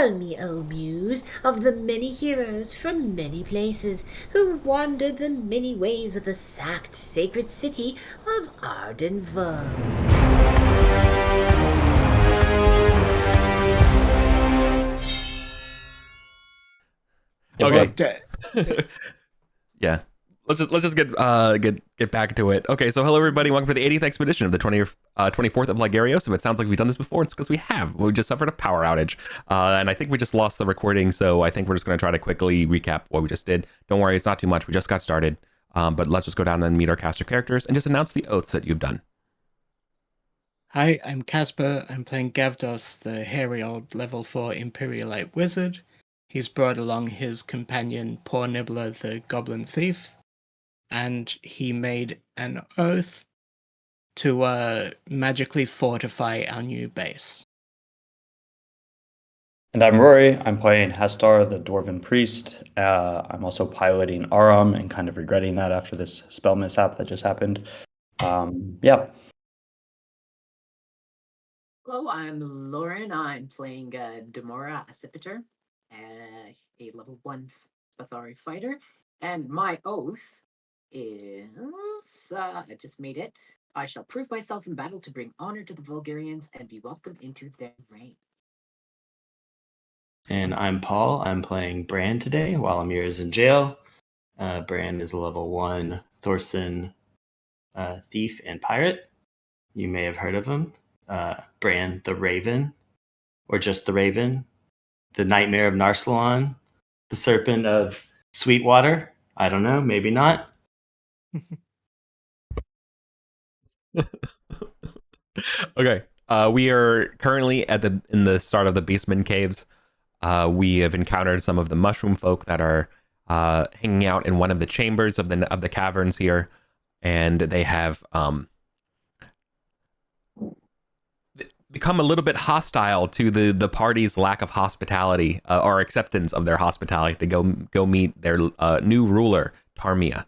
Tell me, O Muse, of the many heroes from many places who wandered the many ways of the sacked sacred city of Arden. Okay. Yeah. Let's just get back to it. Okay, so hello everybody, welcome to the 80th expedition of the 24th of Ligarios. If it sounds like we've done this before, it's because we have. We just suffered a power outage, and I think we just lost the recording. So I think we're just going to try to quickly recap what we just did. Don't worry, it's not too much. We just got started, but let's just go down and meet our caster characters and just announce the oaths that you've done. Hi, I'm Casper. I'm playing Gavdos, the hairy old level 4 Imperialite wizard. He's brought along his companion, Poor Nibbler, the goblin thief, and he made an oath to magically fortify our new base. And I'm Rory. I'm playing Hastar, the Dwarven Priest. I'm also piloting Aram and kind of regretting that after this spell mishap that just happened. Yeah. Hello, I'm Lauren. I'm playing Demora Accipiter, a level 1 Spathari fighter. And my oath is, I just made it, I shall prove myself in battle to bring honor to the Vulgarians and be welcomed into their reign. And I'm Paul. I'm playing Bran today while Amir is in jail. Bran is a level 1 Thorson thief and pirate. You may have heard of him. Bran the Raven, or just the Raven, the Nightmare of Narsalon, the Serpent of Sweetwater. I don't know, maybe not. Okay, we are currently in the start of the Beastman Caves. We have encountered some of the mushroom folk that are hanging out in one of the chambers of the caverns here, and they have become a little bit hostile to the party's lack of hospitality or acceptance of their hospitality to go meet their new ruler, Tarmia.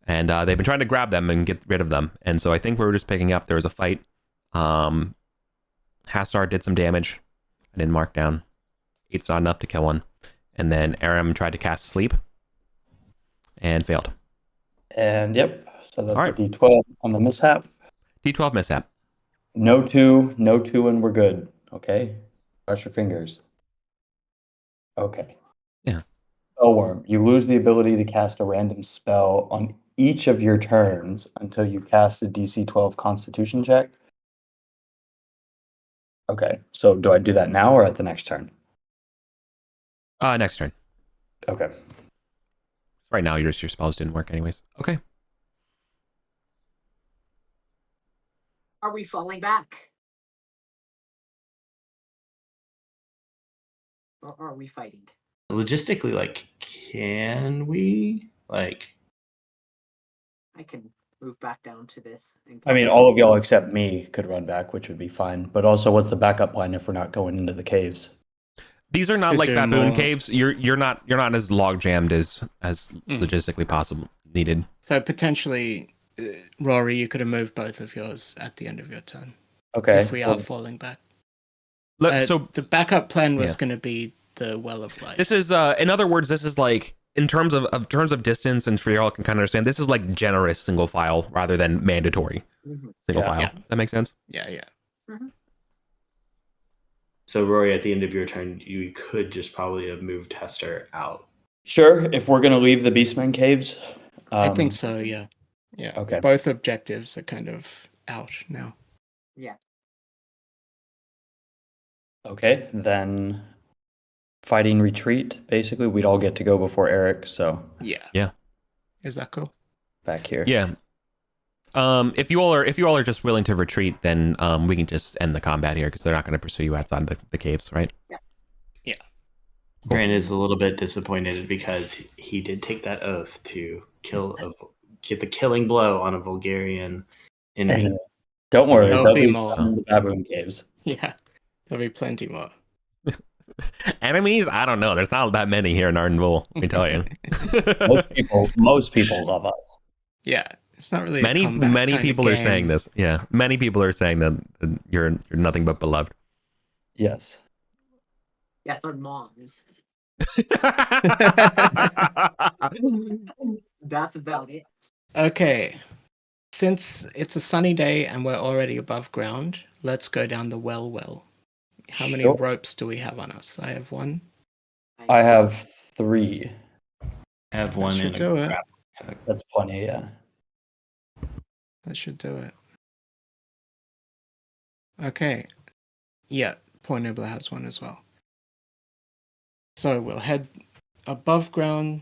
And they've been trying to grab them and get rid of them. And so I think we were just picking up. There was a fight. Hastar did some damage. I didn't mark down. 8's not enough to kill one. And then Aram tried to cast Sleep and failed. And yep. So that's right. D12 on the mishap. D12 mishap. No two, and we're good. Okay. Cross your fingers. Okay. Yeah. Spellworm. You lose the ability to cast a random spell on each of your turns until you cast a DC 12 Constitution check. Okay. So do I do that now or at the next turn? Next turn. Okay. Right now, your spells didn't work anyways. Okay. Are we falling back? Or are we fighting? Logistically, can we? I can move back down to this. I mean, all of y'all except me could run back, which would be fine. But also, what's the backup plan if we're not going into the caves? These are not Could like do baboon more. caves. You're not as log jammed as logistically possible needed. So potentially, Rory, you could have moved both of yours at the end of your turn. Okay. If we are falling back. So the backup plan was Yeah. going to be the Well of Life. this is, in other words, this is like in terms of distance, and for y'all can kind of understand. This is like generous single file rather than mandatory single file. Yeah. That makes sense. Yeah. Mm-hmm. So, Rory, at the end of your turn, you could just probably have moved Hester out. Sure. If we're going to leave the Beastman Caves. I think so, yeah. Yeah. Okay. Both objectives are kind of out now. Yeah. Okay. Then fighting retreat, basically. We'd all get to go before Eric, so. Yeah. Is that cool? Back here. Yeah. If you all are just willing to retreat, then we can just end the combat here because they're not going to pursue you outside the caves, right? Yeah. Bran is a little bit disappointed because he did take that oath to get the killing blow on a Vulgarian enemy. Don't worry, There'll there'll be be more. some in the baboon caves. Yeah. There'll be plenty more. Enemies? I don't know. There's not that many here in Ardenville, let me tell you. Most people love us. Yeah. It's not really many a combat kind people of are game. saying this. Yeah, many people are saying that you're nothing but beloved. Yes. Yeah, it's our moms. That's about it. Okay. Since it's a sunny day and we're already above ground, let's go down the well. How many Sure. ropes do we have on us? I have one. I have 3. I have one should in a do it. grapple hook. That's plenty, yeah. That should do it. Okay. Yeah, poor Nibbler has one as well. So we'll head above ground,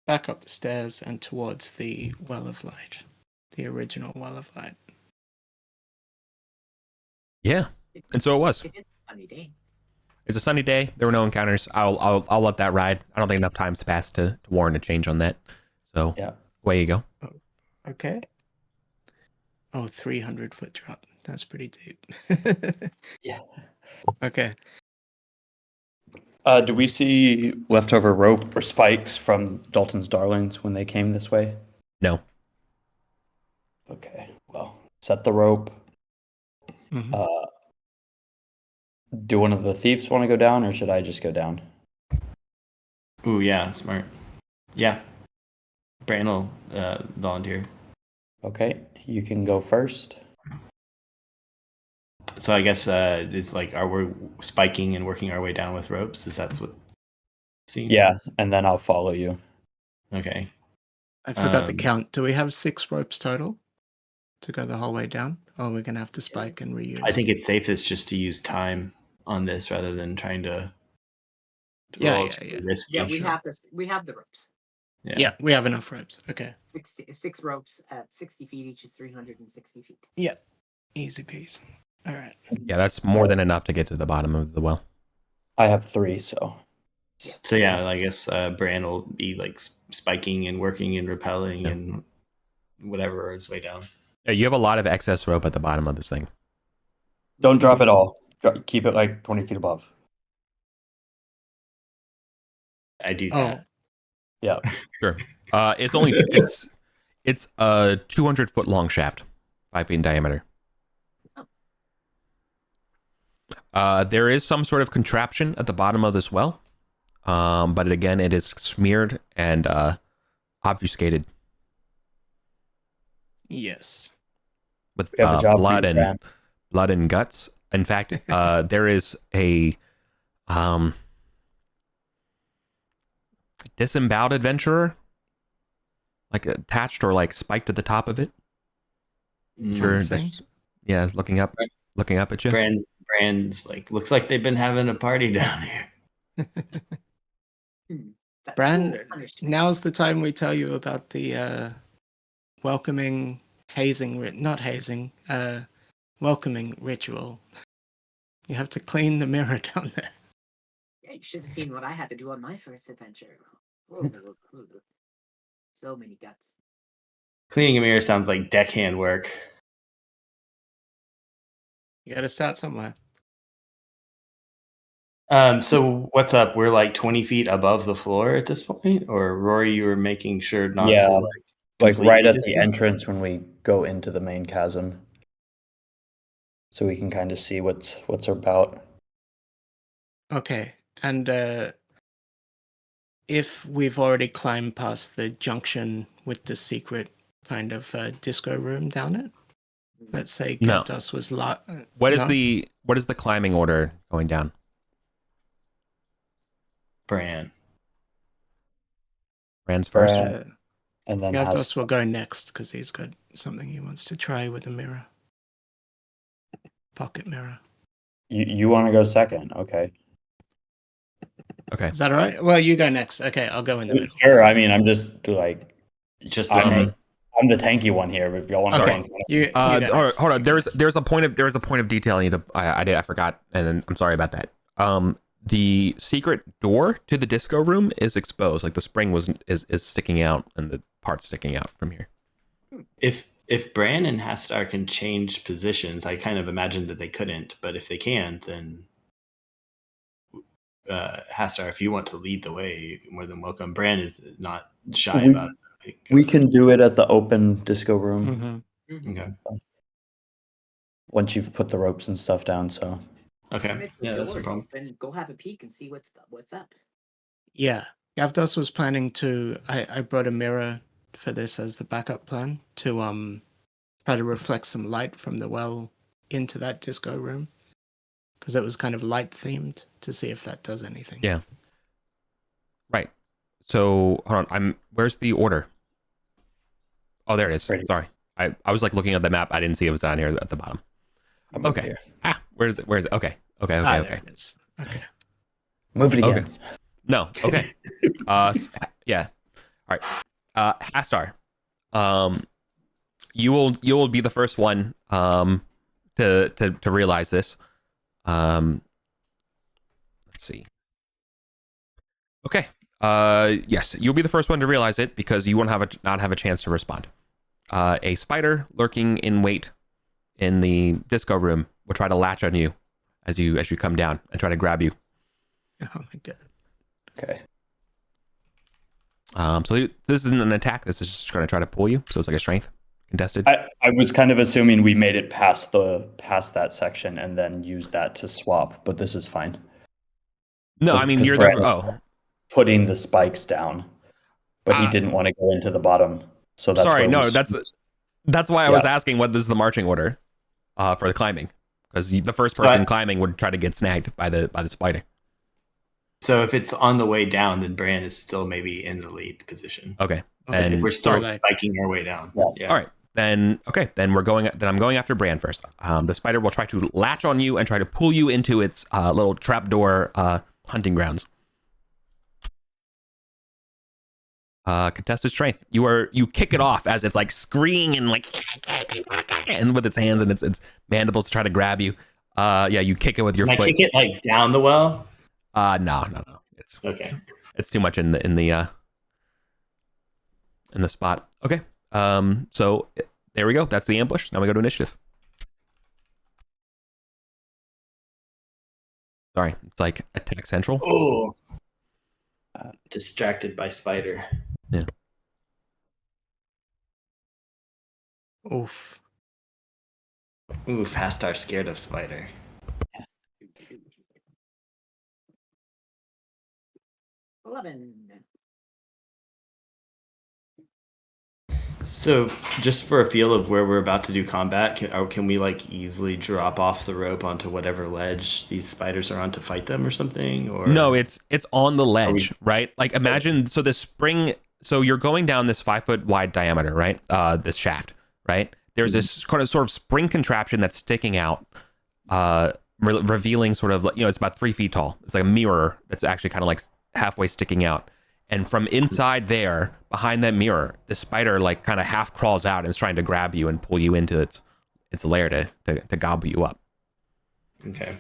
back up the stairs, and towards the Well of Light. The original Well of Light. Yeah, and so it was. It is a sunny day. It's a sunny day. There were no encounters. I'll let that ride. I don't think enough time's passed to warrant a change on that. So Yeah. away you go. Okay. Oh, 300-foot drop. That's pretty deep. Yeah. Okay. Do we see leftover rope or spikes from Dalton's Darlings when they came this way? No. Okay. Well, set the rope. Mhm. Do one of the thieves want to go down, or should I just go down? Ooh, yeah, smart. Yeah. Bran will volunteer. Okay, you can go first. So I guess it's like, are we spiking and working our way down with ropes? Is that what scene? Yeah, and then I'll follow you. Okay. I forgot the Um, count. Do we have 6 ropes total to go the whole way down? Or we're going to have to spike and reuse? I think it's safest just to use time on this rather than trying to Yeah, roll. yeah, It's really yeah. risky. Yeah, we have this. We have the ropes. Yeah, we have enough ropes. Okay. 6 ropes at 60 feet each is 360 feet. Yeah. Easy peasy. All right. Yeah, that's more than enough to get to the bottom of the well. I have 3, so. So yeah, I guess Bran will be like spiking and working and repelling and whatever his way down. Yeah, you have a lot of excess rope at the bottom of this thing. Don't drop it all. Keep it like 20 feet above. I do Oh, that. Yeah. Sure. It's only it's a 200-foot long shaft, 5 feet in diameter. There is some sort of contraption at the bottom of this well, but again, it is smeared and obfuscated yes. with We have a job for blood you, and Bran. blood and guts. In fact, there is a disemboweled adventurer, like attached or like spiked at the top of it. Sure, Promising. yeah, it's looking up at you. Brand's like, looks like they've been having a party down here. That's Bran, cool punishment. now's the time we tell you about the welcoming not hazing, welcoming ritual. You have to clean the mirror down there. Yeah, you should have seen what I had to do on my first adventure. So many guts. Cleaning a mirror sounds like deckhand work. You got to start somewhere. So what's up? We're like 20 feet above the floor at this point, or Rory, you were making sure not Yeah, to like completely right at the disappear? entrance when we go into the main chasm. So we can kind of see what's about. Okay. And if we've already climbed past the junction with the secret kind of disco room down it, let's say No. Gavdos was What is the climbing order going down? Bran. Bran's first. Bran. And then Gavdos will go next because he's got something he wants to try with a mirror. Pocket mirror. you want to go second? Okay. Okay. Is that all right? Well, you go next. Okay, I'll go in the middle. Sure. I mean, I'm just like Just I'm the tanky one here. But if y'all want to go Okay. in front of You go next. Hold on. There's a point of detail I forgot, and I'm sorry about that. The secret door to the disco room is exposed. Like the spring is sticking out, and the part's sticking out from here. if Bran and Hastar can change positions, I kind of imagined that they couldn't, but if they can, then Hastar, if you want to lead the way, you're more than welcome. Bran is not shy about it. We can do it at the open disco room Mhm. Okay. once you've put the ropes and stuff down. So Okay. If the Yeah, that's no door's problem. open, go have a peek and see what's up. Yeah. Gavdos was planning to. I brought a mirror for this as the backup plan to try to reflect some light from the well into that disco room because it was kind of light themed to see if that does anything. Yeah. Right. So hold on. Where's the order? Oh, there it is. Right. Sorry. I was like looking at the map. I didn't see it was down here at the bottom. I'm over Okay. here. Where is it? Where is it? Okay. Okay. There Okay. it is. Okay. Move it again. Okay. No. Okay. Yeah. All right. Hastar. You will be the first one to realize this. Let's see. Okay. Yes, you'll be the first one to realize it because you won't not have a chance to respond. A spider lurking in wait in the disco room will try to latch on you as you come down and try to grab you. Oh my god. Okay. So this isn't an attack. This is just going to try to pull you. So it's like a strength contested. I was kind of assuming we made it past that section and then used that to swap, but this is fine. No, I mean 'Cause you're Brad the putting the spikes down, but he didn't want to go into the bottom. So that's sorry. why No, we that's why I was asking what is the marching order for the climbing, because the first person climbing would try to get snagged by the spider. So if it's on the way down, then Bran is still maybe in the lead position. Okay. Okay. And We're still Starlight. spiking our way down. Yeah. all right. Then I'm going after Bran first. The spider will try to latch on you and try to pull you into its little trapdoor hunting grounds. Contested strength. You kick it off as it's like screaming and like and with its hands and its mandibles to try to grab you. You kick it with your Can foot. I kick it like down the well? No. It's Okay. it's too much in the spot. Okay. So there we go. That's the ambush. Now we go to initiative. Sorry, it's like attack central. Oh. Distracted by spider. Yeah. Oof. Ooh, Hastar scared of spider. $11. So, just for a feel of where we're about to do combat, can we like easily drop off the rope onto whatever ledge these spiders are on to fight them or something? Or No, it's on the ledge, right? Like imagine this spring. So you're going down this 5 foot wide diameter, right? This shaft, right? There's this kind of sort of spring contraption that's sticking out, revealing sort of it's about 3 feet tall. It's like a mirror that's actually kind of like halfway sticking out. And from inside there, behind that mirror, the spider like kind of half crawls out and is trying to grab you and pull you into its lair to gobble you up. Okay.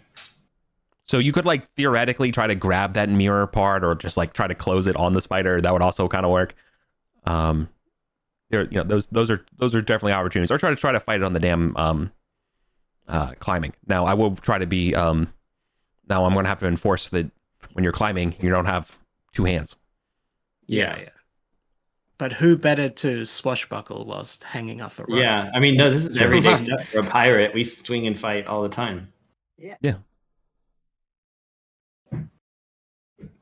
So you could like theoretically try to grab that mirror part or just like try to close it on the spider. That would also kind of work. Those are definitely opportunities. Or try to fight it on the damn climbing. Now I will try to be now I'm going to have to enforce that when you're climbing, you don't have 2 hands. Yeah. But who better to swashbuckle whilst hanging off a rope? Yeah. I mean, no, this is everyday stuff for a pirate. We swing and fight all the time. Yeah.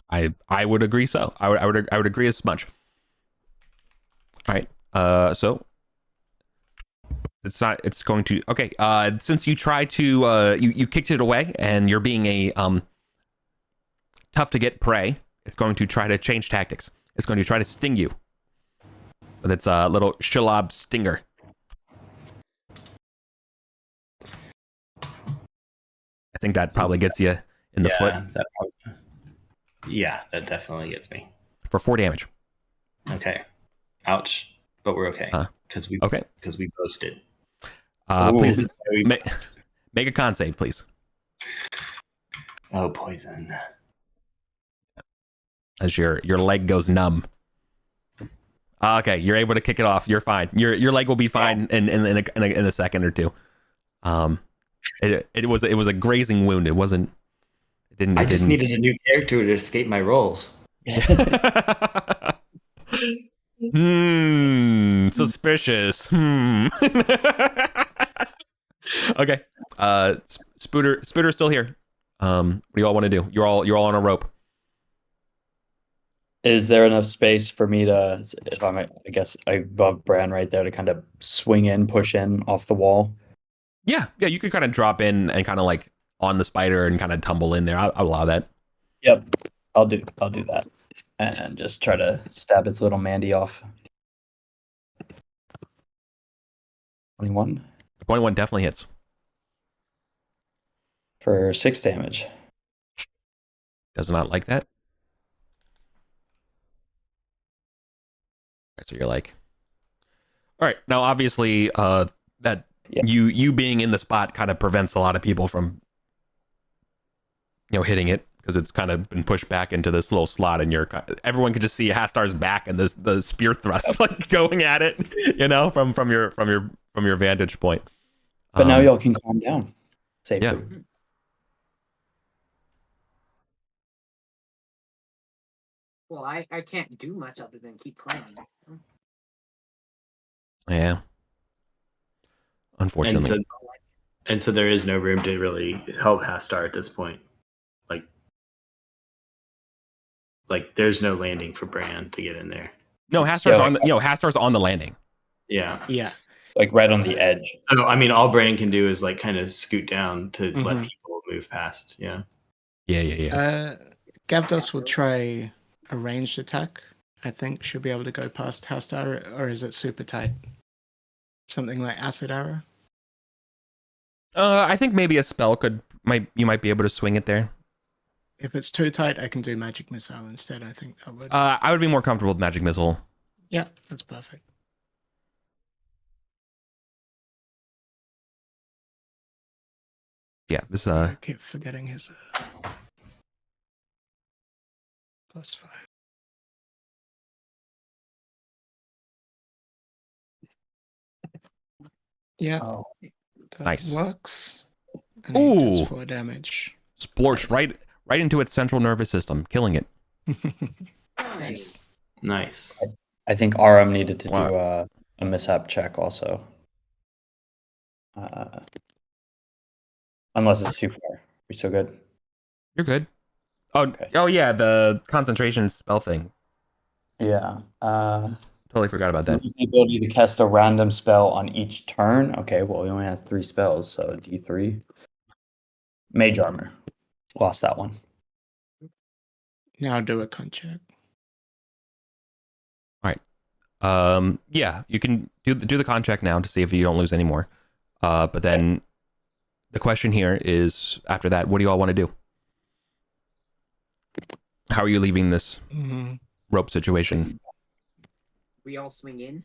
I would agree. So I would agree as much. All right. So it's going to okay. Since you tried to you kicked it away and you're being a tough to get prey, it's going to try to change tactics. It's going to try to sting you with its little Shelob stinger. I think that probably gets you in the foot That definitely gets me. for 4 damage. Okay. Ouch. But we're okay. Because we boasted. Please make a con save, please. Oh, poison. As your leg goes numb. Okay, you're able to kick it off. You're fine. Your leg will be fine in a second or two. It was a grazing wound. It wasn't. I just needed a new character to escape my rolls. Suspicious. Okay. Spooter's still here. What do you all want to do? You're all on a rope. Is there enough space for me to, if I'm, I guess, above Bran right there, to kind of swing in, push in off the wall? Yeah, you could kind of drop in and kind of like on the spider and kind of tumble in there. I'll allow that. Yep, I'll do that, and just try to stab its little Mandy off. 21 21 definitely hits. for 6 damage. Does not like that. So you're like, all right. Now, obviously, that Yeah. you being in the spot kind of prevents a lot of people from, hitting it because it's kind of been pushed back into this little slot, and everyone could just see Hastar's back and the spear thrust like going at it, from your vantage point. But now y'all can calm down safely. Yeah. Well, I can't do much other than keep playing. Yeah. Unfortunately. And so there is no room to really help Hastar at this point. Like there's no landing for Bran to get in there. No, Hastar's on the landing. Yeah. Yeah. Like right on the edge. So I mean, all Bran can do is like kind of scoot down to let Mhm. people move past. Yeah. Yeah. Gavdos will try a ranged attack. I think should be able to go past Hastar, or is it super tight? Something like acid arrow. I think maybe a spell you might be able to swing it there. If it's too tight, I can do magic missile instead. I think that would. I would be more comfortable with magic missile. Yeah, that's perfect. Yeah, this I keep forgetting his +5. Yeah, Oh. that Nice. works. And he does Ooh. 4 damage. splorched right into its central nervous system, killing it. Nice. Nice. I think Aram needed to Wow. do a mishap check also. Unless it's too far. We still good? You're good. Oh, Okay. oh yeah, the concentration spell thing. Yeah. Totally forgot about that. The ability to cast a random spell on each turn. Okay, well, he only has 3 spells, so D3. Mage armor. Lost that one. Now do a con check. Yeah, you can do the con check now to see if you don't lose any more. But then the question here is, after that, what do you all want to do? How are you leaving this rope situation? We all swing in.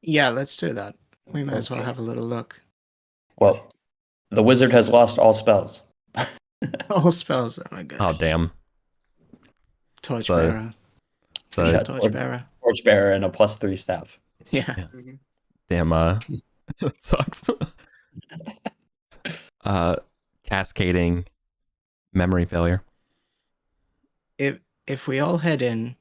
Yeah, let's do that. We might as well have a little look. Well, the wizard has lost all spells. All spells. Oh my god. Oh damn! Torchbearer. So Yeah. Torchbearer. Torchbearer and a +3 staff. Yeah. Mhm. damn. That sucks. Cascading memory failure. If we all head in,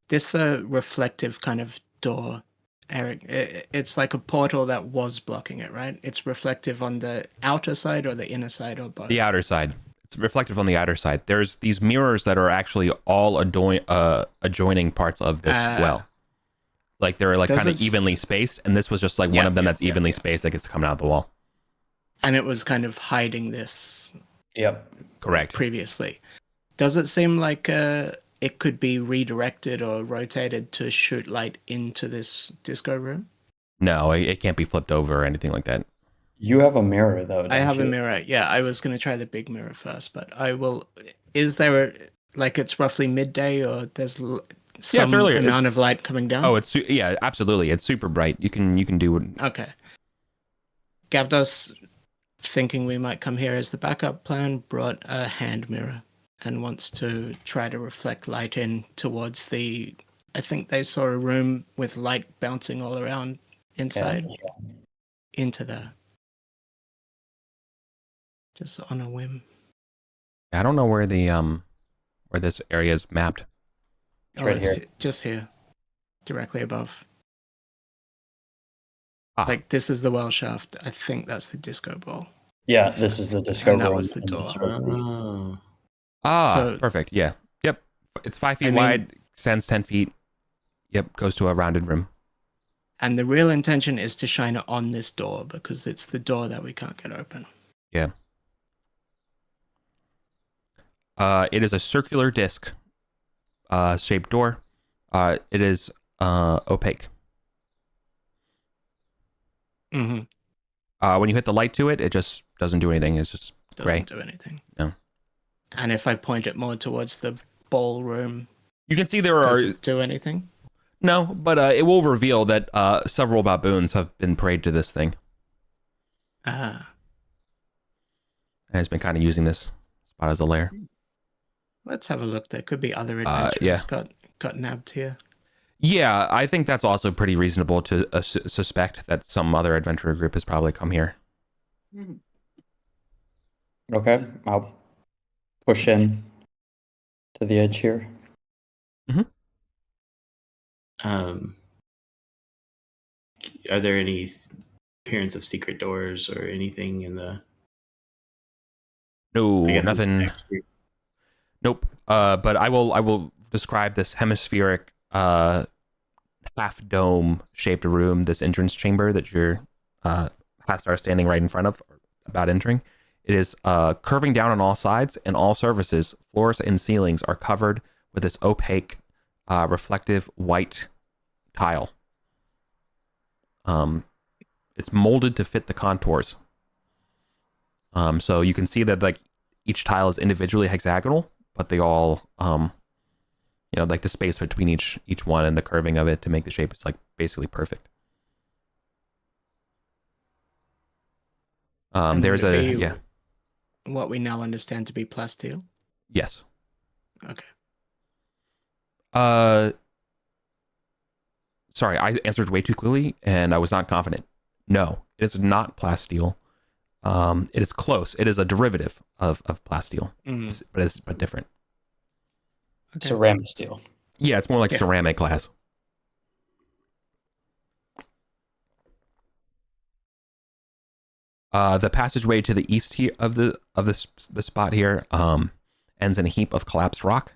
this reflective kind of door, Eric, it's like a portal that was blocking it, right? It's reflective on the outer side or the inner side or both? The outer side. It's reflective on the outer side. There's these mirrors that are actually all adjoining parts of this well. Like they're like kind of evenly spaced, and this was just like one of them that's evenly spaced that gets coming out the wall. And it was kind of hiding this. Yep. Correct. Previously. Does it seem like it could be redirected or rotated to shoot light into this disco room? No, it can't be flipped over or anything like that. You have a mirror, though, I have don't a you? mirror. Yeah, I was going to try the big mirror first, but I will... Is there, like, it's roughly midday, or there's some earlier. amount of light coming down? Oh, yeah, absolutely. It's super bright. You can do it. Okay. Gavdos, thinking we might come here as the backup plan, brought a hand mirror and wants to try to reflect light in towards the... I think they saw a room with light bouncing all around inside. Yeah. Into there. Just on a whim. I don't know where the where this area is mapped. It's right here. Just here. Directly above. Ah. Like, this is the well shaft. I think that's the disco ball. Yeah, this is the disco And that room. was the door. Oh. So- Perfect. Yeah. Yep. It's 5 feet I mean- wide, extends 10 feet. Yep. Goes to a rounded room. And the real intention is to shine it on this door because it's the door that we can't get open. Yeah. It is a circular disc shaped door. It is opaque. Mm-hmm. When you hit the light to it, it just doesn't do anything. It's just gray. Doesn't do anything. No. And if I point it more towards the ballroom, You can see there does are it do anything? no, but it will reveal that several baboons have been preyed to this thing, Ah, and has been kind of using this spot as a lair. let's have a look. There could be other adventurers got nabbed here. Yeah, I think that's also pretty reasonable to suspect that some other adventurer group has probably come here. Mhm. Okay, I'll push in to the edge here. Are there any appearance of secret doors or anything in the? No, I guess in the nothing. next group? Nope. But I will describe this hemispheric half dome shaped room, this entrance chamber that your class are standing right in front of, about entering. It is curving down on all sides, and all surfaces, floors and ceilings, are covered with this opaque, reflective white tile. It's molded to fit the contours. So you can see that like each tile is individually hexagonal, but they all, like the space between each one and the curving of it to make the shape is like basically perfect. And There's would a it be yeah. what we now understand to be plasteel. Yes. Okay. Sorry, I answered way too quickly, and I was not confident. No, it is not plasteel. It is close. It is a derivative of plasteel, but different. Okay. Ceramic steel. Yeah, it's more like Yeah. ceramic glass. The passageway to the east here of the spot here ends in a heap of collapsed rock.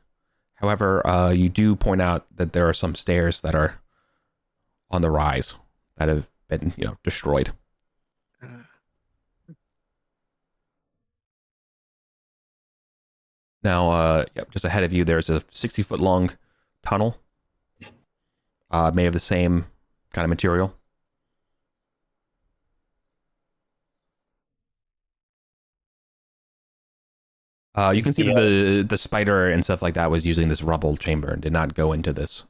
However, you do point out that there are some stairs that are on the rise that have been, destroyed. Now, just ahead of you, there's a 60-foot long tunnel made of the same kind of material. You can see that the spider and stuff like that was using this rubble chamber and did not go into this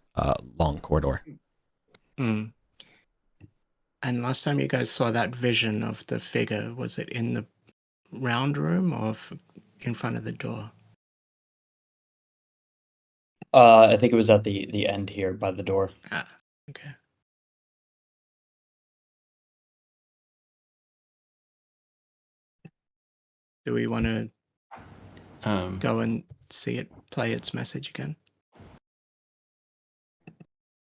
long corridor. Mm. And last time you guys saw that vision of the figure, was it in the round room or in front of the door? I think it was at the end here by the door. Ah, okay. Do we want to go and see it play its message again?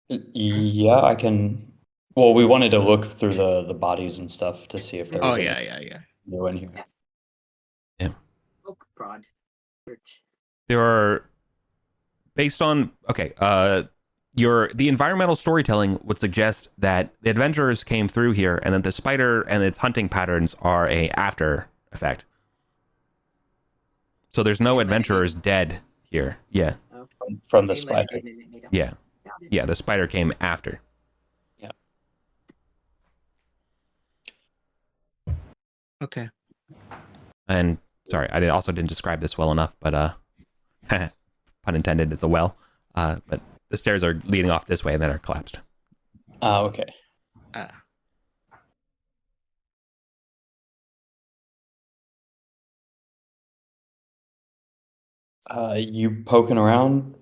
Yeah, I can. Well, we wanted to look through the bodies and stuff to see if there was Oh, anything yeah. new in here. Oak Prod Church. There are, based on the environmental storytelling would suggest that the adventurers came through here, and that the spider and its hunting patterns are a after effect. So there's no adventurers dead here. Yeah, From the They spider. landed and it made up. yeah, Got it. yeah. The spider came after. Okay. And sorry, I also didn't describe this well enough, but pun intended, it's a well. But the stairs are leading off this way and then are collapsed. Okay. You poking around,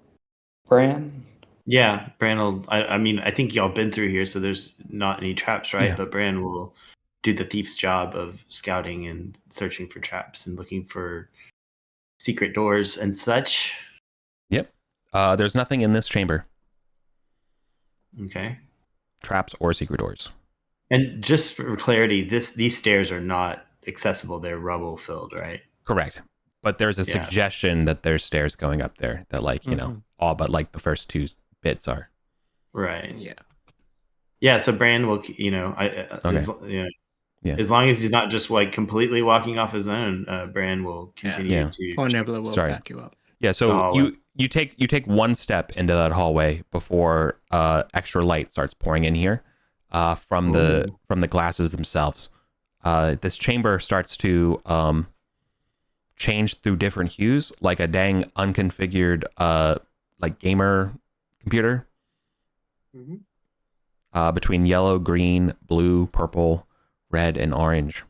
Bran? Yeah, Bran will. I mean, I think y'all been through here, so there's not any traps, right? Yeah. But Bran will do the thief's job of scouting and searching for traps and looking for secret doors and such. Yep. There's nothing in this chamber. Okay. Traps or secret doors. And just for clarity, these stairs are not accessible. They're rubble filled, right? Correct. But there's a Yeah. suggestion that there's stairs going up there that, like, you know, all but like the first two bits are. Right. Yeah. Yeah. So Bran will, you know, Yeah. as long as he's not just like completely walking off his own, Bran will continue Yeah. to. Or Nibbler will Sorry. back you up. Yeah, The so hallway. you take one step into that hallway before extra light starts pouring in here from the glasses themselves. This chamber starts to change through different hues, like a dang unconfigured like gamer computer. Between yellow, green, blue, purple, red, and orange.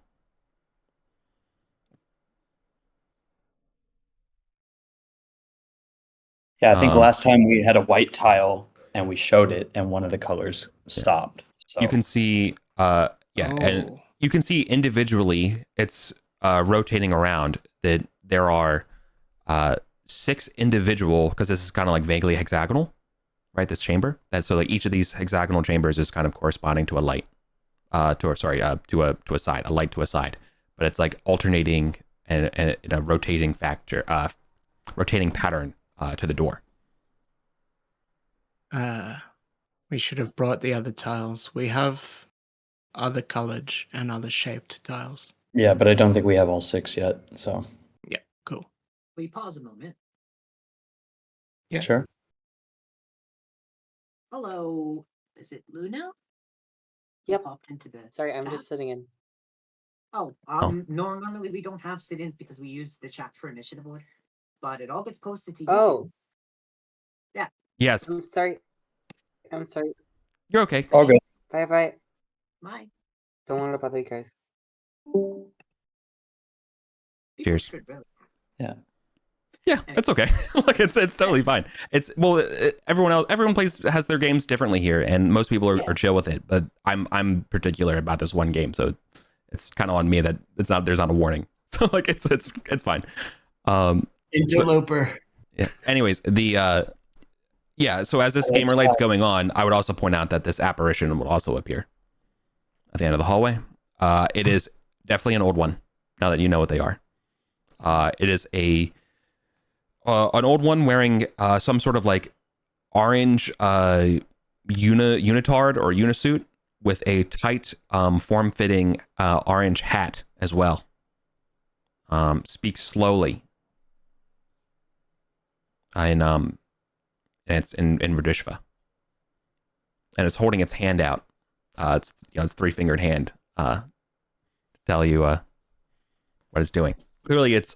Yeah, I think last time we had a white tile and we showed it, and one of the colors stopped. So You can see, and you can see individually it's rotating around that there are 6 individual, because this is kind of like vaguely hexagonal, right? This chamber, that so like each of these hexagonal chambers is kind of corresponding to a light, to a side, a light to a side, but it's like alternating and a rotating rotating pattern to the door. We should have brought the other tiles. We have other colored and other shaped tiles. yeah, but I don't think we have all 6 yet. So Yeah, cool. We pause a moment. Yeah. Sure. Hello, is it Luna? Yep. Popped into the Sorry, I'm chat? just sitting in. No, normally we don't have sit-ins because we use the chat for initiative order, but it all gets posted to you. Oh. Yeah. Yes. I'm sorry. I'm sorry. You're okay. All good. Bye bye. Bye. Don't want to bother you guys. Cheers. Really. Yeah, it's okay. Like it's totally fine. It's everyone has their games differently here, and most people are chill with it. But I'm particular about this one game, so it's kind of on me that there's not a warning. So like it's fine. Interloper. Yeah. Anyways, so as this gamer light's going on, I would also point out that this apparition will also appear at the end of the hallway. It is definitely an old one. Now that you know what they are, it is an old one wearing some sort of like orange unitard or unisuit with a tight, form-fitting orange hat as well. Speaks slowly. And it's in Radishva. And it's holding its hand out. It's 3-fingered hand to tell you what it's doing. Clearly it's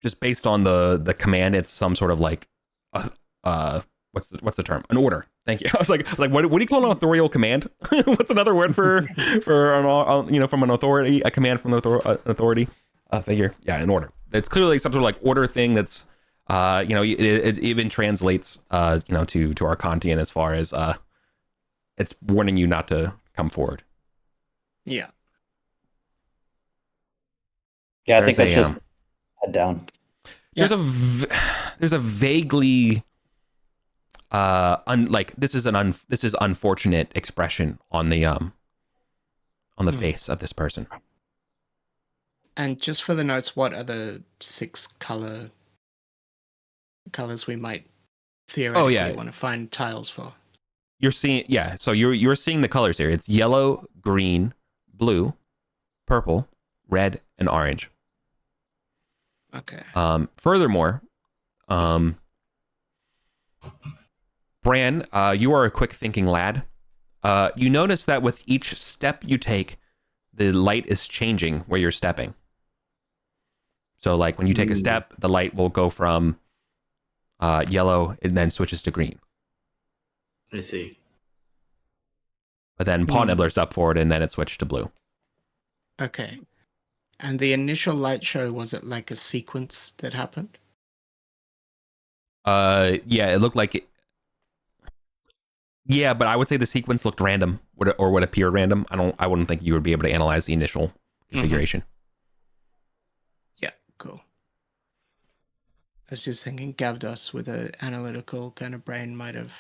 just based on the command, it's some sort of like what's the term? An order. Thank you. I was like what do you call an authorial command? What's another word for an from an authority, a command from an authority figure? Yeah, an order. It's clearly some sort of like order thing that's it even translates to our Kantian as far as it's warning you not to come forward. Yeah. Yeah, I think that's just head down. There's a vaguely this is unfortunate expression on the face of this person. And just for the notes, what are the 6 colors we might theoretically want to find tiles for? You're seeing so you're seeing the colors here. It's yellow, green, blue, purple, red, and orange. Okay. Furthermore, Bran, you are a quick thinking lad. You notice that with each step you take, the light is changing where you're stepping. So like when you take a step, the light will go from yellow and then switches to green. I see. But then Paw Nibbler's up forward and then it switched to blue. Okay. And the initial light show, was it like a sequence that happened? Yeah, it looked like it. Yeah, but I would say the sequence looked random, or would appear random. I wouldn't think you would be able to analyze the initial configuration. Yeah, cool. I was just thinking Gavdos with an analytical kind of brain might have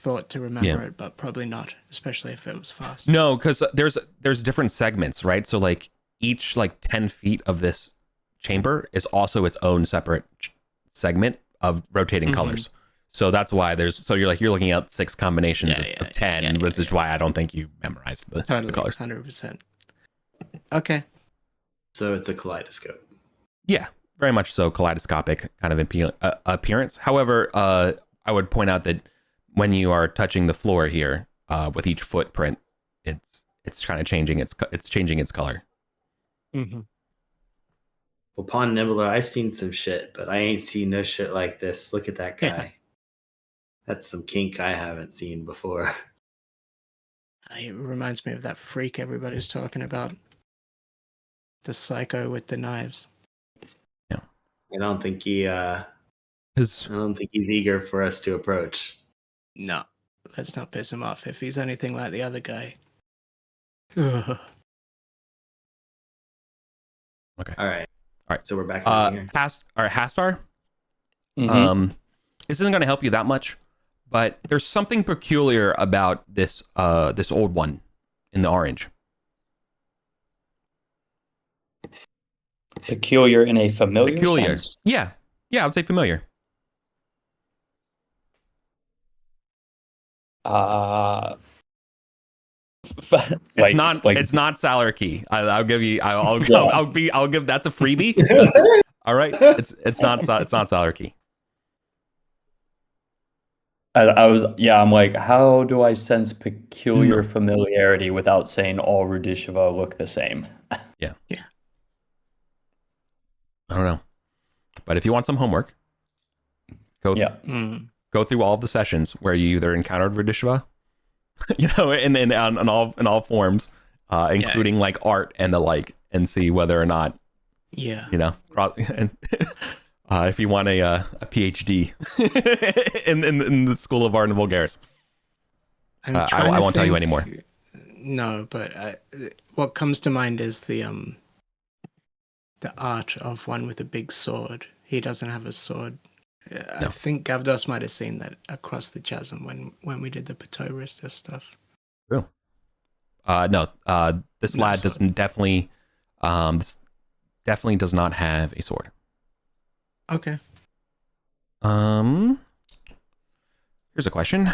thought to remember it, but probably not, especially if it was fast. No, because there's different segments, right? So like each like 10 feet of this chamber is also its own separate segment of rotating colors. So that's why you're looking at 6 combinations of 10, which is why I don't think you memorized the colors. 100%. Okay. So it's a kaleidoscope. Yeah, very much so, kaleidoscopic kind of appearance. However, I would point out that when you are touching the floor here, with each footprint, it's kind of changing its color. Mm-hmm. Well, Pond Nibbler, I've seen some shit, but I ain't seen no shit like this. Look at that guy. Yeah. That's some kink I haven't seen before. It reminds me of that freak everybody's talking about. The psycho with the knives. Yeah. I don't think he's eager for us to approach. No. Let's not piss him off. If he's anything like the other guy. Ugh. Okay. All right. So we're back here. Hastar. Mhm. This isn't going to help you that much, but there's something peculiar about this old one in the orange. Peculiar in a familiar sense? Yeah, I would say familiar. It's not Salarkey. I'll give you. I'll give. That's a freebie. All right. It's not Salarkey. I'm like, how do I sense peculiar familiarity without saying all Rudisheva look the same? Yeah. I don't know, but if you want some homework, go through all of the sessions where you either encountered Rudisheva, on all forms, including like art and the like, and see whether or not, if you want a PhD in the School of Art and Vulgaris. I won't tell you anymore. No, but what comes to mind is the art of one with a big sword. He doesn't have a sword. I think Gavdos might have seen that across the chasm when we did the Patorista stuff. True. No. This lad definitely does not have a sword. Okay. Here's a question.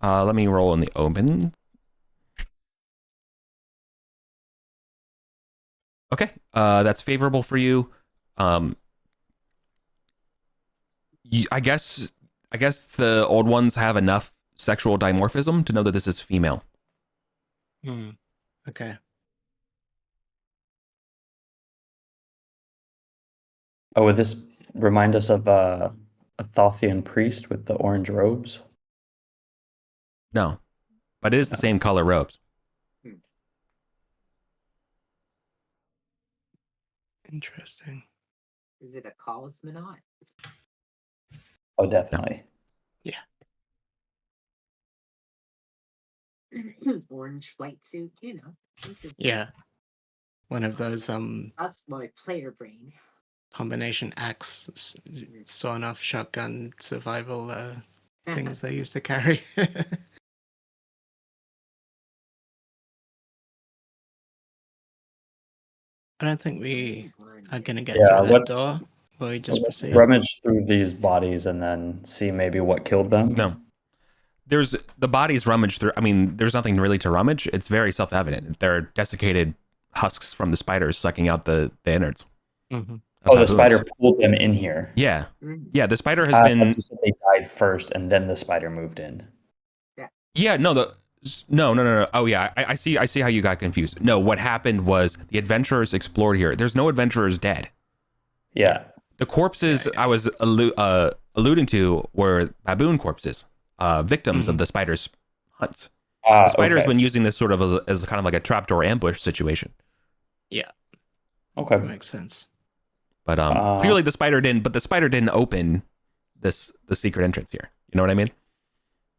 Let me roll in the open. Okay. That's favorable for you. I guess the old ones have enough sexual dimorphism to know that this is female. Okay. Oh, would this remind us of a Thothian priest with the orange robes? No, but it is the same color robes. Interesting. Is it a cosmonaut? Oh, definitely. Yeah. Orange flight suit, Yeah. One of those That's my player brain. combination axe sawn off shotgun survival things they used to carry. I don't think we are going to get through that door. Will we just proceed? Rummage through these bodies and then see maybe what killed them? No. There's the bodies rummaged through. I mean, there's nothing really to rummage. It's very self-evident. They're desiccated husks from the spiders sucking out the innards. Mm-hmm. Oh, the spider pulled them in here. Yeah. Yeah, the spider has been... They died first and then the spider moved in. Yeah, no. Oh yeah, I see how you got confused. No, what happened was the adventurers explored here. There's no adventurers dead. Yeah. The corpses I was alluding to were baboon corpses, victims of the spider's hunts. The spider's been using this sort of as kind of like a trapdoor ambush situation. Yeah. Okay. That makes sense. But clearly the spider didn't open the secret entrance here. You know what I mean?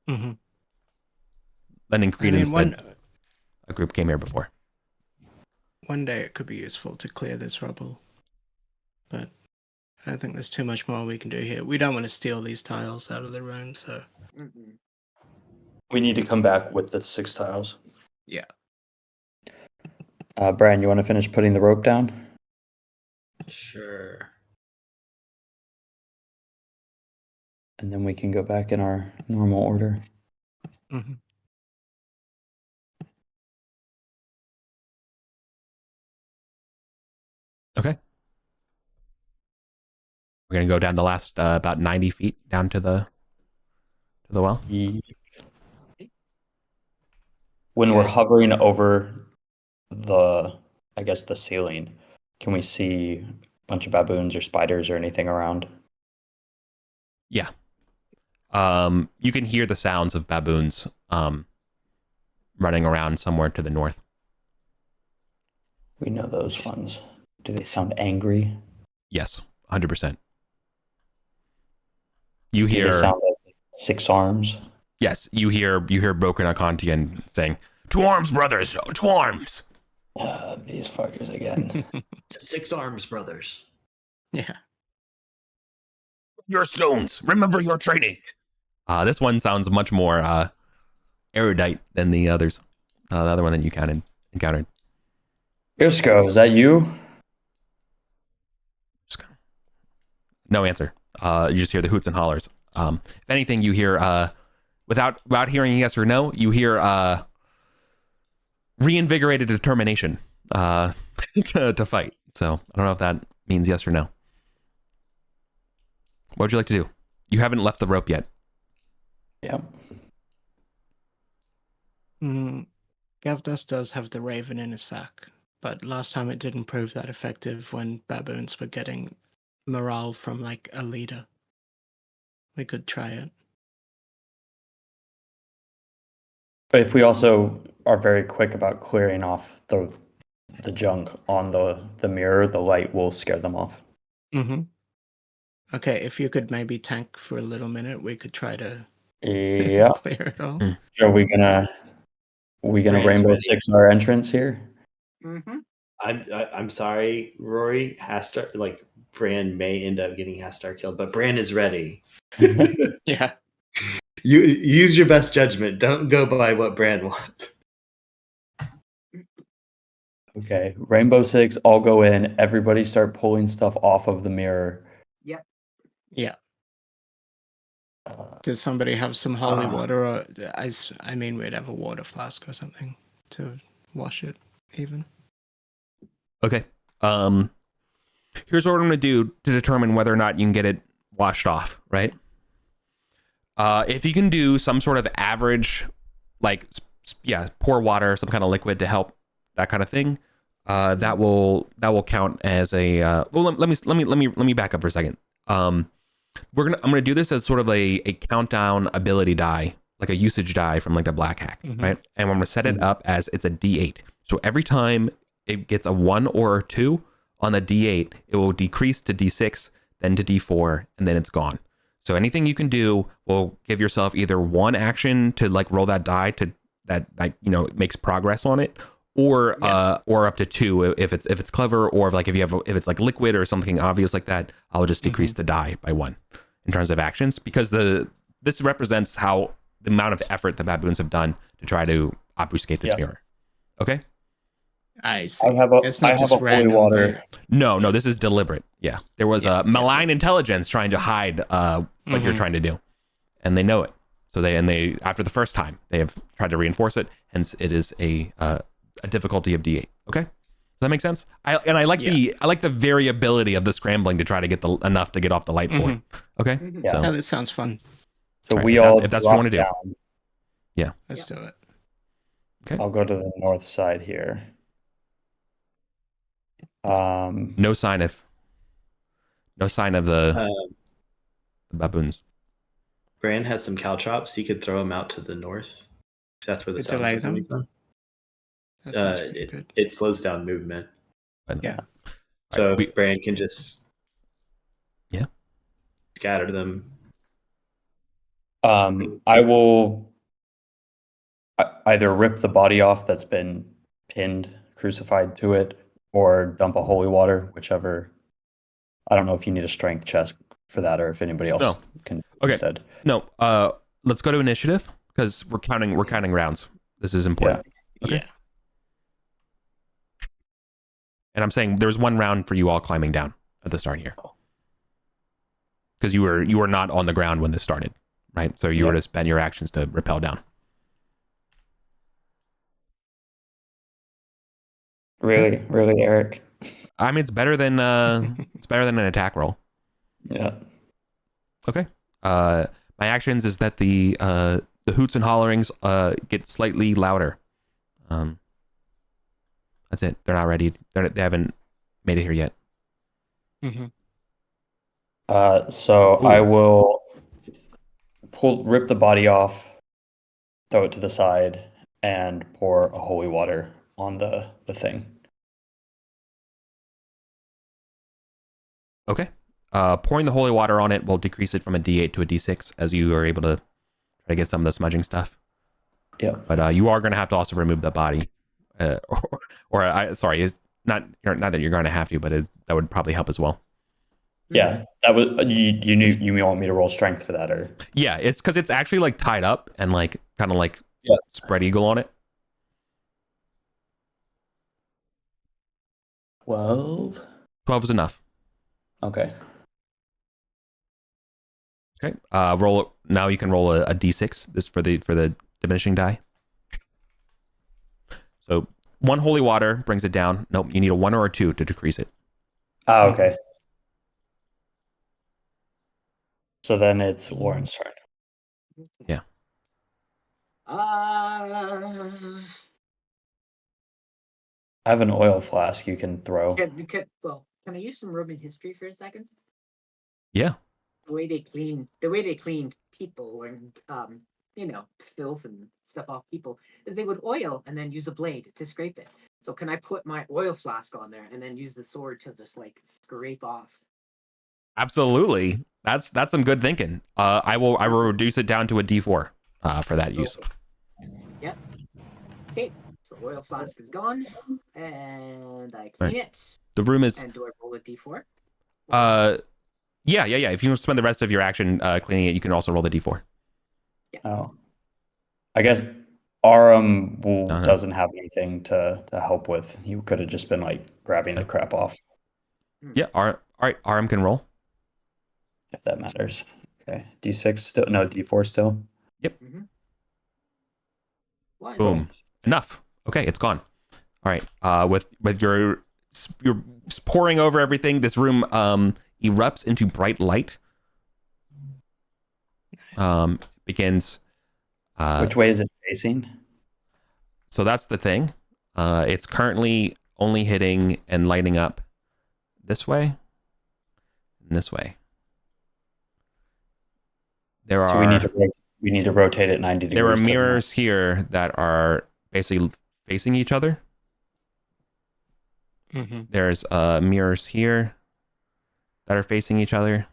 Mm-hmm. Lending credence that a group came here before. One day it could be useful to clear this rubble, but I don't think there's too much more we can do here. We don't want to steal these tiles out of the room, so... We need to come back with the 6 tiles. Yeah. Brian, you want to finish putting the rope down? Sure. And then we can go back in our normal order. Hmm. Okay. We're gonna go down the last about 90 feet down to the well. When we're hovering over the, I guess, the ceiling, can we see a bunch of baboons or spiders or anything around? Yeah. You can hear the sounds of baboons running around somewhere to the north. We know those ones. Do they sound angry? Yes, 100%. You Do hear they sound like 6 arms? yes, you hear Broken Akontian saying, "To arms, brothers, to arms." These fuckers again. 6 arms, brothers. Yeah. Your stones. Remember your training. This one sounds much more erudite than the others. The other one that you encountered. Isco, is that you? No answer. You just hear the hoots and hollers. If anything, you hear without hearing yes or no, you hear reinvigorated determination to fight. So I don't know if that means yes or no. What would you like to do? You haven't left the rope yet. Yeah. Gavdos does have the raven in his sack, but last time it didn't prove that effective when baboons were getting morale from like a leader. We could try it. But if we also are very quick about clearing off the junk on the mirror, the light will scare them off. Mm-hmm. Okay, if you could maybe tank for a little minute, we could try to Yeah. clear it all. Are we gonna Brand's Rainbow ready. Six our entrance here? Mm-hmm. I'm sorry, Rory. Hastar, like Bran may end up getting Hastar killed, but Bran is ready. Yeah. You use your best judgment. Don't go by what Bran wants. Okay, Rainbow Six, all go in. Everybody start pulling stuff off of the mirror. Yep. Yeah. Uh, Does somebody have some holy Ah. water, or I mean, we'd have a water flask or something to wash it, even. Okay. Here's what we're going to do to determine whether or not you can get it washed off, right? If you can do some sort of average, like, pour water, some kind of liquid to help, that kind of thing, that will count as a. Well, let me back up for a second. I'm gonna do this as sort of a countdown ability die, like a usage die from like the Black Hack, right? And I'm gonna set it up as it's a D8. So every time it gets a 1 or a 2 on the D8, it will decrease to D6, then to D4, and then it's gone. So anything you can do will give yourself either 1 action to like roll that die to that like it makes progress on it, or up to 2 if it's clever, or if it's like liquid or something obvious like that. I'll just decrease the die by 1 in terms of actions, because this represents how the amount of effort the baboons have done to try to obfuscate this mirror. Okay. I see. I have It's not just holy random, water. No, this is deliberate. Yeah, there was a malign intelligence trying to hide what you're trying to do, and they know it. So they after the first time they have tried to reinforce it. Hence, it is a difficulty of D8. Okay, does that make sense? I like the variability of the scrambling to try to get enough to get off the light port. Okay, Yeah. Oh, this sounds fun. So Right, we if all that's what you want to do. down. Yeah, Let's do it. Okay. I'll go to the north side here. No sign of the baboons. Bran has some caltrops. You could throw them out to the north. That's where the To sounds delay are coming them? from. That sounds pretty good. It slows down movement. Yeah. So Right, if Bran can just scatter them. I will either rip the body off that's been pinned, crucified to it, or dump a holy water, whichever. I don't know if you need a strength check for that, or if anybody else can Okay. instead. No, let's go to initiative, because we're counting rounds. This is important. Okay. Yeah. And I'm saying there's one round for you all climbing down at the start here, because you were not on the ground when this started, right? So you were to spend your actions to rappel down. Really, Eric? I mean, it's better than an attack roll. Yeah. Okay. My actions is that the hoots and hollerings get slightly louder. That's it. They're not ready. They haven't made it here yet. Mm-hmm. So Ooh. I will rip the body off, throw it to the side, and pour a holy water on the thing. Okay. Pouring the holy water on it will decrease it from a D8 to a D6 as you are able to try to get some of the smudging stuff. Yeah. But you are going to have to also remove the body. Sorry, it's not that you're going to have to, but that would probably help as well. Yeah, that was you want me to roll strength for that, or? Yeah, it's because it's actually like tied up and like kind of like spread eagle on it. 12. 12 is enough. Okay. Okay. Roll. Now you can roll a d6. This for the diminishing die. So 1 holy water brings it down. Nope, you need a 1 or a 2 to decrease it. Oh, okay. So then it's Warren's turn. Yeah. Uh, I have an oil flask you can throw. can I use some Roman history for a second? Yeah. The way they cleaned people and filth and stuff off people is they would oil and then use a blade to scrape it. So can I put my oil flask on there and then use the sword to just like scrape off? Absolutely. That's some good thinking. I will reduce it down to a D4 for that use. Yep. Okay. So the oil flask is gone, and I clean it. The room is. And do I roll a D4? Yeah. If you spend the rest of your action cleaning it, you can also roll the D4. Yeah. Oh. I guess Aram doesn't have anything to help with. He could have just been like grabbing the crap off. Yeah. All right. Aram can roll. If that matters. Okay. D6 still? No, D4 still? Yep. Mm-hmm. Boom. Enough. Okay, it's gone. All right. With your pouring over everything, this room erupts into bright light. Begins. Which way is it facing? So that's the thing. It's currently only hitting and lighting up this way and this way. So we need to rotate it 90 degrees. There are mirrors here that are basically facing each other. Mm-hmm. There's mirrors here that are facing each other.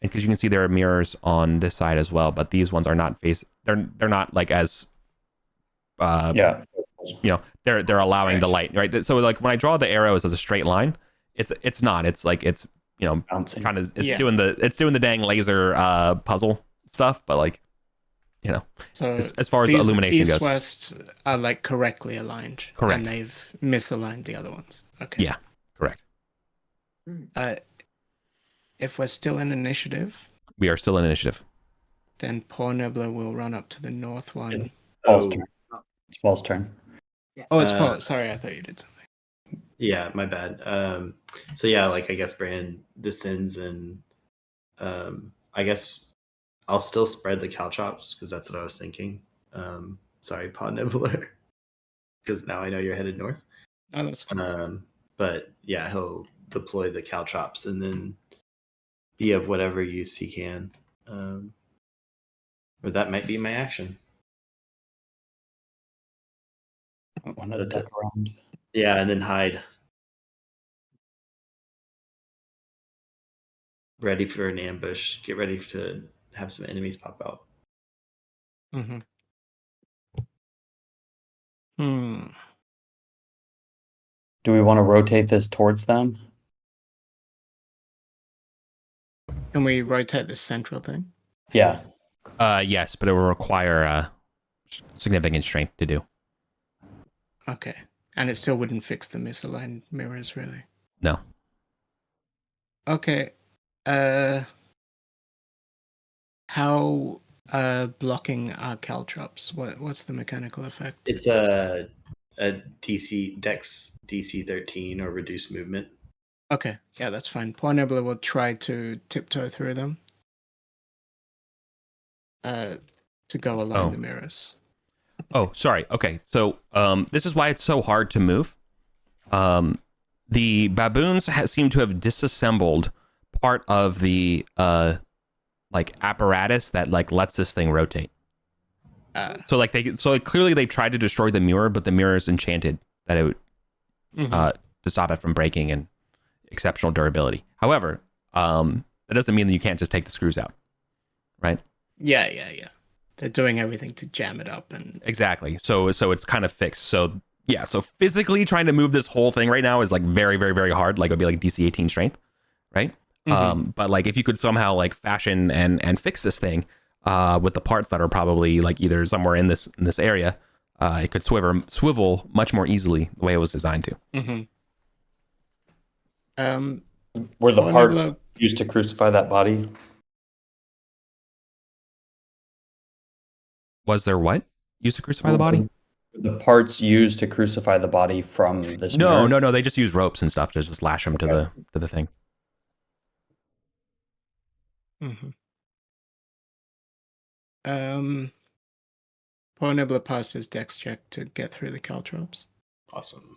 And because you can see there are mirrors on this side as well, but these ones are not they're not like as they're allowing the light, right? So like when I draw the arrows as a straight line, it's not. It's like it's kind of doing the dang laser puzzle stuff, but like so as far as illumination East goes, West are like correctly aligned. Correct. And they've misaligned the other ones. Okay. Yeah, correct. If we're still in initiative, we are still in initiative. Then Poor Nibbler will run up to the north one. It's Paul's turn. It's Paul's turn. Yeah. Oh, it's Paul. Sorry, I thought you did something. Yeah, my bad. So yeah, like I guess Bran descends and I guess I'll still spread the caltrops because that's what I was thinking. Sorry, Paw Nibbler, because now I know you're headed north. Oh, that's fine. But yeah, he'll deploy the caltrops and then be of whatever use he can. Or that might be my action. One at a duck around. Yeah, and then hide. Ready for an ambush. Get ready to have some enemies pop out. Mm-hmm. Do we want to rotate this towards them? Can we rotate the central thing? Yeah. Yes, but it will require significant strength to do. Okay. And it still wouldn't fix the misaligned mirrors, really. No. Okay. How blocking are caltrops? What's the mechanical effect? It's a DC Dex DC 13 or reduced movement. Okay, yeah, that's fine. Poor Nibbler will try to tiptoe through them. To go align the mirrors. Oh, sorry. Okay, so this is why it's so hard to move. The baboons seem to have disassembled part of the apparatus that lets this thing rotate. So clearly they've tried to destroy the mirror, but the mirror is enchanted that it would to stop it from breaking and exceptional durability. However, that doesn't mean that you can't just take the screws out, right? Yeah. They're doing everything to jam it up and exactly. So it's kind of fixed. So yeah. So physically trying to move this whole thing right now is very, very, very hard. Like it would be like DC 18 strength, right? But if you could somehow fashion and fix this thing with the parts that are probably either somewhere in this area, it could swivel much more easily the way it was designed to. Were the parts used to crucify that body? Was there what used to crucify the body? The parts used to crucify the body from this mirror? No. They just use ropes and stuff to just lash them to the thing. Poor Nibbler passed his dex check to get through the caltrops. Awesome.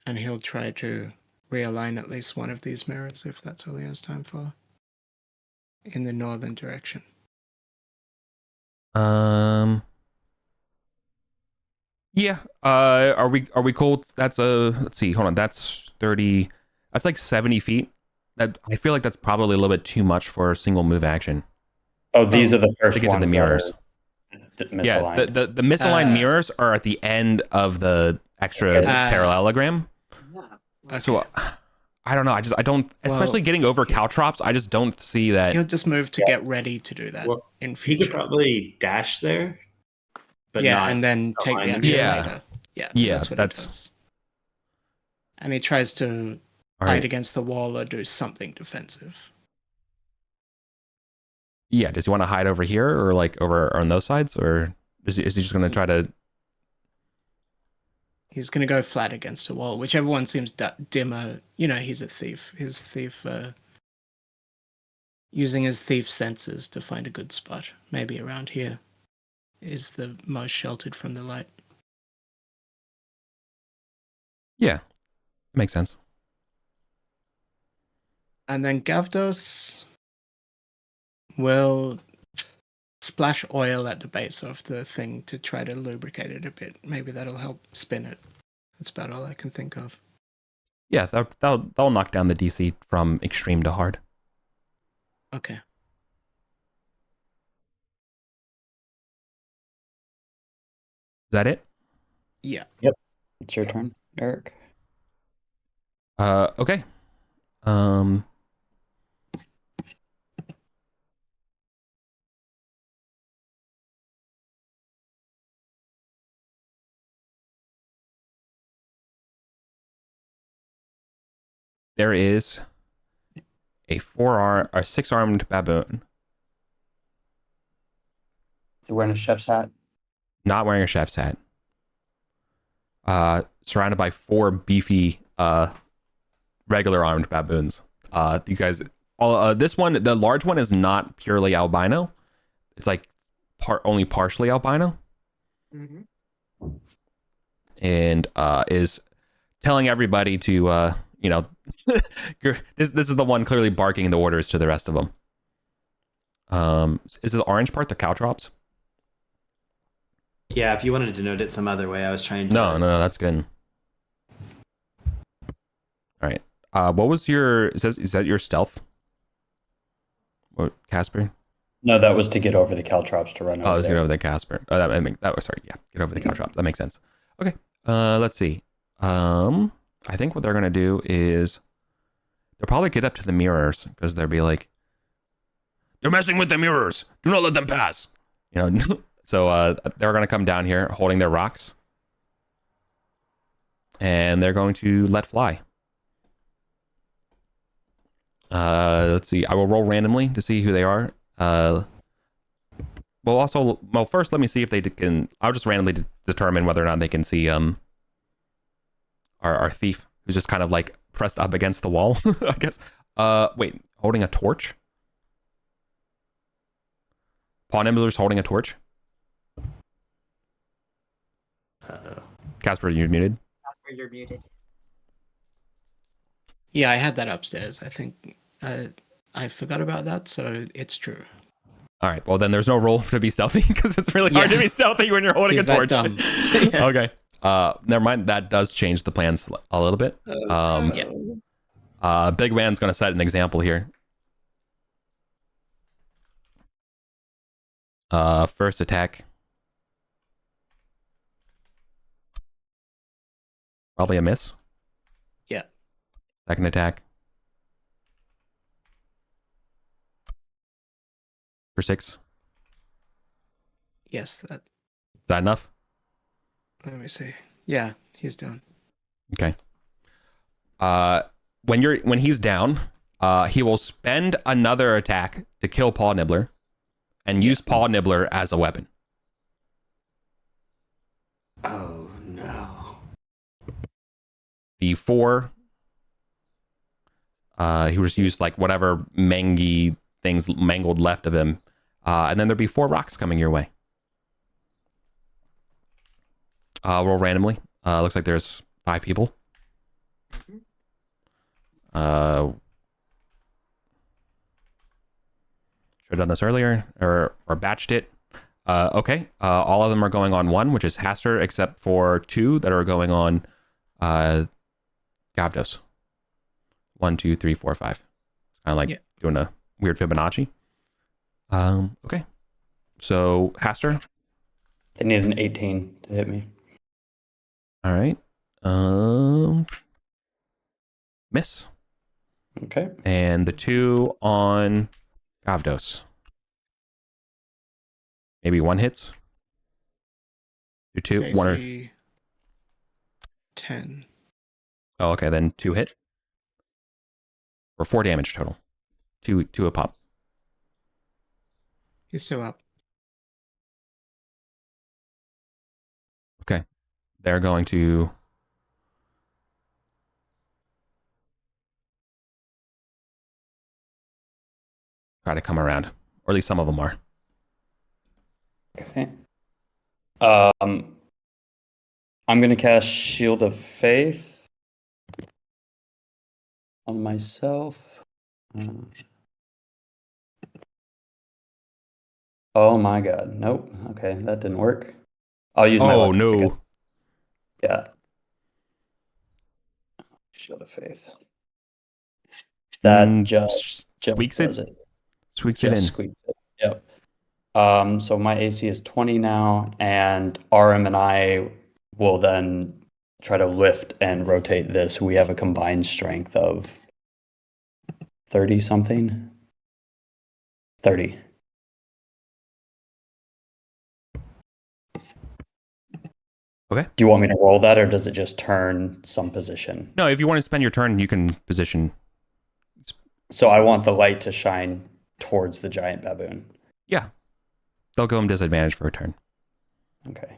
And he'll try to realign at least one of these mirrors if that's all he has time for. In the northern direction. Yeah. Are we cool? That's let's see. Hold on. That's 30. That's 70 feet. I feel like that's probably a little bit too much for a single move action. Oh, these are the first to get ones to the mirrors. Misaligned. Yeah, the misaligned mirrors are at the end of the extra parallelogram. Okay. So I don't know. I don't, especially getting over caltrops. I just don't see that. He'll just move to get ready to do that in future. He could probably dash there, but and then take the action later. Yeah, that's what he does. And he tries to hide against the wall or do something defensive. Yeah, does he want to hide over here or over on those sides, or is he just going to try to? He's going to go flat against a wall, whichever one seems dimmer. He's a thief. His thief, using his thief senses to find a good spot. Maybe around here is the most sheltered from the light. Yeah, makes sense. And then Gavdos will splash oil at the base of the thing to try to lubricate it a bit. Maybe that'll help spin it. That's about all I can think of. Yeah, that'll knock down the DC from extreme to hard. Okay. Is that it? Yeah. Yep. It's your turn, Eric. Okay. There is a 6-armed baboon. Is he wearing a chef's hat? Not wearing a chef's hat. Surrounded by 4 beefy, regular armed baboons. These guys, this one, the large one is not purely albino. It's only partially albino. And is telling everybody to, this is the one clearly barking the orders to the rest of them. Is the orange part the caltrops? Yeah, if you wanted to denote it some other way, I was trying to... No, that's good. All right. What was is that your stealth? What, Casper? No, that was to get over the caltrops to run over. Oh, I was get over the Casper. Oh, that was sorry. Yeah, get over the caltrops. That makes sense. Okay. Let's see. I think what they're gonna do is they'll probably get up to the mirrors because they'll be like, "They're messing with the mirrors. Do not let them pass." You know, so they're going to come down here holding their rocks, and they're going to let fly. Let's see. I will roll randomly to see who they are. Well, first let me see if they can. I'll just randomly determine whether or not they can see our thief, who's just kind of like pressed up against the wall, I guess. Wait, holding a torch? Paw Nibbler's holding a torch. Casper, you're muted. Casper, you're muted. Yeah, I had that upstairs. I think I forgot about that, so it's true. All right. Well, then there's no role to be stealthy because it's really hard to be stealthy when you're holding He's a that torch. dumb. Yeah. Okay. Never mind. That does change the plans a little bit. Big Man's going to set an example here. First attack. Probably a miss. Yeah. Second attack. For 6. Yes, that. Is that enough? Let me see. Yeah, he's done. Okay. When he's down, he will spend another attack to kill Paw Nibbler and use Paw Nibbler as a weapon. Oh no. The 4, he will just use like whatever mangled left of him, and then there'll be 4 rocks coming your way. Roll randomly. Looks like there's 5 people. Should have done this earlier or batched it. Okay. All of them are going on 1, which is Haster, except for 2 that are going on Gavdos. 1, 2, 3, 4, 5. It's kind of like doing a weird Fibonacci. Okay. So Haster. They need an 18 to hit me. All right. Miss. Okay. And the 2 on Gavdos. Maybe 1 hits. 2, 1 or 10. Oh, okay. Then 2 hit. For 4 damage total. 2 a pop. He's still up. Okay. They're going to try to come around. Or at least some of them are. Okay. I'm going to cast Shield of Faith on myself. Oh my god. Nope. Okay, that didn't work. I'll use my lucky no. again. Yeah. Shield of Faith. That just squeaks it. Squeaks it just in. Squeaks it. Yep. So my AC is 20 now, and RM and I will then try to lift and rotate this. We have a combined strength of 30 something. 30. Okay. Do you want me to roll that, or does it just turn some position? No, if you want to spend your turn, you can position. So I want the light to shine towards the giant baboon. Yeah. They'll go him disadvantage for a turn. Okay.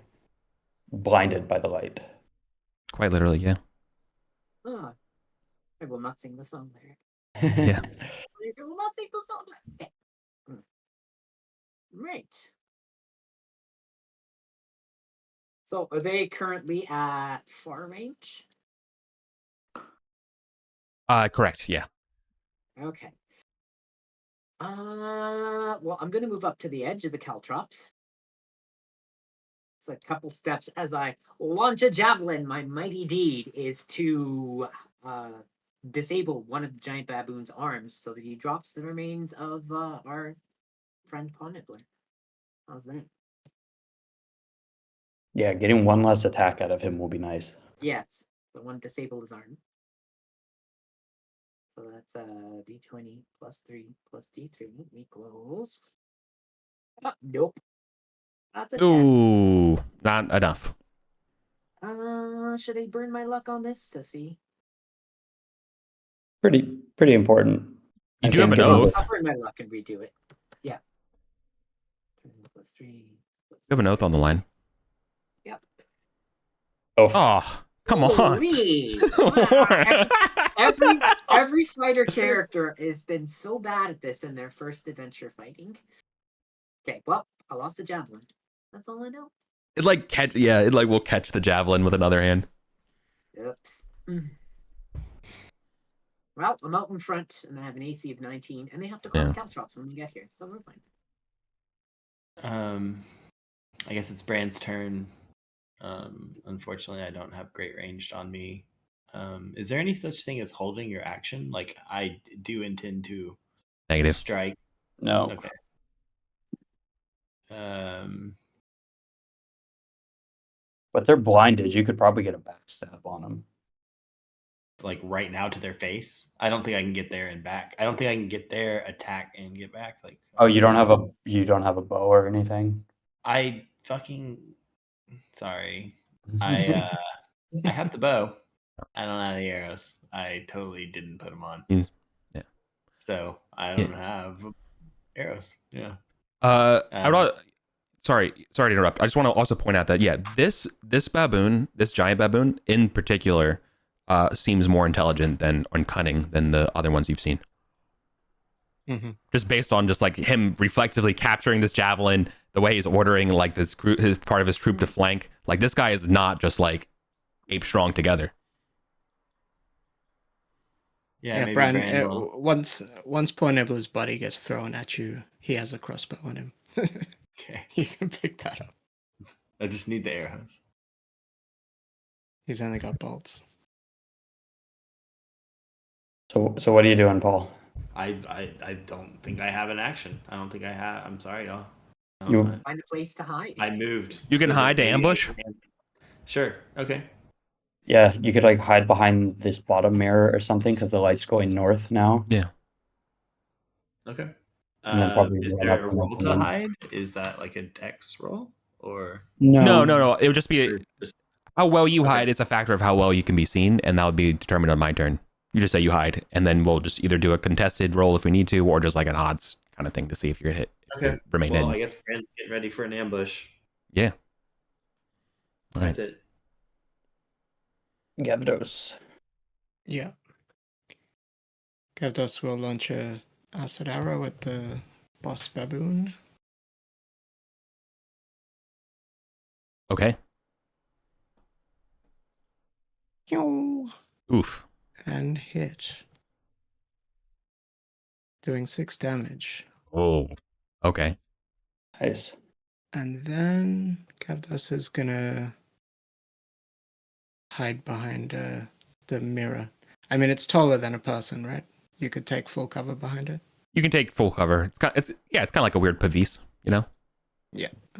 Blinded by the light. Quite literally, yeah. Oh, I will not sing the song lyric. Yeah. I will not sing the song lyric. Okay. Right. So are they currently at far range? Correct, yeah. Okay. Well, I'm gonna move up to the edge of the caltrops. It's a couple steps as I launch a javelin. My mighty deed is to disable one of the giant baboon's arms so that he drops the remains of our friend Paw Nibbler. How's that? Yeah, getting one less attack out of him will be nice. Yes, the one disable his arm. So that's d20 plus 3 plus d3 equals. Nope. That's a 10. Ooh, not enough. Should I burn my luck on this, sissy? Pretty important. You I do have think an given oath. I'll burn my luck and redo it. Yeah. +3. You have an oath on the line. Yep. Oh, come on. Holy. Every fighter character has been so bad at this in their first adventure fighting. Okay, well, I lost a javelin. That's all I know. It will catch the javelin with another hand. Oops. Well, I'm out in front, and I have an AC of 19, and they have to cause caltrops when we get here, so we're fine. I guess it's Brand's turn. Unfortunately, I don't have great ranged on me. Is there any such thing as holding your action? Like, I do intend to Negative. strike. No. Okay. But they're blinded. You could probably get a backstab on them. Like right now to their face. I don't think I can get there and back. I don't think I can get there, attack, and get back. Like, oh, you don't have a bow or anything? I fucking sorry. I have the bow. I don't have the arrows. I totally didn't put them on. Yeah. So I don't have arrows. Yeah. Sorry to interrupt. I just want to also point out that this baboon, this giant baboon in particular, seems more intelligent and cunning than the other ones you've seen. Mm-hmm. Just based on just like him reflexively capturing this javelin, the way he's ordering like his part of his troop to flank. Like this guy is not just like ape strong together. Yeah, maybe Bran, once poor Nibbler's body gets thrown at you, he has a crossbow on him. Okay. You can pick that up. I just need the arrows. He's only got bolts. So what are you doing, Paul? I don't think I have an action. I don't think I have. I'm sorry, y'all. You Find a place to hide. I moved. You can hide to maybe- ambush? Sure. Okay. yeah, you could like hide behind this bottom mirror or something because the light's going north now. Yeah. Okay. And then probably Is run there up a and roll up to and- hide? Is that like a dex roll or No. It would just be just how well you Okay. hide is a factor of how well you can be seen, and that would be determined on my turn. You just say you hide, and then we'll just either do a contested roll if we need to, or just like an odds kind of thing to see if you're hit. okay? Remain Well, hidden. I guess Brand's getting ready for an ambush. Yeah. All That's right. it. Gavdos. Yeah. Gavdos will launch a acid arrow at the boss baboon. Okay. Pew! Oof. And hit. Doing 6 damage. Oh. Okay. Nice. And then Gavdos is gonna hide behind the mirror. I mean, it's taller than a person, right? You could take full cover behind it. You can take full cover. It's kind of like a weird pavise, you know?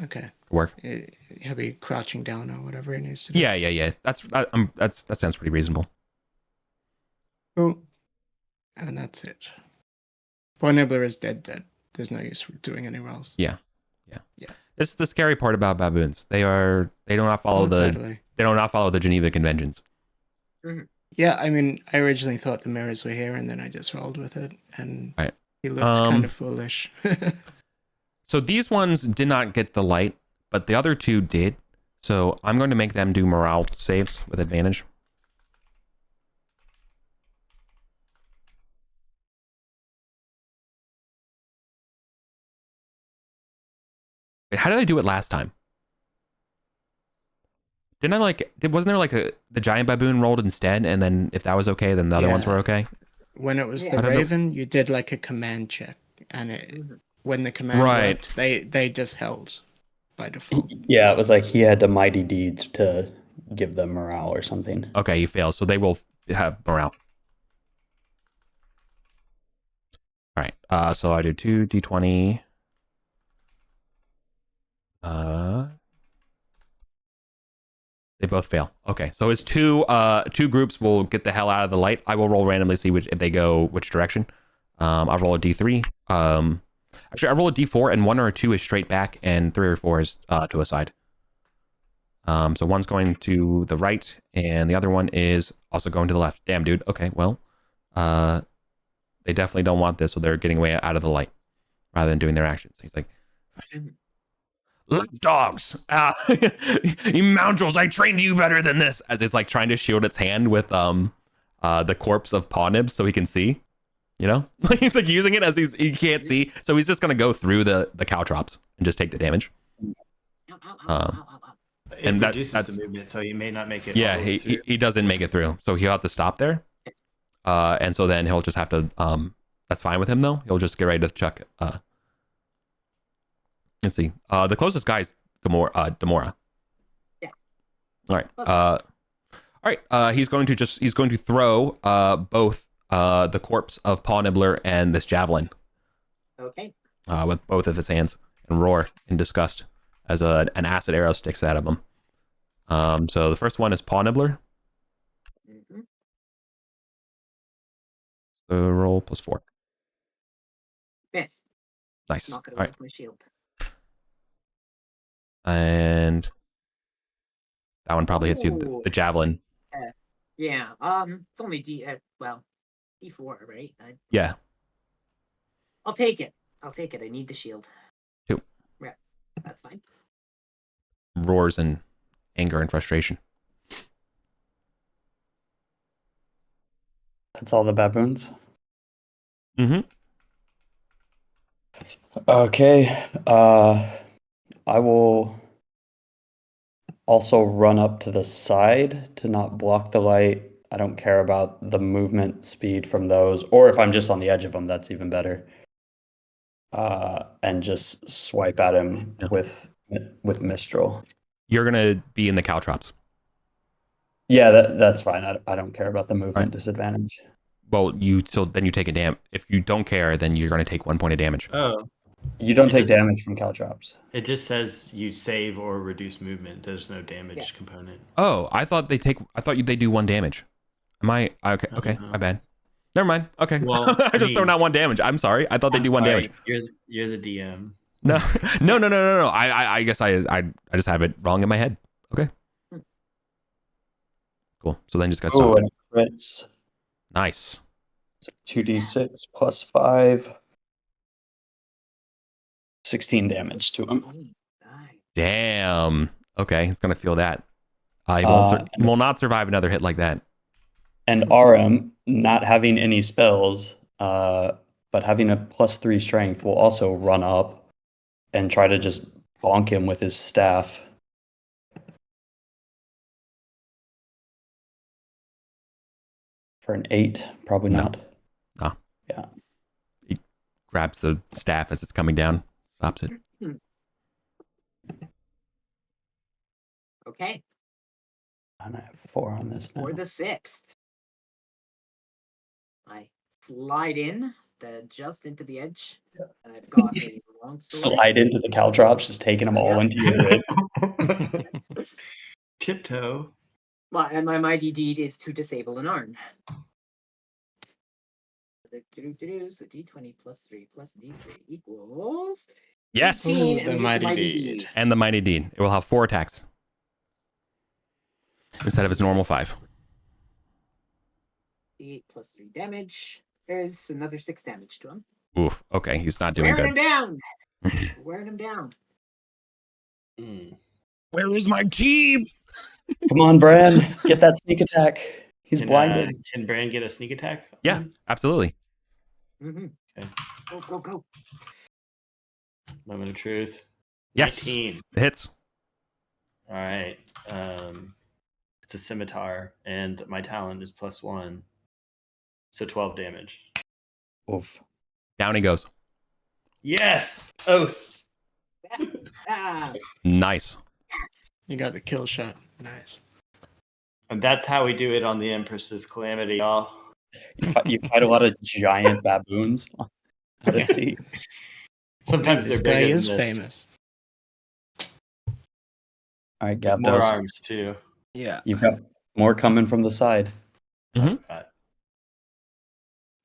Okay. Work. He'll be crouching down or whatever he needs to do. Yeah. That sounds pretty reasonable. Cool. And that's it. Poor Nibbler is dead. There's no use doing any rolls. Yeah. It's the scary part about baboons. They do not follow Totally. they do not follow the Geneva Conventions. Yeah, I mean, I originally thought the mirrors were here, and then I just rolled with it, and Right. he looked kind of foolish. So these ones did not get the light, but the other two did. So I'm going to make them do morale saves with advantage. Wait, how did I do it last time? Didn't I wasn't there like the giant baboon rolled instead, and then if that was okay, then the other ones were okay? When it was Yeah. the I don't know. Raven, you did like a command check, and when the command Right. worked, they just held by default. Yeah, it was like he had the mighty deeds to give them morale or something. Okay, you fail, so they will have morale. All right, so I do 2d20. They both fail. Okay, so it's two groups will get the hell out of the light. I will roll randomly, see which direction. I'll roll a d3. Actually, I roll a d4, and 1 or a 2 is straight back, and 3 or 4 is to a side. So one's going to the right, and the other one is also going to the left. Damn, dude. Okay, well, they definitely don't want this, so they're getting way out of the light rather than doing their actions. He's like, dogs, you moundrals, I trained you better than this. As it's like trying to shield its hand with the corpse of Pawnib so he can see. You know, he's like using it as he can't see, so he's just gonna go through the caltrops and just take the damage. It and reduces that's the movement, so he may not make it. yeah. all the way through. He doesn't make it through, so he'll have to stop there. And so then he'll just have to. That's fine with him though. He'll just get ready to chuck. Let's see. The closest guy is Demora. Yeah. All right. All right. He's going to throw both the corpse of Paw Nibbler and this javelin. Okay. With both of his hands and roar in disgust as an acid arrow sticks out of him. So the first one is Paw Nibbler. Mm-hmm. So roll +4. Miss. Nice. Knock it All away right. with my shield. And that one probably hits you. Ooh. The javelin. Yeah. It's only D4, right? Yeah. I'll take it. I need the shield. 2. Yeah, that's fine. Roars in anger and frustration. That's all the baboons. Mm-hmm. Okay. I will also run up to the side to not block the light. I don't care about the movement speed from those, or if I'm just on the edge of them, that's even better. And just swipe at him with Mistral. You're gonna be in the caltrops. Yeah, that's fine. I don't care about the movement Right. disadvantage. Well, then you take a damage. If you don't care, then you're gonna take 1 point of damage. Oh, You don't It take doesn't- damage from caltrops. it just says you save or reduce movement. There's no damage Yeah. component. Oh, I thought they do 1 damage. Am I okay? Okay, No. my bad. Never mind. Okay, Well, I just thrown out 1 damage. I'm sorry. I thought they I'm do 1 sorry, damage. You're the DM. No, no. I guess I just have it wrong in my head. Okay. Cool. So then just got Oh, so and crits. nice. 2d6 plus 5. 16 damage to him. Nice. Damn. Okay, it's gonna feel that. He will not survive another hit like that. And RM, not having any spells, but having a +3 strength, will also run up and try to just bonk him with his staff. For an 8, probably No. not. Ah. Yeah. He grabs the staff as it's coming down, stops it. Okay. And I have 4 on this now. For the 6th. I slide in just into the edge. And I've got a long sword. Slide into the caltrops, just taking them all into your rib. Tiptoe. Well, and my mighty deed is to disable an arm. So D20 plus 3 plus D3 equals Yes. 18, Ooh, and the we get mighty deed. And the mighty deed. It will have 4 attacks instead of its normal 5. 8 plus 3 damage. There's another 6 damage to him. Oof. Okay, he's not doing Wearing him good. down. Wearing him down. Where is my team? Come on, Bran. Get that sneak attack. He's Can, blinded. Can Bran get a sneak attack? Yeah, absolutely. Mm-hmm. Okay. Go. Moment of truth. Yes. 19. It hits. All right. It's a scimitar, and my talent is +1. So 12 damage. Oof. Down he goes. Yes! Os! Ah, Nice. You got the kill shot. Nice. And that's how we do it on the Empress's Calamity, y'all. You fight a lot of giant baboons. Let's see. Sometimes This they're guy bigger is than this. famous. All right, Gav More does. arms, too. Yeah. You've got more coming from the side. Mhm. Uh,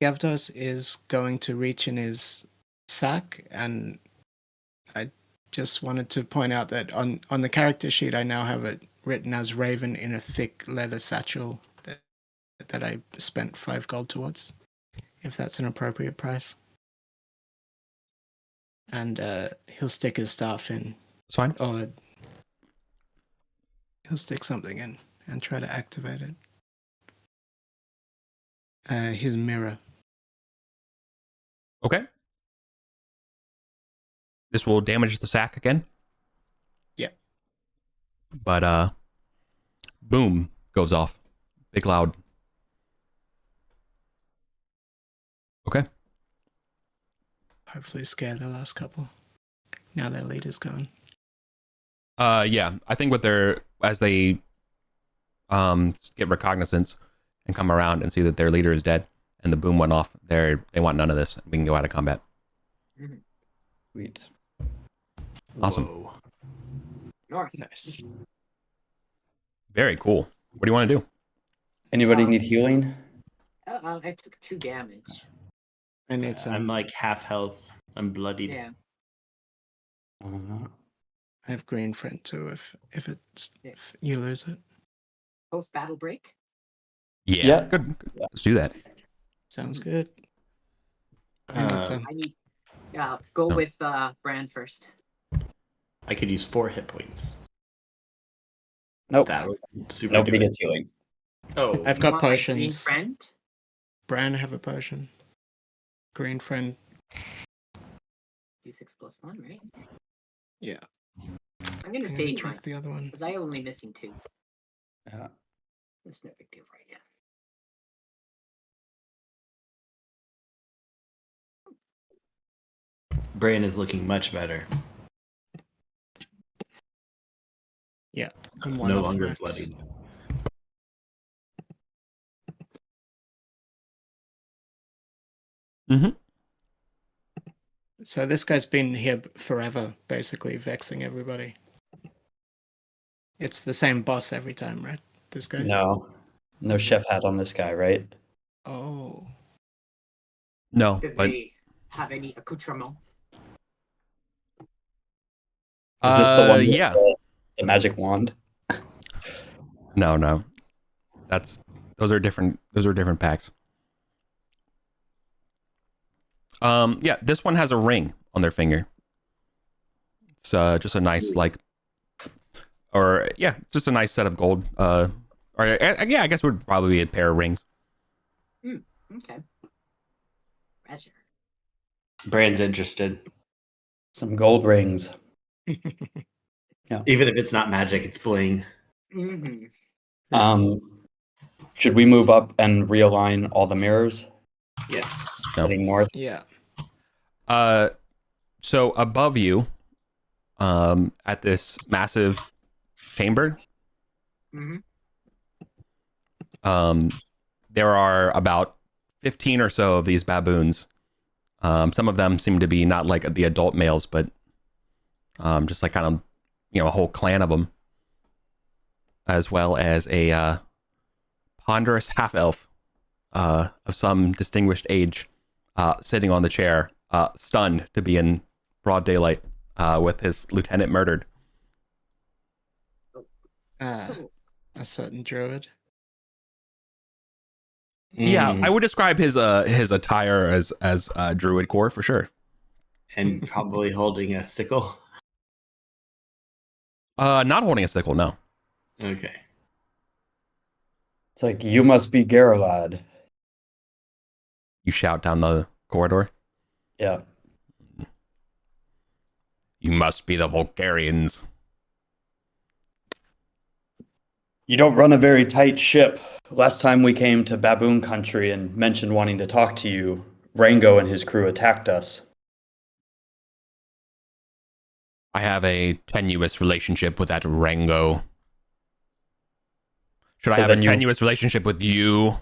Gavdos is going to reach in his sack, and I just wanted to point out that on the character sheet I now have it written as Raven in a thick leather satchel that I spent 5 gold towards, if that's an appropriate price. And he'll stick his staff in, It's fine. or he'll stick something in and try to activate it. His mirror. Okay. This will damage the sack again. Yeah. But boom goes off. Big loud. Okay. Hopefully scare the last couple. Now their leader's gone. Yeah. I think as they get recognizance and come around and see that their leader is dead and the boom went off, they want none of this. We can go out of combat. Sweet. Awesome. Whoa. North. Nice. Very cool. What do you want to do? Anybody need healing? I took 2 damage. I need some. I'm like half health. I'm bloodied. Yeah. I have green friend too. If you lose it, Post battle break. Yeah. Yeah. Good. Let's do that. sounds good. I need some. I need. Go No. with Brand first. I could use 4 hit points. Nope. That would super Nobody do it. gets healing. Oh, I've You got want my green potions. friend. Bran have a potion. Green friend. D6 + 1, right? Yeah. I'm gonna I'm gonna save check mine the other one. because I only missing 2. Yeah. It's no big deal right now. Bran is looking much better. I'm one No off longer max. bloodied. Mm-hmm. So this guy's been here forever, basically vexing everybody. It's the same boss every time, right? This guy? No chef hat on this guy, right? Oh. No, Does but he have any accoutrement? Is this the one with yeah. the magic wand? No. Those are different packs. Yeah, this one has a ring on their finger. It's just a nice just a nice set of gold. I guess it would probably be a pair of rings. Okay. Treasure. Bran's interested. Some gold rings. Even if it's not magic, it's bling. Mm-hmm. Should we move up and realign all the mirrors Yes. No. heading north? Yeah. So above you, at this massive chamber, Mm-hmm. there are about 15 or so of these baboons. Some of them seem to be not like the adult males, but just like kind of, a whole clan of them, as well as a ponderous half-elf of some distinguished age, sitting on the chair, stunned to be in broad daylight with his lieutenant murdered. A certain druid. Yeah, Mm, I would describe his attire as druid core for sure. and probably holding a sickle. Not holding a sickle, no. Okay. It's like, you must be Geralad. You shout down the corridor. Yeah. You must be the Vulgarians. You don't run a very tight ship. Last time we came to Baboon Country and mentioned wanting to talk to you, Rango and his crew attacked us. I have a tenuous relationship with that Rango. Should I So have a then you- tenuous relationship with you?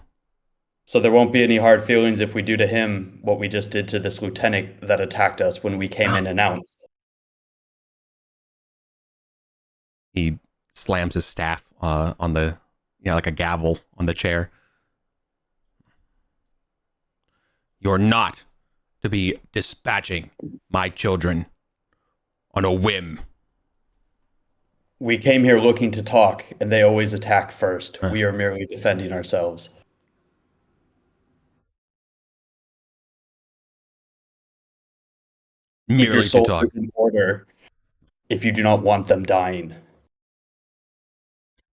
So there won't be any hard feelings if we do to him what we just did to this lieutenant that attacked us when we came in announced. He slams his staff on the, like a gavel on the chair. You're not to be dispatching my children on a whim. We came here looking to talk, and they always attack first. Huh. We are merely defending ourselves. Keep your Merely to soldiers talk. in order if you do not want them dying.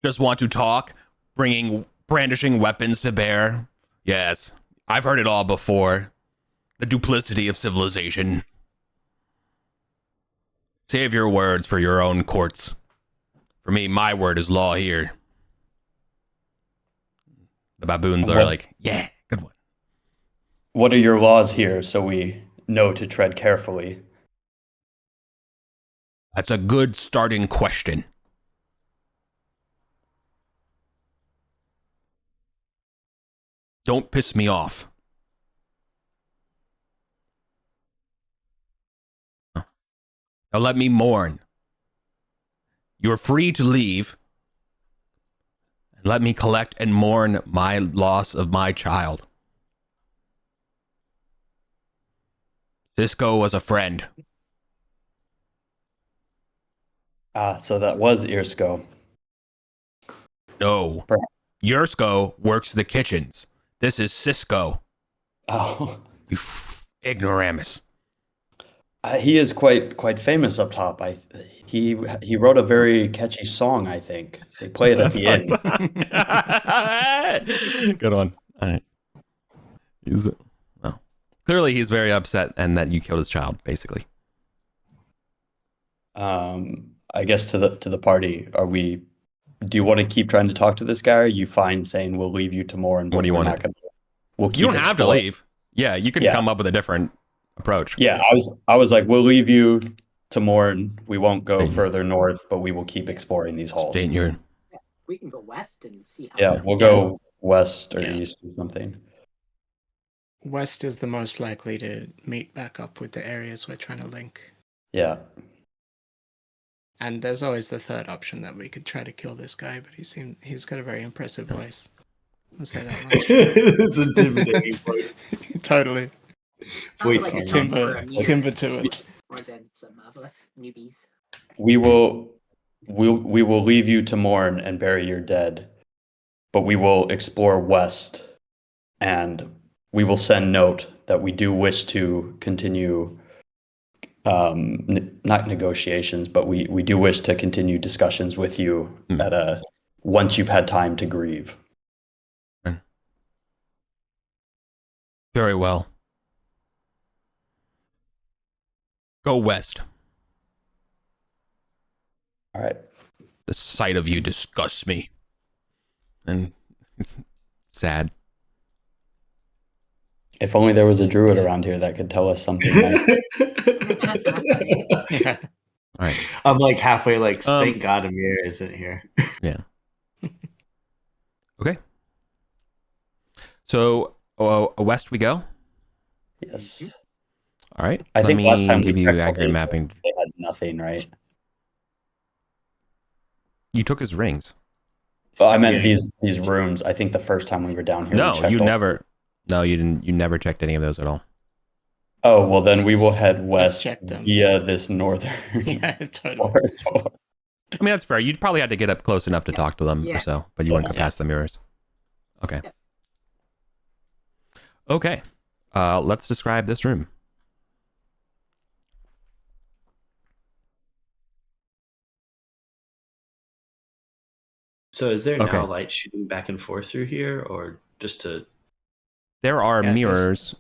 Just want to talk, brandishing weapons to bear. Yes, I've heard it all before. The duplicity of civilization. Save your words for your own courts. For me, my word is law here. The baboons are like, yeah, good one. What are your laws here so we know to tread carefully? That's a good starting question. Don't piss me off. Now let me mourn. You're free to leave. And let me collect and mourn my loss of my child. Cisco was a friend. Ah, so that was Irsko. No. Perhaps. Yursko works the kitchens. This is Cisco. Oh, You ignoramus. he is quite famous up top. He wrote a very catchy song. I think they play it at the end. Good one. All right. Well, clearly he's very upset and that you killed his child, basically. I guess to the party. Do you want to keep trying to talk to this guy? Or are you fine saying we'll leave you tomorrow? And What do you want? We'll keep You don't have to exploring. leave. Yeah, you can Yeah. come up with a different approach. Yeah, I was like, we'll leave you to Morn. We won't go Thank you. further north, but we will keep exploring these halls. Stay in your... We can go west and see how. Yeah, we'll go west or east or something. West is the most likely to meet back up with the areas we're trying to link. Yeah. And there's always the third option that we could try to kill this guy, but he's got a very impressive voice. I'll say that much. It's intimidating voice. Totally. Voice Sounds like a timbre. job for a mutant Timber to it. more than some of us newbies. We will leave you to mourn and bury your dead, but we will explore west, and we will send note that we do wish to continue not negotiations, but we do wish to continue discussions with you at once you've had time to grieve. Very well. Go west. All right. The sight of you disgusts me. And it's sad. If only there was a druid around here that could tell us something nice. Yeah. All right. I'm like halfway like, thank God Amir isn't here. Yeah. Okay. So west we go. Yes. All right. I think last time give we you checked accurate they mapping. had nothing, right? You took his rings. Well, I meant these rooms. I think the first time we were down here, we No, checked you all- never. No, you didn't. You never checked any of those at all. Oh, well, then we will head west check them. via this northern Yeah, totally. corridor. I mean, that's fair. You'd probably had to get up close enough to talk to them Yeah. or so, but you wouldn't go past the mirrors. Okay. Yeah. Okay. Let's describe this room. So is there Okay. now light shooting back and forth through here, or just to... There are Yeah, there's- mirrors.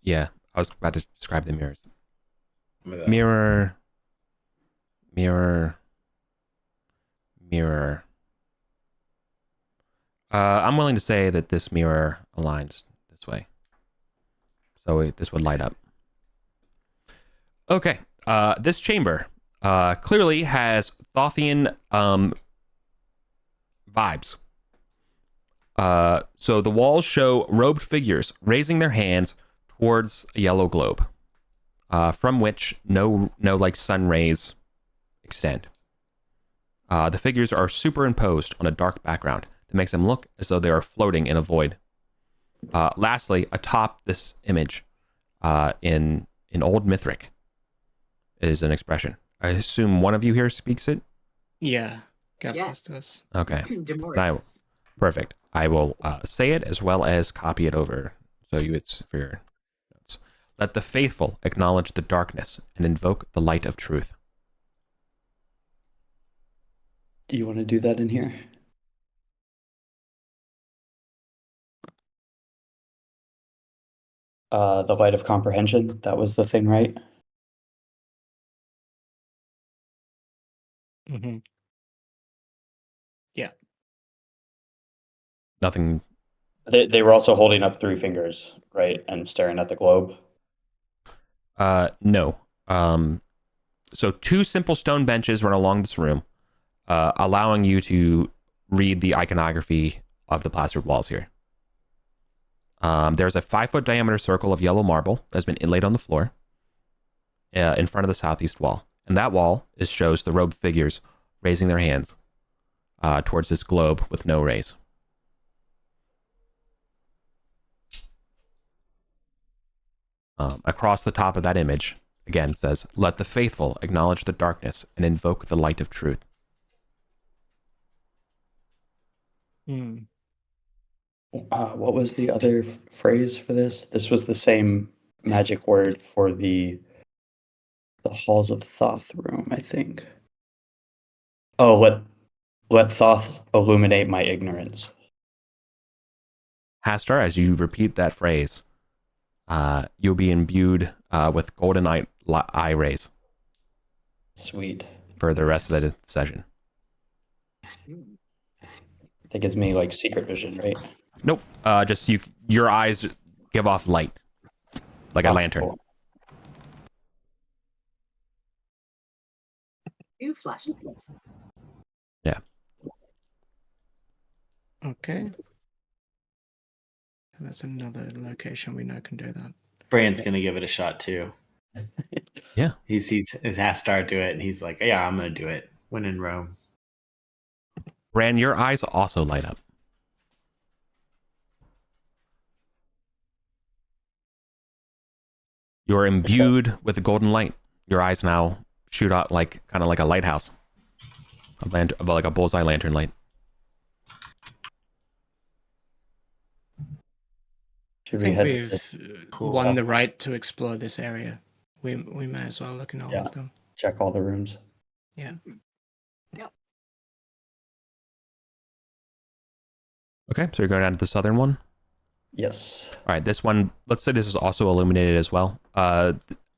Yeah, I was about to describe the mirrors. Oh my God. Mirror. Mirror. Mirror. I'm willing to say that this mirror aligns this way. So this would light up. Okay. This chamber clearly has Thothian vibes. So the walls show robed figures raising their hands towards a yellow globe, from which no like sun rays extend. The figures are superimposed on a dark background that makes them look as though they are floating in a void. Lastly, atop this image, in Old Mithric is an expression. I assume one of you here speaks it? Yeah, Gavdos Yes. does. Okay. Demora. Perfect. I will say it as well as copy it over so it's for your notes. Let the faithful acknowledge the darkness and invoke the light of truth. Do you want to do that in here? The light of comprehension, that was the thing, right? Mm-hmm. Yeah. Nothing. They were also holding up 3 fingers, right? And staring at the globe. No. So 2 simple stone benches run along this room, allowing you to read the iconography of the plastered walls here. There's a 5-foot diameter circle of yellow marble that has been inlaid on the floor in front of the southeast wall. And that wall shows the robed figures raising their hands towards this globe with no rays. Across the top of that image, again, it says, let the faithful acknowledge the darkness and invoke the light of truth. Mm. What was the other phrase for this? This was the same magic word for the halls of Thoth room, I think. Oh, let Thoth illuminate my ignorance. Hastar, as you repeat that phrase, you'll be imbued with golden eye rays Sweet. for the rest of the session. That gives me like secret vision, right? Nope. Just your eyes give off light, like a lantern. Cool. 2 flashlights. Yeah. Okay. That's another location we know can do that. Brand's gonna give it a shot too. Yeah. He sees his Hastar do it, and he's like, "Yeah, I'm gonna do it when in Rome." Bran, your eyes also light up. You're imbued with the golden light. Your eyes now shoot out kind of like a lighthouse, like a bullseye lantern light. Should I we think head? we've Cool. won the right to explore this area. We may as well look in all Yeah. of them. Check all the rooms. Yeah. Okay, so you're going down to the southern one. Yes. All right, this one. Let's say this is also illuminated as well.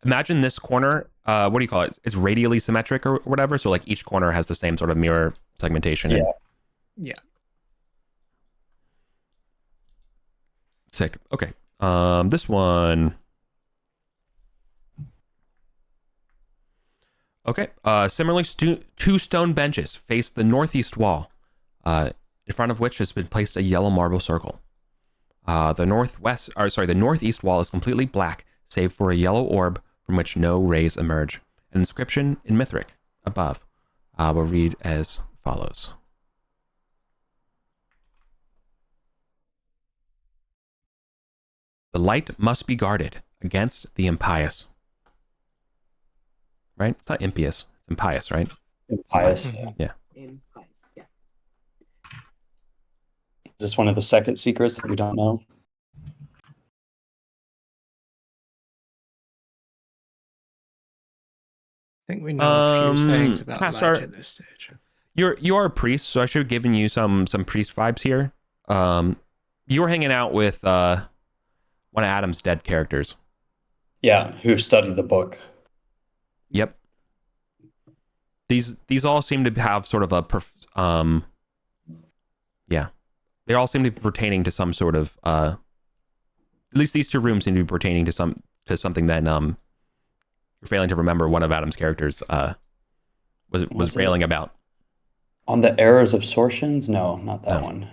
Imagine this corner. What do you call it? It's radially symmetric or whatever. So like each corner has the same sort of mirror segmentation. Yeah. Yeah. Sick. Okay. This one. Okay. Similarly, 2 stone benches face the northeast wall, in front of which has been placed a yellow marble circle. The northeast wall is completely black, save for a yellow orb from which no rays emerge. An inscription in Mithric above will read as follows. The light must be guarded against the impious. Right? It's not impious. It's impious, right? Impious. Mhm. Yeah. Impious, yeah. Is this one of the second secrets that we don't know? I think we know a few sayings about Hastar, light at this stage. You are a priest, so I should have given you some priest vibes here. You were hanging out with one of Adam's dead characters. Yeah, who studied the book. Yep. These all seem to have sort of yeah. They all seem to be pertaining to some sort of at least these 2 rooms seem to be pertaining to something that you're failing to remember one of Adam's characters was railing about. On the errors of sortions? No, not that No. one.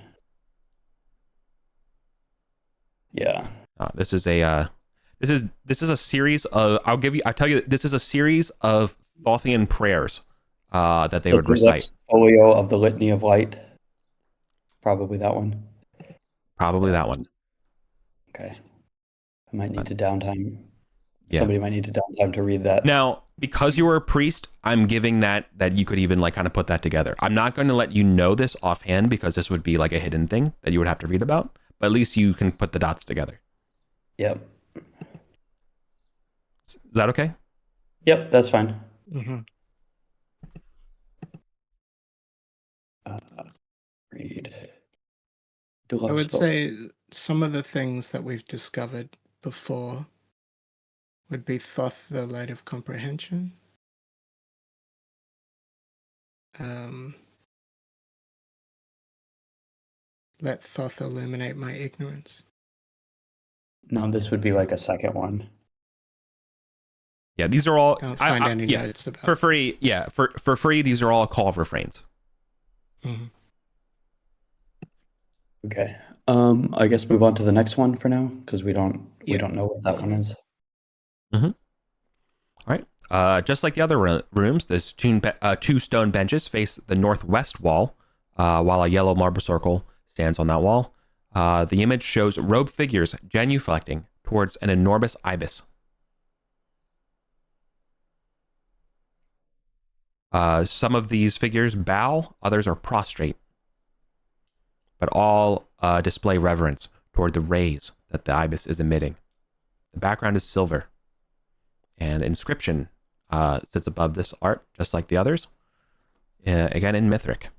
Yeah. This is a series of I'll tell you this is a series of Thothian prayers that they would recite. Folio of the Litany of Light. Probably that one. Probably that one. Okay. I might need to downtime Yeah. Somebody might need to downtime to read that. Now, because you were a priest, I'm giving that you could even like kind of put that together. I'm not going to let you know this offhand because this would be like a hidden thing that you would have to read about. But at least you can put the dots together. Yep. Is that okay? Yep, that's fine. Mm-hmm. Read. I Deluxe would spell. say some of the things that we've discovered before would be Thoth, the light of comprehension. Let Thoth illuminate my ignorance. No, this would be like a second one. Yeah, these are all Can't find any yeah, notes about for free. Yeah, for free. These are all call refrains. Mhm. Okay. I guess move on to the next one for now because we don't know what that one is. All right. Just like the other rooms, there's two stone benches face the northwest wall, while a yellow marble circle stands on that wall. The image shows robed figures genuflecting towards an enormous ibis. Some of these figures bow, others are prostrate, but all display reverence toward the rays that the ibis is emitting. The background is silver, and the inscription sits above this art, just like the others, again in Mithric.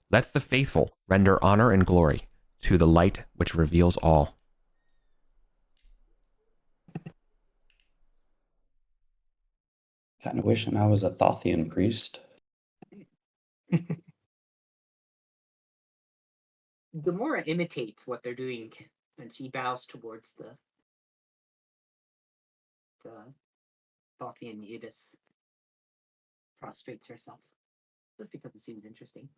Let the faithful render honor and glory to the light which reveals all. Kind of wishing I was a Thothian priest. Gamora imitates what they're doing, and she bows towards the Thothian ibis, prostrates herself, just because it seems interesting.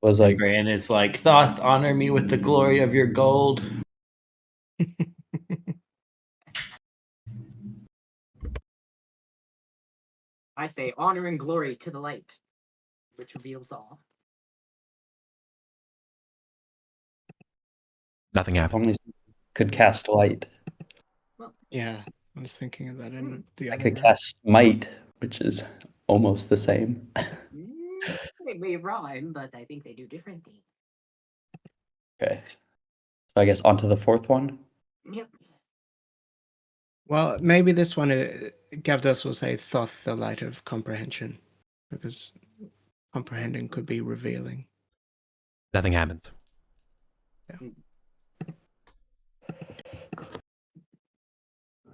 Was And like, Bran is like, Thoth, honor me with the glory of your gold. I say honor and glory to the light, which reveals all. Nothing if happened. only could cast light. Yeah, I was thinking of that in the I other could room. cast might, which is almost the same. They may rhyme, but I think they do different things. Okay. So I guess onto the fourth one. Yep. Well, maybe this one, Gavdos will say Thoth, the light of comprehension, because comprehending could be revealing. Nothing happens.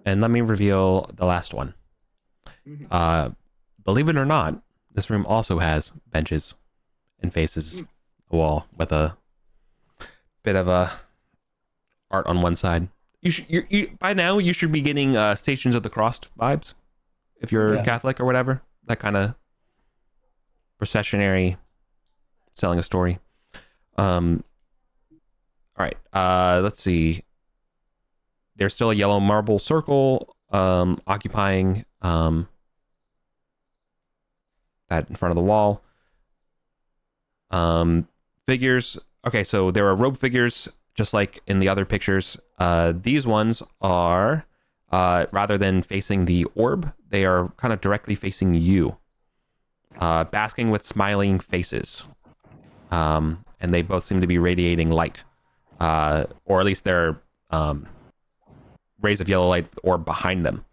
And let me reveal the last one. Believe it or not, this room also has benches and faces a wall with a bit of a art on one side. You by now you should be getting Stations of the Cross vibes if you're Catholic or whatever. That kind of processionary selling a story. All right. Let's see. There's still a yellow marble circle occupying that in front of the wall. Figures. Okay, so there are robe figures just like in the other pictures. These ones are rather than facing the orb, they are kind of directly facing you, basking with smiling faces. And they both seem to be radiating light, or at least they're rays of yellow light orb behind them,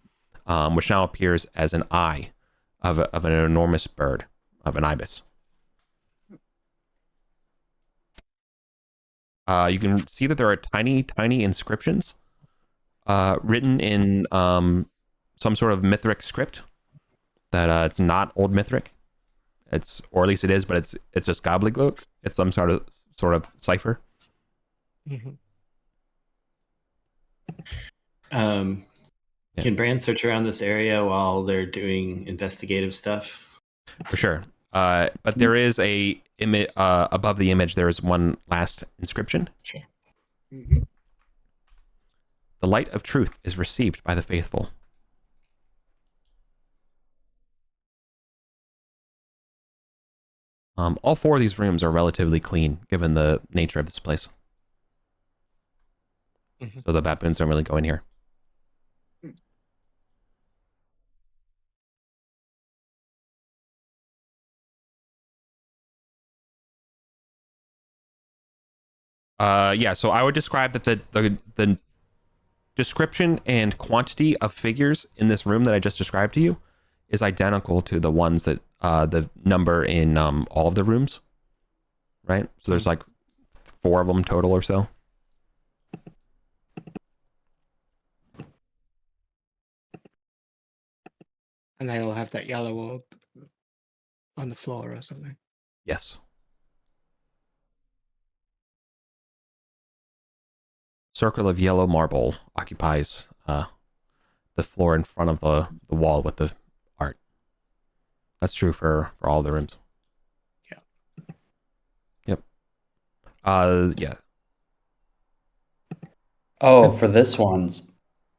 which now appears as an eye of an enormous bird, of an ibis. You can see that there are tiny, tiny inscriptions written in some sort of Mithric script. That it's not Old Mithric. It's, or at least it is, but it's just gobbledygook. It's some sort of cipher. Can Bran search around this area while they're doing investigative stuff? For sure. But there is a image above the image. There is one last inscription. Sure. The light of truth is received by the faithful. All 4 of these rooms are relatively clean, given the nature of this place. Mhm. So the baboons don't really go in here. Yeah, so I would describe that the description and quantity of figures in this room that I just described to you is identical to the ones that the number in all of the rooms, right? So there's like 4 of them total or so. And they all have that yellow orb on the floor or something. Yes. Circle of yellow marble occupies the floor in front of the wall with the art. That's true for all the rooms. Yeah. Yep. Yeah. Oh, for this one,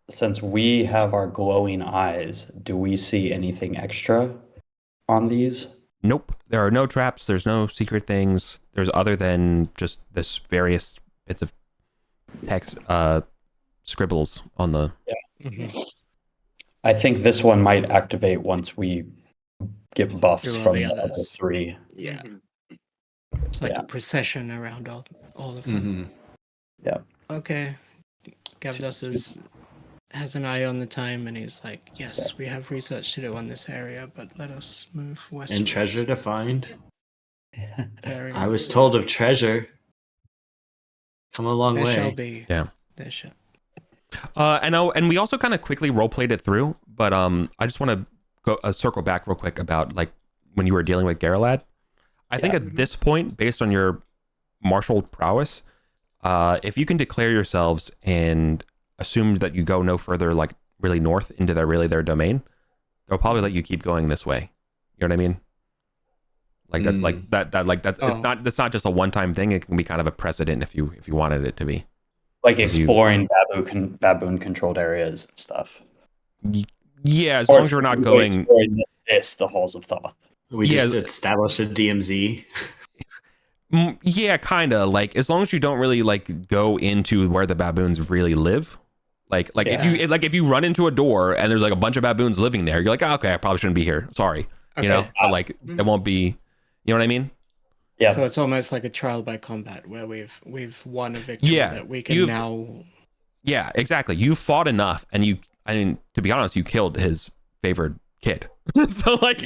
since we have our glowing eyes, do we see anything extra on these? Nope. There are no traps. There's no secret things. There's other than just this various bits of text, scribbles on the. Mm-hmm. I think this one might activate once we get buffs Do all from the the other others. 3. Yeah. Mhm. It's like Yeah. a procession around all of them. Yeah. Okay. Gavdos has an eye on the time, and he's like, yes, we have research to do on this area, but let us move westwards. And treasure to find. Very I much was so. told of treasure. Come a long There way. shall be. Yeah. There shall. And we also kind of quickly role played it through, but I just want to go circle back real quick about like when you were dealing with Garalad. I think at this point, based on your martial prowess, if you can declare yourselves and assume that you go no further, like really north into their domain, they'll probably let you keep going this way. You know what I mean? Like that's like that's Oh. it's not just a one-time thing. It can be kind of a precedent if you wanted it to be. Like If you- exploring baboon controlled areas and stuff. Yeah, as Or long as you're not going. exploring the halls of Thoth. We Yeah. just established a DMZ. Yeah, kind of. Like as long as you don't really like go into where the baboons really live. Like if you run into a door and there's like a bunch of baboons living there, you're like, oh, okay, I probably shouldn't be here. Sorry, Okay. you know. But like it won't be. You know what I mean? Yeah. So it's almost like a trial by combat where we've won a victory Yeah, that we can you've- now. Yeah, exactly. You fought enough, and I mean, to be honest, you killed his favorite kid. So like,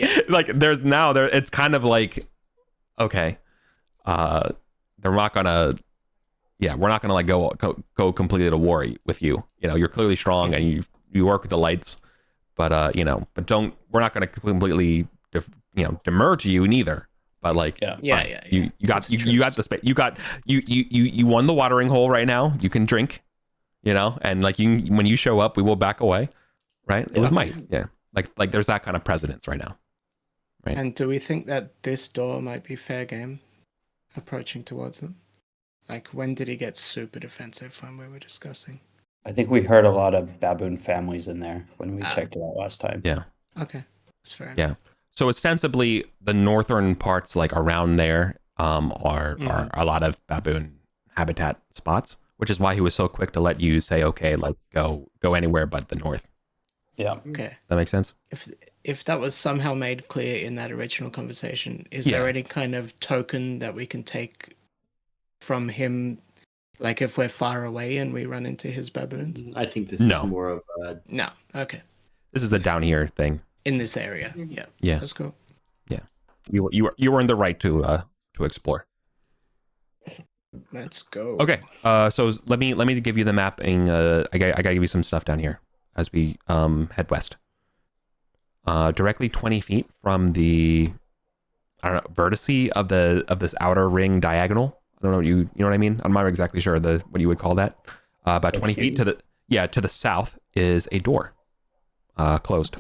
there's now there. It's kind of like, okay, they're not gonna. Yeah, we're not gonna like go completely to war with you. You know, you're clearly strong and you work with the lights, but we're not gonna completely demur to you neither. But like, Yeah. you got It's a you got truce. the space. You won the watering hole right now. You can drink, and like when you show up, we will back away. Right? It was might. Yeah. Like there's that kind of precedence right now. Right. And do we think that this door might be fair game approaching towards them? Like, when did he get super defensive when we were discussing? I think we heard a lot of baboon families in there when we checked it out last time. Yeah. Okay, that's fair enough. Yeah. So ostensibly, the northern parts, like around there, are a lot of baboon habitat spots, which is why he was so quick to let you say, okay, like go anywhere but the north. Yeah. Okay. That makes sense. If that was somehow made clear in that original conversation, is Yeah. there any kind of token that we can take from him? Like if we're far away and we run into his baboons? I think this No. is more of a No. Okay. This is a down here thing. In this area. Yeah. Yeah. That's cool. You were in the right to explore. Let's go. Okay. So let me give you the mapping. I gotta give you some stuff down here as we head west. Directly 20 feet from the vertice of this outer ring diagonal. I don't know you know what I mean. I'm not exactly sure what you would call that. About 20 feet to the south is a door, closed.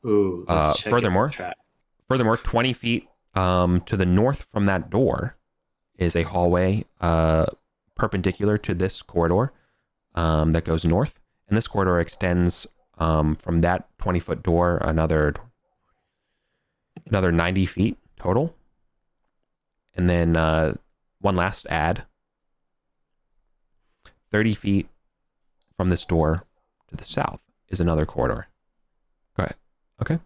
ooh. Let's check Furthermore- it for traps. Furthermore, 20 feet to the north from that door is a hallway perpendicular to this corridor that goes north. And this corridor extends from that 20-foot door another 90 feet total And then one last add. 30 feet from this door to the south is another corridor. Go ahead. Okay.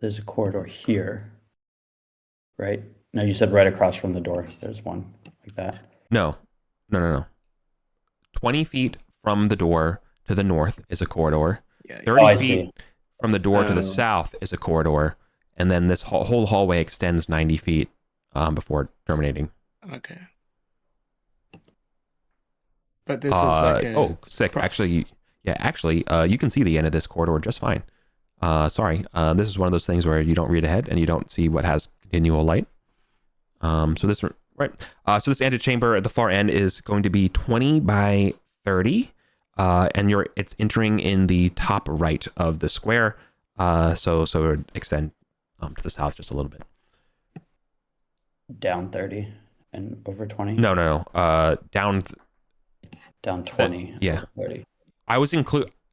There's a corridor here, right? No, you said right across from the door. There's one like that. No. 20 feet from the door to the north is a corridor. Yeah. 30 I feet see. from the door to the Oh. south is a corridor. And then this whole hallway extends 90 feet before terminating. Okay. But this is like a Oh, sick. cross. Actually, you can see the end of this corridor just fine. Sorry. This is one of those things where you don't read ahead and you don't see what has continual light. So this this antechamber at the far end is going to be 20 by 30, and it's entering in the top right of the square. So it would extend to the south just a little bit. Down 30 and over 20? No. Down. Down 20. Yeah. Over 30. I was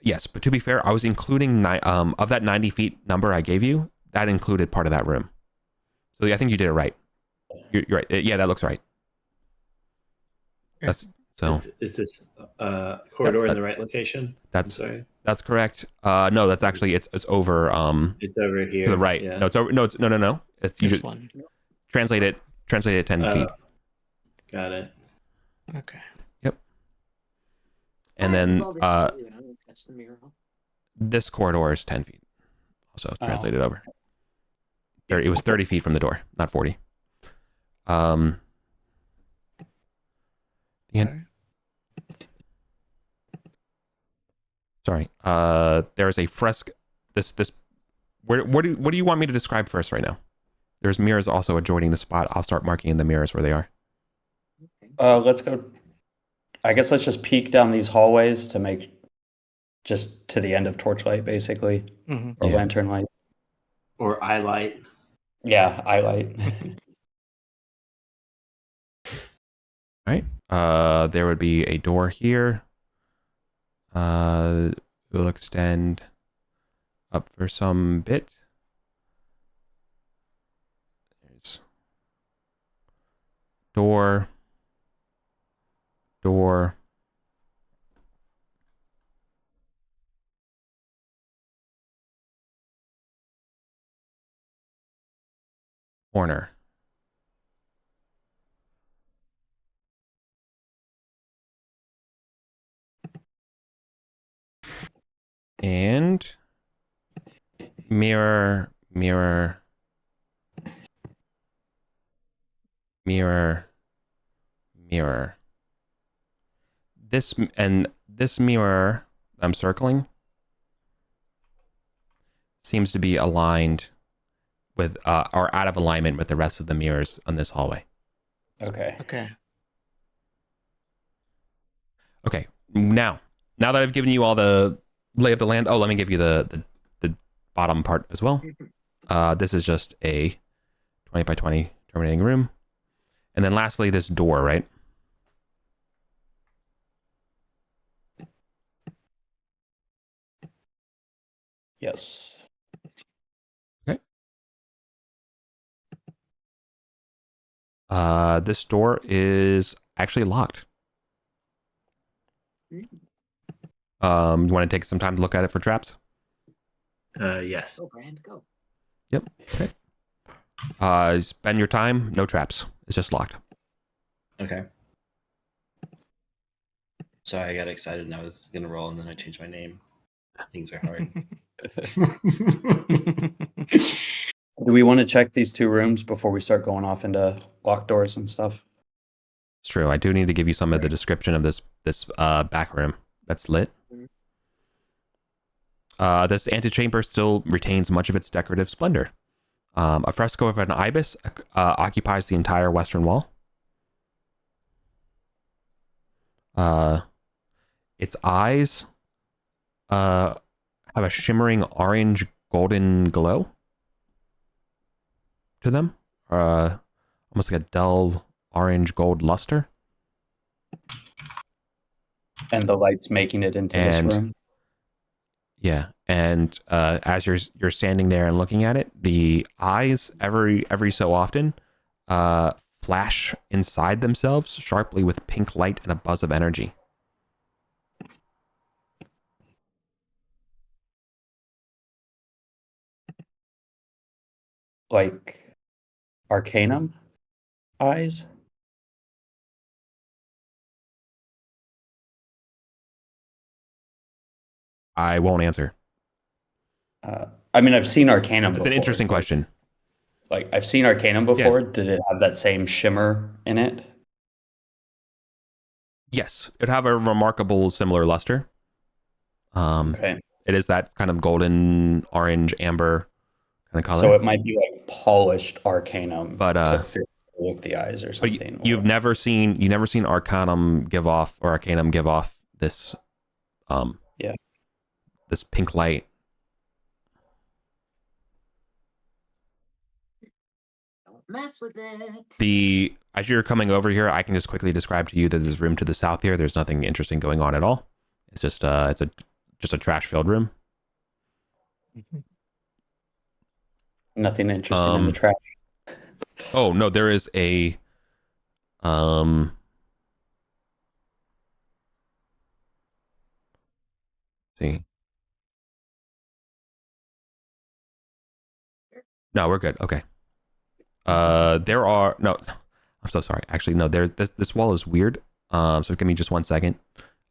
yes, but to be fair, I was including of that 90 feet number I gave you. That included part of that room. So yeah, I think you did it right. You're right. Yeah, that looks right. That's so. Is this corridor in the right location? I'm That's sorry. that's correct. No, that's actually it's over It's over here. to the right. Yeah. No, it's over. No. It's you this just one. translate it 10 feet, Got it. Okay. and then Well, I don't touch the mirror. this corridor is 10 feet. Also Oh. translated over. It was 30 feet from the door, not 40. Yeah. Sorry. Sorry. There's a fresco. This. What do you want me to describe first right now? There's mirrors also adjoining the spot. I'll start marking in the mirrors where they are. Let's go. I guess let's just peek down these hallways to make just to the end of torchlight, basically, Mhm. or Yeah. lantern light. Or eye light. Yeah, eye light. Right. There would be a door here. We'll extend up for some bit. There's door. Corner. And mirror. This mirror I'm circling seems to be aligned with or out of alignment with the rest of the mirrors on this hallway. Okay. Okay. Okay. Now that I've given you all the lay of the land, let me give you the bottom part as well. This is just a 20 by 20 terminating room. And then lastly, this door, right? Yes. Okay. This door is actually locked. You want to take some time to look at it for traps? Yes. Go, Brand, go. Yep. Okay. Spend your time. No traps. It's just locked. Okay. Sorry, I got excited and I was gonna roll and then I changed my name. Things are hard. Do we want to check these two rooms before we start going off into locked doors and stuff? It's true. I do need to give you some of the description of this back room that's lit. This antechamber still retains much of its decorative splendor. A fresco of an ibis occupies the entire western wall. Its eyes have a shimmering orange golden glow to them, almost like a dull orange gold luster. And the light's making it into And- this room. Yeah, And as you're standing there and looking at it, the eyes every so often flash inside themselves sharply with pink light and a buzz of energy. Like Arcanum eyes? I won't answer. I mean, I've seen Arcanum It's before. an interesting question. Like, I've seen Arcanum before. Did it have that same shimmer in it? Yes, it'd have a remarkable similar luster. Okay. It is that kind of golden, orange, amber kind of color. So it might be like polished Arcanum But, to fit with the eyes or but something. you've never seen Arcanum give off this this pink light. Don't mess with it. As you're coming over here, I can just quickly describe to you that this room to the south here, there's nothing interesting going on at all. It's just it's a trash filled room. Nothing interesting in the trash. Oh no, there is a see. No, we're good. Okay. There are no. I'm so sorry. Actually, no. There's this wall is weird. So give me just 1 second.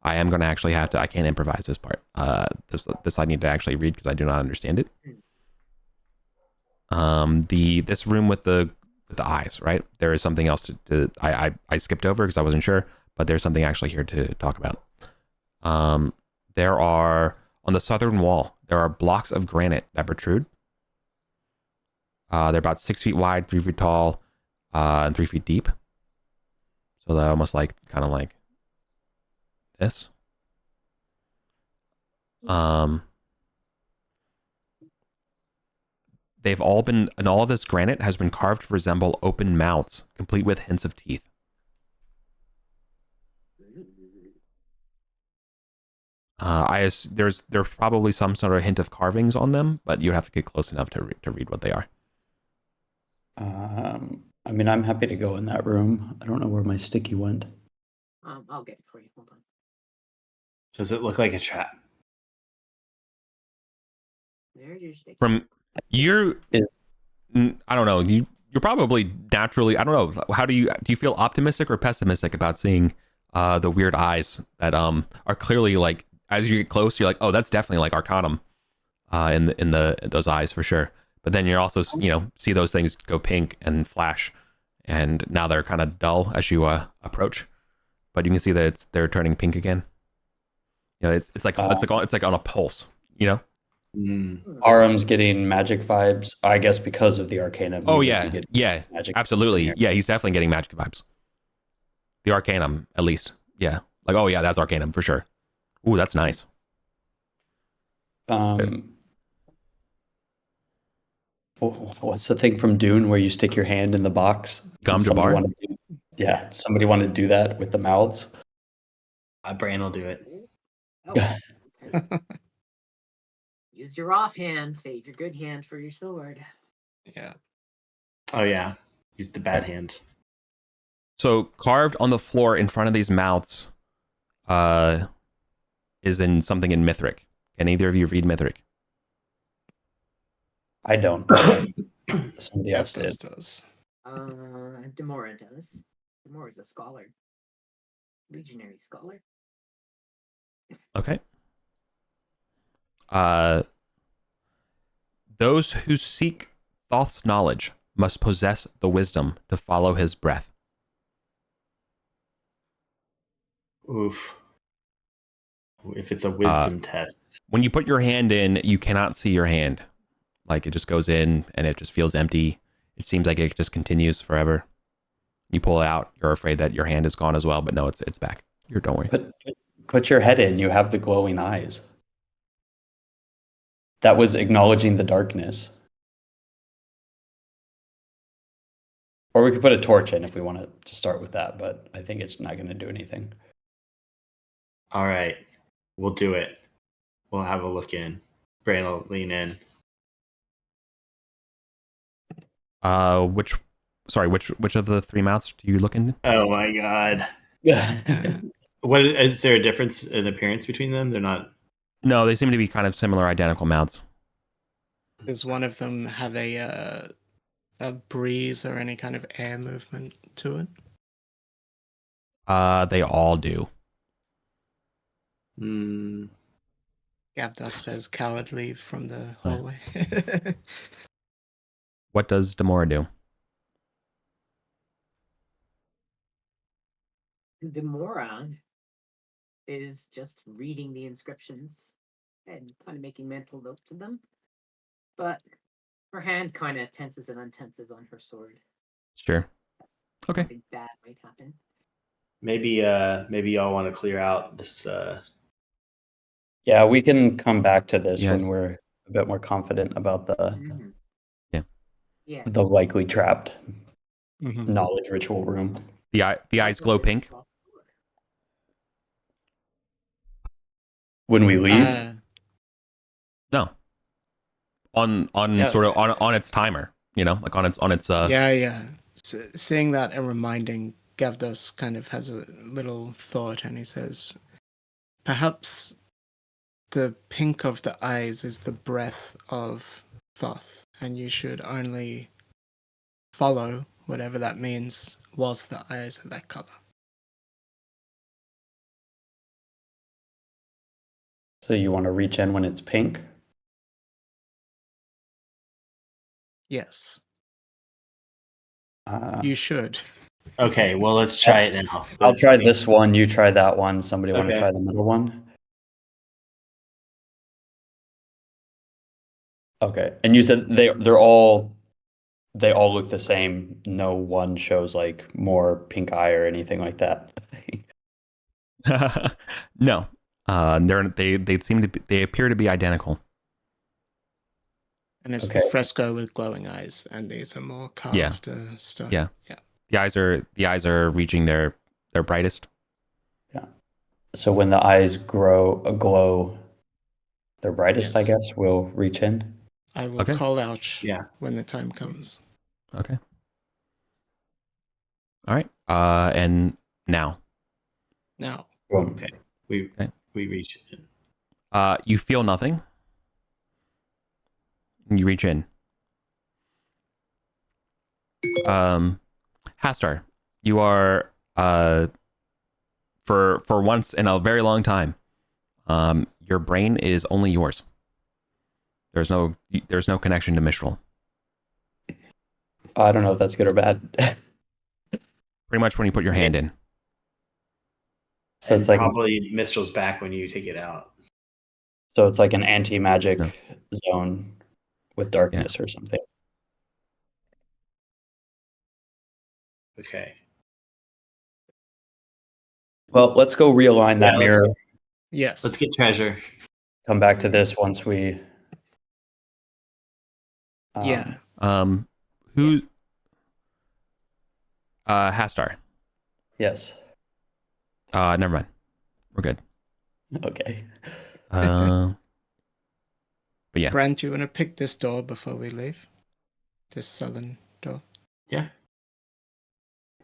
I am gonna actually have to. I can't improvise this part. This I need to actually read because I do not understand it. This room with the eyes, right? There is something else I skipped over because I wasn't sure, but there's something actually here to talk about. There are on the southern wall. There are blocks of granite that protrude. They're about 6 feet wide, 3 feet tall, and 3 feet deep. So they're almost kind of like this. They've all been, and all of this granite has been carved to resemble open mouths, complete with hints of teeth. There's probably some sort of hint of carvings on them, but you have to get close enough to read what they are. I mean, I'm happy to go in that room. I don't know where my sticky went. I'll get it for you. Hold on. Does it look like a trap? There's your stick. From I don't know. You're probably naturally. I don't know. How do you feel optimistic or pessimistic about seeing the weird eyes that are clearly like as you get close, you're like, oh, that's definitely like Arcanum in those eyes for sure. But then you're also see those things go pink and flash, and now they're kind of dull as you approach. But you can see that they're turning pink again. It's like on a pulse. Aram's getting magic vibes, I guess, because of the Arcanum. Oh yeah, absolutely. Yeah, he's definitely getting magic vibes. The Arcanum, at least. Yeah, like oh yeah, that's Arcanum for sure. Ooh, that's nice. What's the thing from Dune where you stick your hand in the box? Gum to bar? Somebody wanted to do that with the mouths. Bran will do it. Oh, okay. Use your offhand. Save your good hand for your sword. Yeah. Oh yeah, he's the bad hand. So carved on the floor in front of these mouths is in something in Mithric. Can either of you read Mithric? I don't. Somebody else does. Demora does. Demora's a scholar. Legionary scholar. Okay. Those who seek Thoth's knowledge must possess the wisdom to follow his breath. Oof. If it's a wisdom test. When you put your hand in, you cannot see your hand. Like it just goes in and it just feels empty. It seems like it just continues forever. You pull it out, you're afraid that your hand is gone as well, but no, it's back. Don't worry. Put your head in, you have the glowing eyes. That was acknowledging the darkness. Or we could put a torch in if we want to start with that, but I think it's not going to do anything. All right, we'll do it. We'll have a look in. Bran will lean in. Which of the three mouths do you look into? Oh my god. What is there a difference in appearance between them? They're not. No, they seem to be kind of similar, identical mouths. Does one of them have a breeze or any kind of air movement to it? They all do. Mm, Gavdos says cowardly from the hallway. What does Demora do? Demora is just reading the inscriptions and kind of making mental notes of them. But her hand kind of tenses and untenses on her sword. Sure. Okay. Something bad might happen. maybe y'all want to clear out this. Yeah, we can come back to this Yes. when we're a bit more confident about Mhm. Yeah. Yeah. the likely trapped Mhm. knowledge ritual room. The eyes glow pink. When we leave, No. On Yeah. sort of on its timer, like on its Yeah. Seeing that and reminding Gavdos kind of has a little thought, and he says, perhaps the pink of the eyes is the breath of Thoth, and you should only follow whatever that means whilst the eyes are that color. so you want to reach in when it's pink? Yes, Uh, you should. Okay, well let's try it now. I'll Let's try see. this one. You try that one. Somebody want to Okay. try the middle one? Okay. And you said they all look the same. No one shows like more pink eye or anything like that. no. They appear to be identical. And it's Okay. the fresco with glowing eyes, and these are more carved stone. Yeah. The eyes are reaching their brightest. So when the eyes glow their brightest, I Yes. guess, we'll reach in. I will Okay. call out Yeah. when the time comes. Okay. All right. And now, Now, Boom. Okay. We Okay. reach in. you feel nothing. You reach in. Hastar, you are for once in a very long time, your brain is only yours. There's no connection to Mistral. I don't know if that's good or bad. Pretty much when you put your hand in. So And it's like probably Mistral's back when you take it out. an anti-magic No. zone with darkness or something. Okay. Well, let's go realign that Yeah, let's mirror. yes. Let's get treasure. Come back to this once we. Yeah. Who? Hastar. Yes. Never mind. We're good. Okay. But yeah. Brand, do you want to pick this door before we leave? This southern door. Yeah.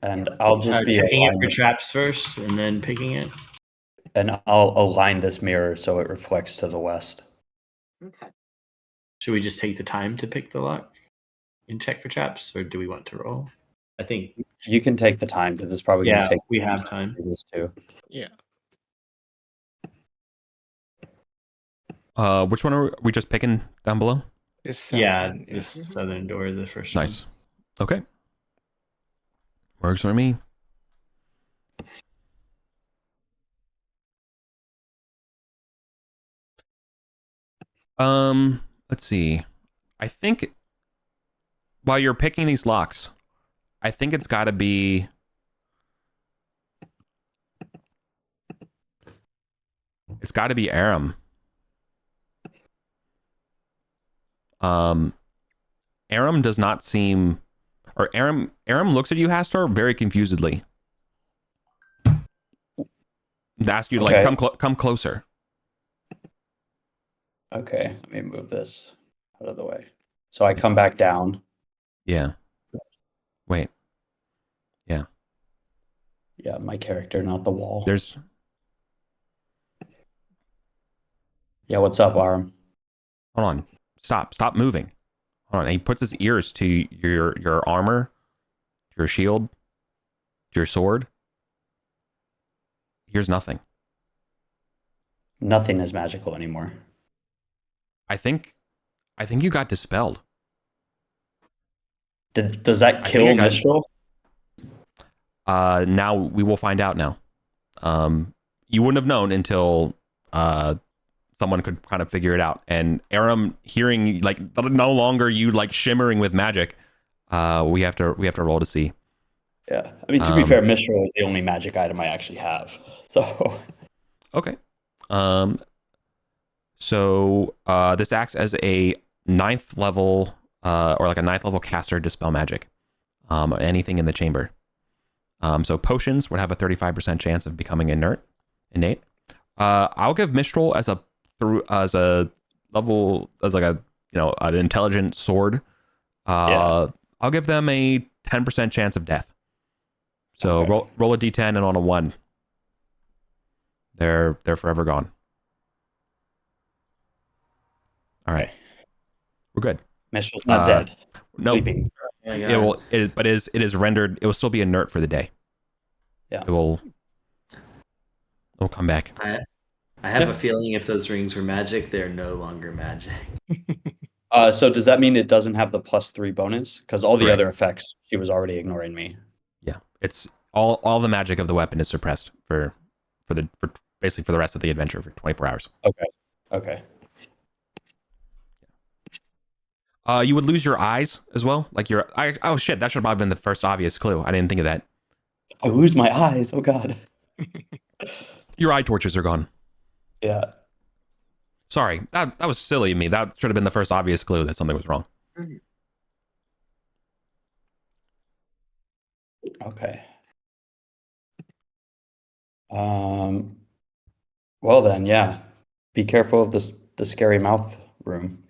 And let's I'll do just be Checking it for aligned, traps first, and then picking it. and I'll align this mirror so it reflects to the west. Okay. Should we just take the time to pick the lock and check for traps, or do we want to roll? I think. You can take the time because it's probably going Yeah, to take. we have time. to do this too. Yeah. Which one are we just picking down below? This Yeah, southern, this southern door, the first one. Nice. Okay. Works for me. Let's see. I think while you're picking these locks, I think it's got to be Aram. Aram does not seem, or Aram looks at you, Hastar, very confusedly. Ask you to Okay. come closer. Okay, let me move this out of the way. So I come back down. Yeah. Wait. Yeah, my character, not the wall. There's Yeah, what's up, Arm? hold on. Stop moving. Hold on. And he puts his ears to your armor, your shield, your sword. Here's nothing. Nothing is magical anymore. I think you got dispelled. Does that I think kill I got- Mistral? Now we will find out now. You wouldn't have known until someone could kind of figure it out. And Aram, hearing like no longer you like shimmering with magic, we have to roll to see. Yeah. I mean, to be fair, Mistral is the only magic item I actually have. So Okay. So this acts as a 9th level or like a 9th level caster dispel magic. Anything in the chamber. So potions would have a 35% chance of becoming innate. I'll give Mistral as a level as like a an intelligent sword. I'll give them a 10% chance of death. So Okay. roll a d10 and on a 1, they're forever gone. All right, we're good. Mistral's not dead. No, Sleeping. it is rendered. It will still be inert for the day. Yeah. It will come back. I have a feeling if those rings were magic, they're no longer magic. So does that mean it doesn't have the +3 bonus? Because all the Correct. other effects, she was already ignoring me. Yeah, it's all the magic of the weapon is suppressed for basically for the rest of the adventure for 24 hours. Okay. You would lose your eyes as well, like oh shit, that should have probably been the first obvious clue. I didn't think of that. I lose my eyes. Oh God. Your eye torches are gone. Yeah. Sorry, that was silly of me. That should have been the first obvious clue that something was wrong. Okay. Well then, yeah. Be careful of the scary mouth room.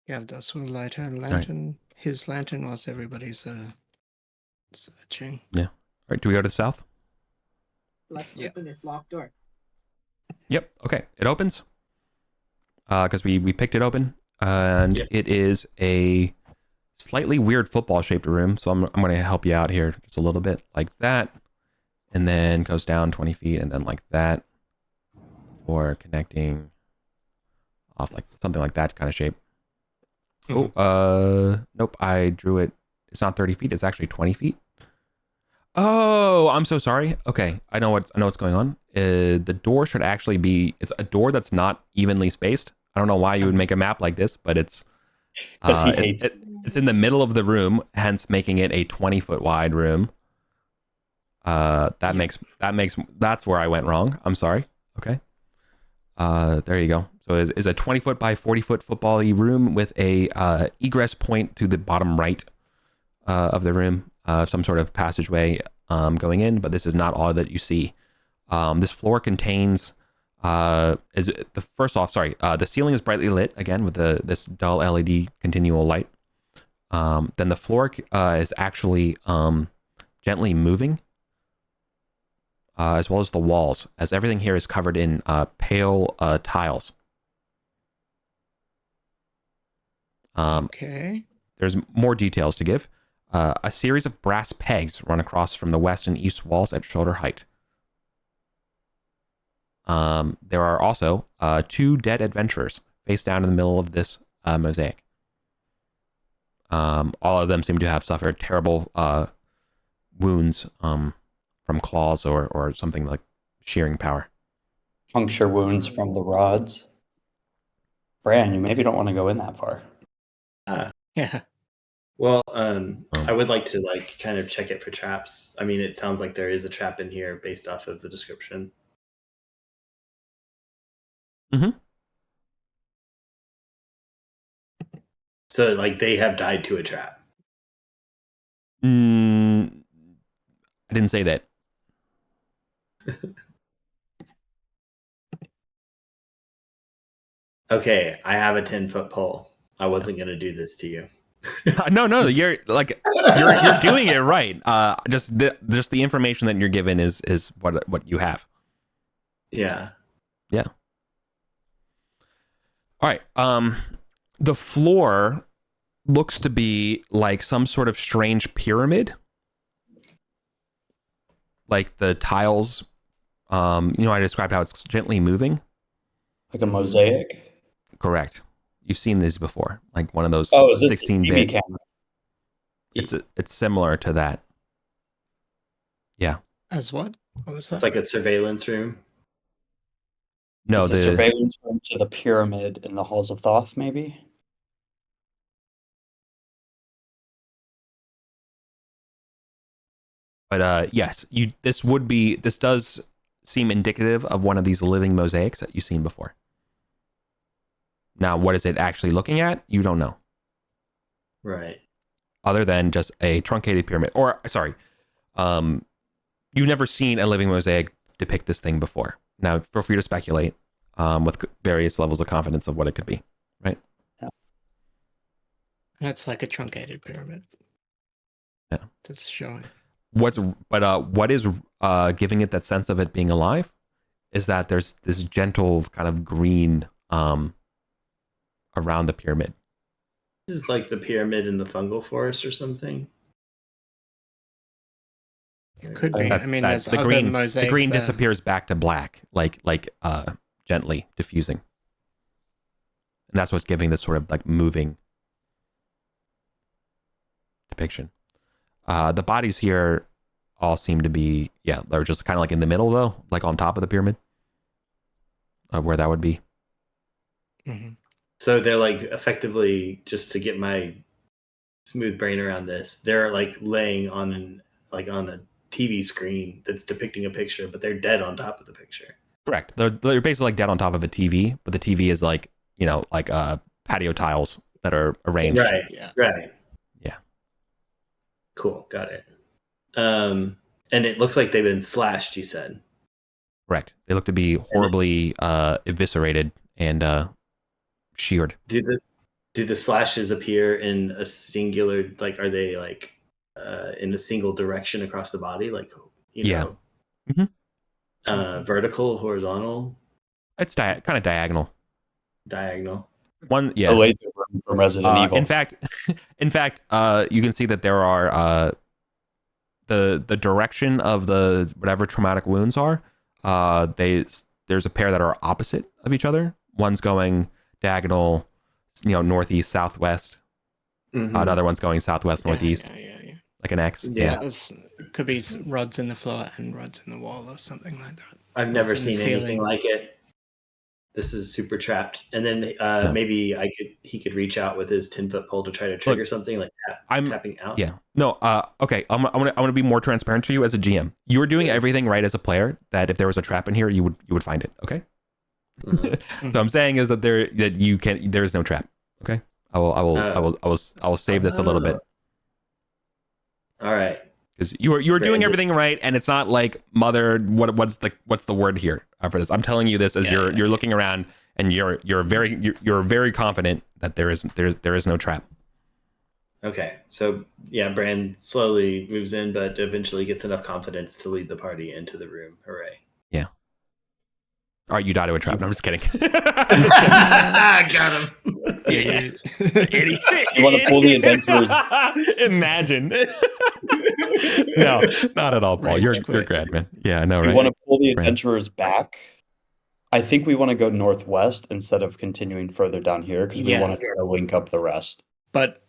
Gavdos will light her lantern. His lantern whilst everybody's searching. Yeah. All right, do we go to the south? Let's Yeah. open this locked door. Yep. Okay, it opens. Because we picked it open, and Yep. it is a slightly weird football-shaped room. So I'm going to help you out here just a little bit, like that, and then goes down 20 feet, and then like that, for connecting off like something like that kind of shape. Nope, I drew it. It's not 30 feet. It's actually 20 feet. Oh, I'm so sorry. Okay, I know what's going on. The door should actually be. It's a door that's not evenly spaced. I don't know why you would make a map like this, but it's Because he hates it's in the middle of the room, hence making it a 20-foot wide room. That's where I went wrong. I'm sorry. Okay. There you go. So is a 20-foot by 40-foot football-y room with a egress point to the bottom right of the room, some sort of passageway going in, but this is not all that you see. This floor contains the ceiling is brightly lit again with this dull LED continual light. Then the floor is actually gently moving, as well as the walls, as everything here is covered in pale tiles. Okay. There's more details to give. A series of brass pegs run across from the west and east walls at shoulder height. There are also 2 dead adventurers face down in the middle of this mosaic. All of them seem to have suffered terrible wounds from claws or something like shearing power. puncture wounds from the rods. Bran, you maybe don't want to go in that far. Yeah. Well, I would like to kind of check it for traps. I mean, it sounds like there is a trap in here based off of the description. Mm-hmm. So they have died to a trap. I didn't say that. Okay, I have a 10-foot pole. I wasn't gonna do this to you. No, you're you're doing it right. Just the information that you're given is what you have. Yeah. Yeah. All right. The floor looks to be like some sort of strange pyramid. Like the tiles, I described how it's gently moving. Like a mosaic. Correct. You've seen these before, like one of those Oh, is this 16-bit. TV camera? It's similar to that. Yeah. As what? What was that? It's like a surveillance room. No, It's a surveillance room to the pyramid in the halls of Thoth, maybe. But yes, this does seem indicative of one of these living mosaics that you've seen before. Now, what is it actually looking at? You don't know. Right. Other than just a truncated pyramid. Or, sorry, you've never seen a living mosaic depict this thing before. Now, feel free to speculate with various levels of confidence of what it could be, right? And it's like a truncated pyramid. Yeah. Just showing. What is giving it that sense of it being alive is that there's this gentle kind of green around the pyramid. This is like the pyramid in the fungal forest or something. It could be. I mean, there's the other green. mosaics The green there. disappears back to black, like gently diffusing, and that's what's giving this sort of like moving depiction. The bodies here all seem to be, they're just kind of like in the middle though, like on top of the pyramid, where that would be. Mm-hmm. So they're like effectively, just to get my smooth brain around this, they're like laying on a TV screen that's depicting a picture, but they're dead on top of the picture. Correct. They're basically like dead on top of a TV, but the TV is like, like patio tiles that are arranged. Right. Yeah. Right. Yeah. Cool. Got it. And it looks like they've been slashed, you said. Correct. They look to be horribly eviscerated and sheared. Do the slashes appear in a singular, like, are they like in a single direction across the body, like, know, vertical, horizontal? It's kind of diagonal. Diagonal. One, The laser from Resident Evil. In fact, you can see that there are the direction of the whatever traumatic wounds are. There's a pair that are opposite of each other. One's going diagonal, northeast, southwest. Mm-hmm. Another one's going southwest, northeast. Yeah. Like an X. Yeah. This could be rods in the floor and rods in the wall or something like that. I've never Rods in the seen anything ceiling. like it. This is super trapped. And then maybe he could reach out with his 10-foot pole to try to trigger something like tapping out. Yeah. No. Okay. I'm gonna be more transparent to you as a GM. You were doing everything right as a player. That if there was a trap in here, you would find it. Okay. Mm-hmm. So I'm saying is that there is no trap. Okay. I will save this a little bit. All right. Because you were doing everything right, and it's not like mother. What's the word here for this? I'm telling you this as you're looking around, and you're very confident that there is no trap. Okay, so Bran slowly moves in, but eventually gets enough confidence to lead the party into the room. Hooray! Yeah. All right, you die to a trap. No, I'm just kidding. Got him. Idiot. You want to pull the adventurers? Imagine. No, not at all, Paul. You're grad, man. Yeah, I know, right? We want to pull the adventurers back. I think we want to go northwest instead of continuing further down here because we want to try to link up the rest. But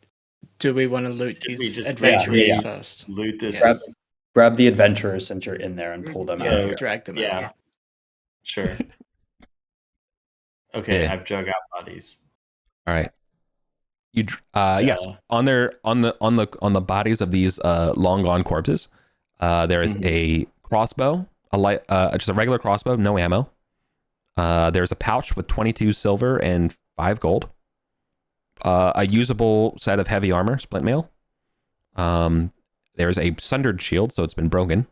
do we want to loot these just adventurers first? Loot this. Grab the adventurers since you're in there and pull them out. Drag them out. Yeah. Sure. Okay, I've drug out bodies. All right. Yes, on the bodies of these long gone corpses, there is a crossbow, just a regular crossbow, no ammo. There's a pouch with 22 silver and 5 gold. A usable set of heavy armor, splint mail. There's a sundered shield, so it's been broken.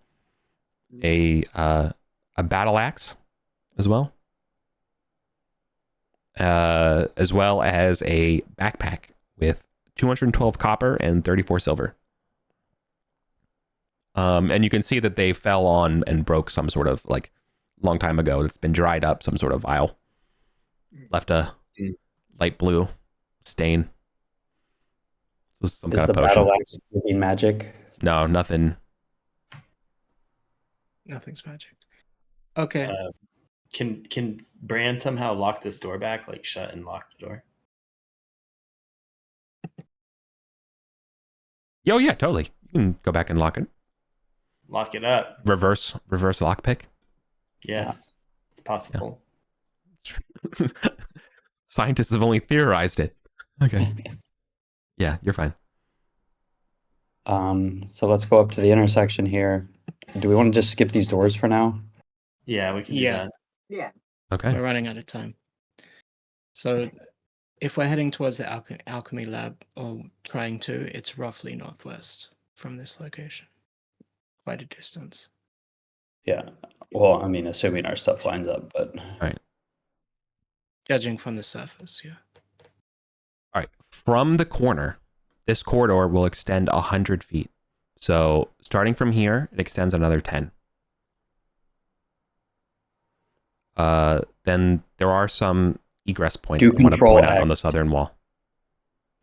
A battle axe as well. as well as a backpack with 212 copper and 34 silver. And you can see that they fell on and broke some sort of, like, long time ago. It's been dried up, some sort of vial. Left a light blue stain. So some Is kind the of potion. battle axe giving magic? No, nothing. Nothing's magic. Okay. Can Bran somehow lock this door back, like shut and lock the door? Oh yeah, totally. You can go back and lock it. Lock it up. Reverse lockpick. Yes, it's possible. Scientists have only theorized it. Okay. Yeah, you're fine. So let's go up to the intersection here. Do we want to just skip these doors for now? Yeah, we can do Yeah. that. Yeah. Okay. We're running out of time. So if we're heading towards the alchemy lab, or trying to, it's roughly northwest from this location. Quite a distance. Yeah. Well, I mean, assuming our stuff lines up, but Judging from the surface, yeah. All right. From the corner, this corridor will extend 100 feet. So starting from here, it extends another 10. Then there are some egress points Do I want to control point out on the X. southern wall.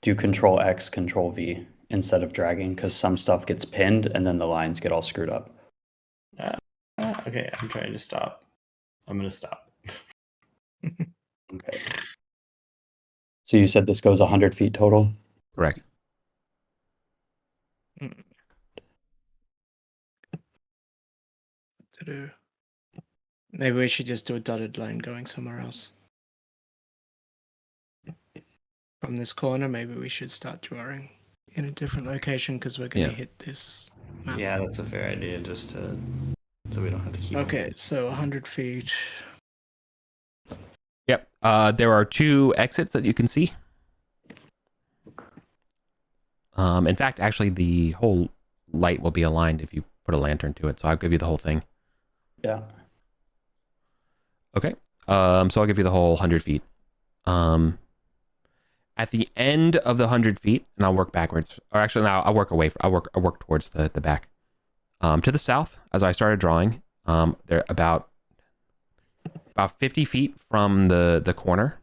do Control X, Control V instead of dragging, because some stuff gets pinned and then the lines get all screwed up. Okay, I'm trying to stop. I'm gonna stop. Okay. So you said this goes 100 feet total? Correct. To-do. Maybe we should just do a dotted line going somewhere else. From this corner, maybe we should start drawing in a different location because we're going to hit this map. Yeah, that's a fair idea, just to so we don't have to keep. Okay, so 100 feet. Yep. There are 2 exits that you can see. In fact, actually, the whole light will be aligned if you put a lantern to it. So I'll give you the whole thing. Yeah. Okay. So I'll give you the whole 100 feet. At the end of the 100 feet, and I'll work backwards. Or actually, no, I'll work away. I'll work towards the back. To the south, as I started drawing, they're about 50 feet from the corner.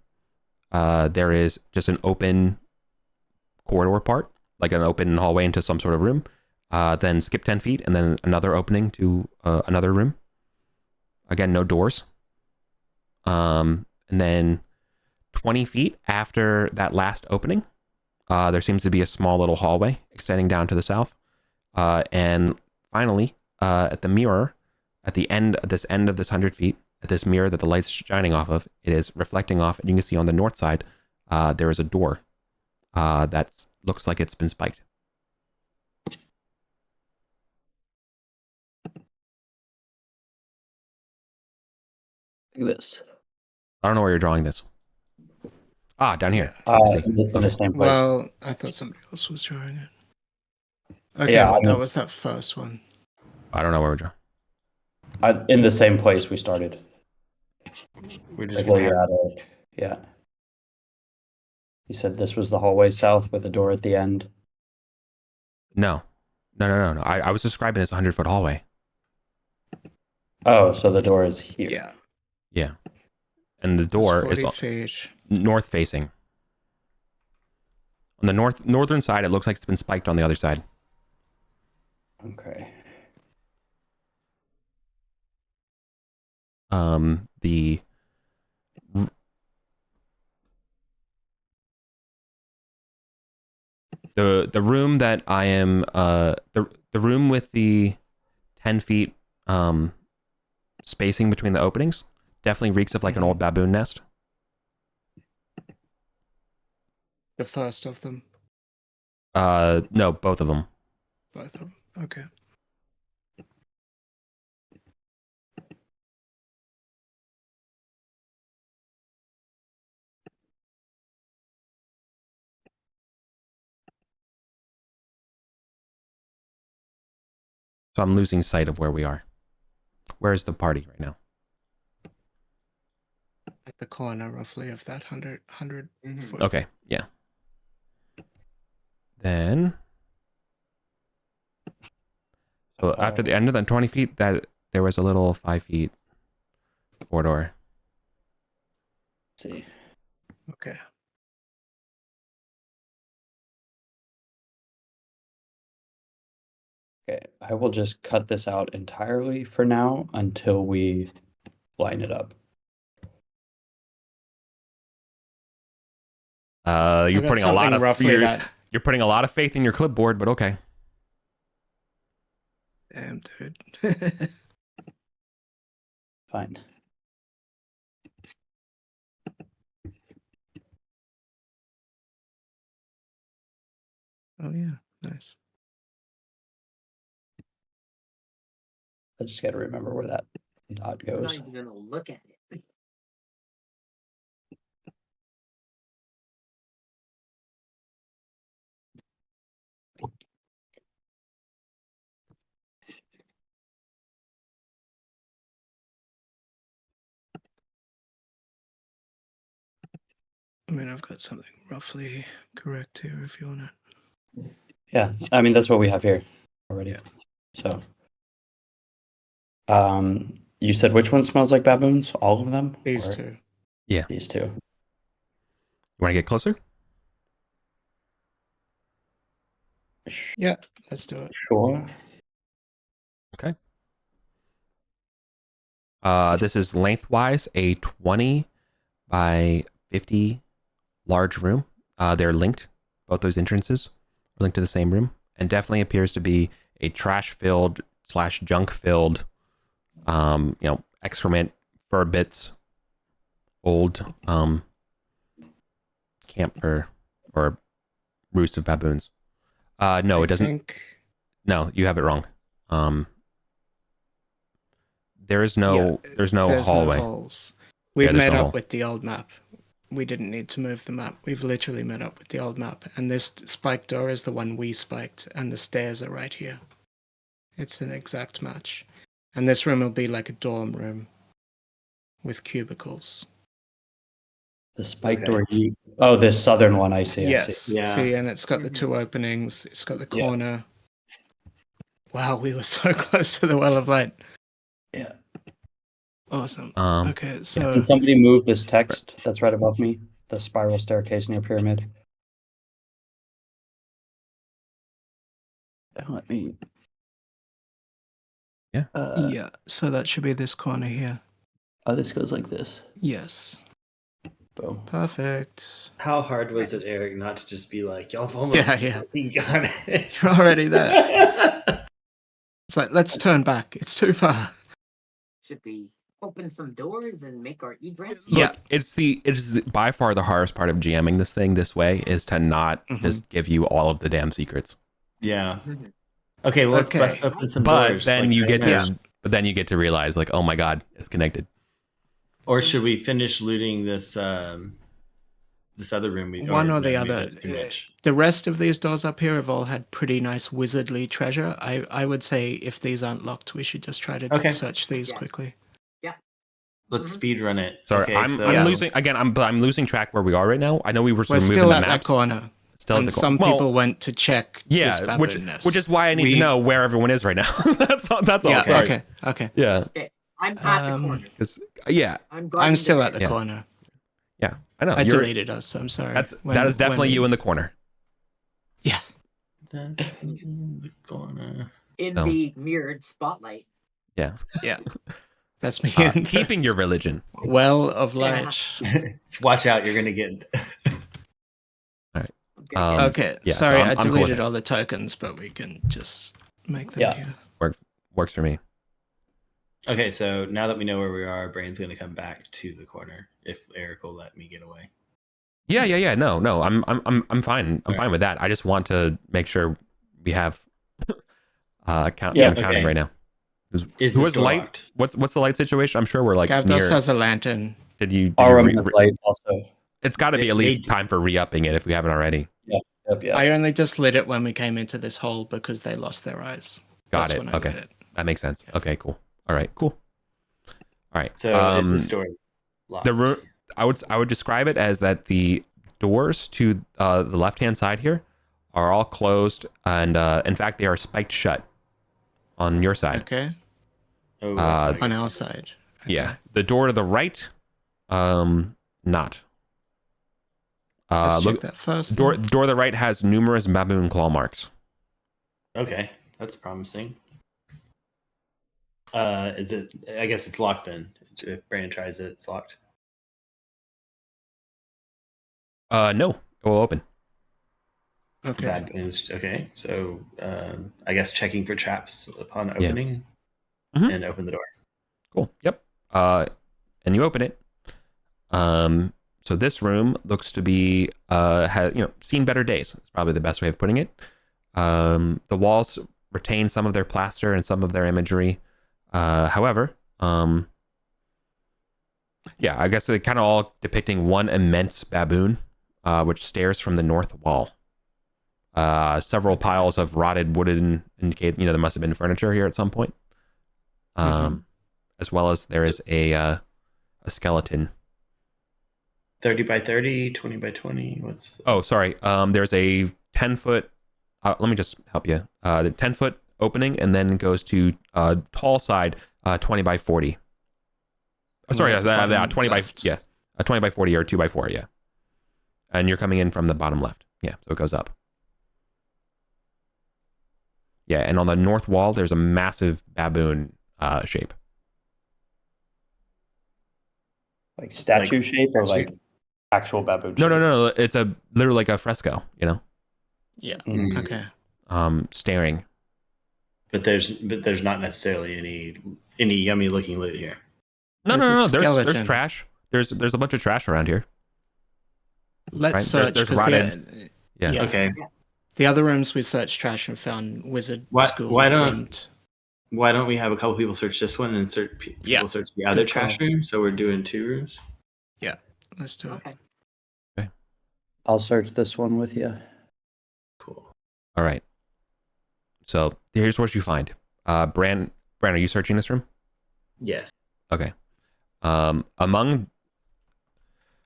There is just an open corridor part, like an open hallway into some sort of room. Then skip 10 feet, and then another opening to another room. Again, no doors. And then 20 feet after that last opening, there seems to be a small little hallway extending down to the south. And finally, at the mirror, at the end of this 100 feet, at this mirror that the light's shining off of, it is reflecting off, and you can see on the north side, there is a door that looks like it's been spiked. Look at this. I don't know where you're drawing this. Down here. In the same place. Well, I thought somebody else was drawing it. Okay, Yeah, well, I mean- that was that first one. I don't know where we're drawing. In the same place we started. We're just Like gonna where you're have, at it. Yeah. You said this was the hallway south with a door at the end. No. I was describing this 100-foot hallway. Oh, so the door is here. Yeah. Yeah. And the It's door 40 is feet. north facing. On the northern side, it looks like it's been spiked on the other side. Okay. The room that I am the room with the 10 feet spacing between the openings definitely reeks of like an old baboon nest. The first of them. No, both of them. Both of them. Okay. So I'm losing sight of where we are. Where is the party right now? At the corner, roughly, of that 100 Mhm. foot. Okay, yeah. Then, so after the end of the 20 feet, that there was a little 5 feet corridor. Let's see. Okay. Okay, I will just cut this out entirely for now until we line it up. You're got putting a lot something of roughly you're putting a lot of faith in your clipboard, but okay. Damn, dude. Fine. Oh yeah, nice. I just got to remember where that dot I'm not goes. even gonna look at it. I mean, I've got something roughly correct here if you want to. Yeah, I mean that's what we have here already. Yeah. So, you said which one smells like baboons? All of them? These Or two. These two. You want to get closer? Yeah, let's do it. Sure. Okay. This is lengthwise a 20 by 50 large room. They're linked. Both those entrances are linked to the same room, and definitely appears to be a trash-filled / junk-filled, excrement, fur bits, old camp or roost of baboons. No, it doesn't. No, you have it wrong. There's no hallway. No holes. We've there's met no up hole. with the old map. We didn't need to move the map. We've literally met up with the old map. And this spiked door is the one we spiked, and the stairs are right here. It's an exact match. And this room will be like a dorm room with cubicles. The spike door. Oh, this southern one. I see. I Yes. see. Yeah. See, and it's got the two openings. It's got the corner. Wow, we were so close to the well of light. Yeah. Awesome. Um, Okay, so Can somebody move this text that's right above me? The spiral staircase near pyramid. Let me. Yeah. yeah, so that should be this corner here. Oh, this goes like this. Yes. Boom. Perfect. How hard was it, Eric, not to just be like, y'all have almost Yeah. fucking got it? You're already there. It's like, let's turn back. It's too far. Should we open some doors and make our egress? Yeah. Look, it's by far the hardest part of GMing this thing this way is to not just give you all of the damn secrets. Yeah. Mhm. Okay, well, Okay. let's bust open some But doors. then like, you right get now. to then you get to realize like, oh my god, it's connected. Or should we finish looting this this other room? One or the maybe other. that's too much. The rest of these doors up here have all had pretty nice wizardly treasure. I would say if these aren't locked, we should just try to Okay. search these Yeah. quickly. Let's speed run it. Sorry, Okay, I'm so losing again. I'm losing track where we are right now. I know we were We're moving still the at that maps. corner. Still at And the some well, people went to check this yeah, baboon nest. which is why I need to know where everyone is right now. That's all. Yeah, Sorry. okay. Yeah, I'm at the corner. because yeah, I'm still at the Yeah. corner. yeah, I know. I You're- deleted us, so I'm sorry. that is definitely you in the corner. Yeah. that's in the corner. in No. the mirrored spotlight. Yeah, That's me in the keeping your religion. well of Yeah. light. Watch out, you're gonna get. Okay, yeah, so sorry, I'm I cool with deleted it. all the tokens, but we can just make them Yeah. here. Works for me. Okay, so now that we know where we are, Brain's gonna come back to the corner if Eric will let me get away. Yeah. No. I'm fine. I'm fine with that. I just want to make sure we have counting okay. right now. Is Who this has door light? locked? What's the light situation? I'm sure we're like Gavdos near. has a lantern. Did you Our room re- has light also. It's got to be They- at least they- time for re-upping it if we haven't already. Yep, yeah. I only just lit it when we came into this hole because they lost their eyes. Got That's it. when I Okay. lit it. That makes sense. Okay, cool. All right, cool. All right. So is this door locked? I would describe it as that the doors to the left-hand side here are all closed, and in fact they are spiked shut on your side. Okay. Oh, that's not a On good our sign. side. Yeah, the door to the right, not. Let's Look, check that first. door then. to the right has numerous baboon claw marks. Okay, that's promising. Is it? I guess it's locked then. If Brand tries it, it's locked. No, it will open. Okay. Bad pins. Okay, so I guess checking for traps upon opening, Mhm. and open the door. Cool. Yep. And you open it. So this room looks to be has seen better days. It's probably the best way of putting it. The walls retain some of their plaster and some of their imagery. However, yeah, I guess they're kind of all depicting one immense baboon, which stares from the north wall. Several piles of rotted wooden indicate there must have been furniture here at some point. As well as there is a skeleton. 30 by 30, 20 by 20. What's? Oh, sorry. There's a 10-foot. Let me just help you. The 10-foot opening, and then goes to tall side, 20 by 40. Oh, sorry, Bottom 20 left. by 20 by 40 or 2 by 4. Yeah, and you're coming in from the bottom left. Yeah, so it goes up. Yeah, and on the north wall, there's a massive baboon shape. Like statue Like shape or statue? like actual baboon No, shape? no. It's literally like a fresco. Yeah. Mm. Okay. Staring. But there's not necessarily any yummy looking loot here. No. There's a There's skeleton. trash. There's a bunch of trash around here. Let's Right, search. there's 'cause rotted- Yeah. Yeah. Okay. The other rooms we searched trash and found wizard Why- school why don't- themed. Why don't we have a couple people search this one and people Yeah, search the other good trash call. room? So we're doing 2 rooms. Let's do it. Okay. I'll search this one with you. Cool. All right. So here's what you find. Bran, are you searching this room? Yes. Okay. Among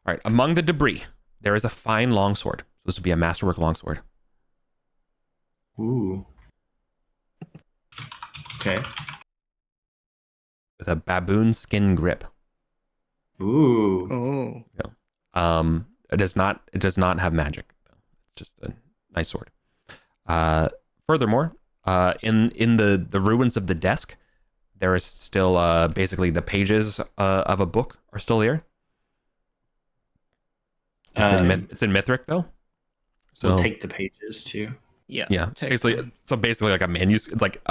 the debris, there is a fine longsword. This would be a masterwork longsword. Ooh. Okay. With a baboon skin grip. Ooh. Oh. It does not have magic. It's just a nice sword. Furthermore, in the ruins of the desk, there is still basically the pages of a book are still here. It's in Mithric though. So We'll take the pages too. Yeah. yeah, take basically them. like a manuscript. It's like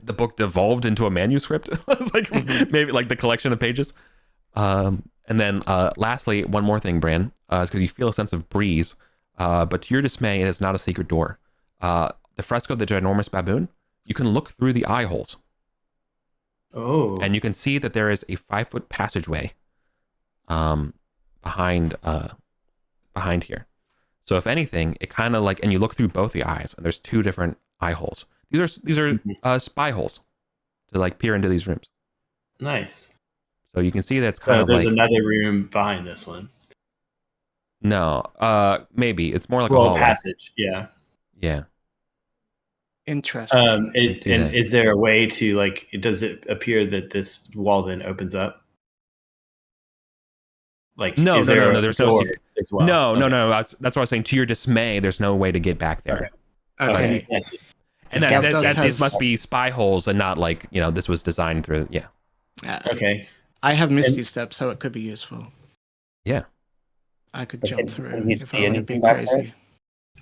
the book devolved into a manuscript. It's like maybe like the collection of pages. And then lastly, one more thing, Bran, is because you feel a sense of breeze, but to your dismay, it is not a secret door. The fresco of the ginormous baboon, you can look through the eye holes, Oh. and you can see that there is a 5-foot passageway behind here. So if anything, it kind of like, and you look through both the eyes, and there's 2 different eye holes. These are spy holes to like peer into these rooms. Nice. So you can see that it's kind So of there's like another room behind this one. no, maybe it's more like a Well, hallway. passage. Yeah. Yeah. Interesting. see that. Is there a way to like? Does it appear that this wall then opens up? Like No, is no, there no, a no. There's no door secret. as well? No. Okay. That's what I was saying. To your dismay, there's no way to get back there. Okay. Okay. I see. And Yeah, that has- these must be spy holes and not like this was designed through. Yeah. Okay. I have Misty Step, so it could be useful. Yeah. I could But jump can through you if see I want to anything be back there? crazy.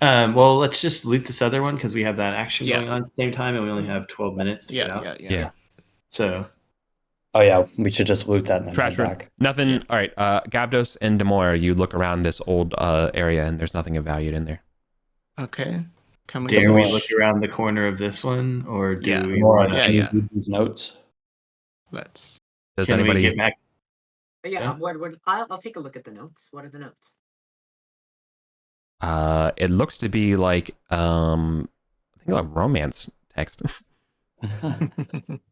Well, let's just loot this other one because we have that action Yeah. going on at the same time, and we only have 12 minutes to get out. Yeah. So Oh yeah, we should just loot that and then Trash come room. back. Nothing. Yeah. All right. Gavdos and Demore, you look around this old area and there's nothing of value in there. Okay. Can we dare we search? look around the corner of this one, or do Yeah. we Or want Yeah, can yeah. you read these notes? Let's. Does Can anybody? we get back? But yeah, Yeah. I'll take a look at the notes. What are the notes? It looks to be like I think a romance text.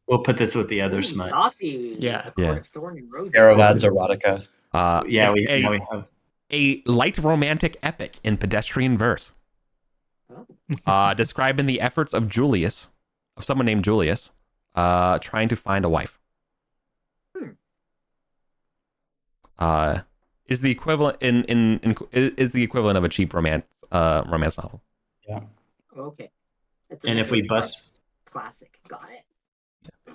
We'll put this with the other Ooh, smut. saucy. Yeah. The Court Yeah. of Thorn and Roses. Arovad's erotica. Yeah, it's now we have. a light romantic epic in pedestrian verse, Oh. describing the efforts of someone named Julius, trying to find a wife. Is the equivalent is the equivalent of a cheap romance novel. Yeah. Okay. That's And if we bust, classic, got it.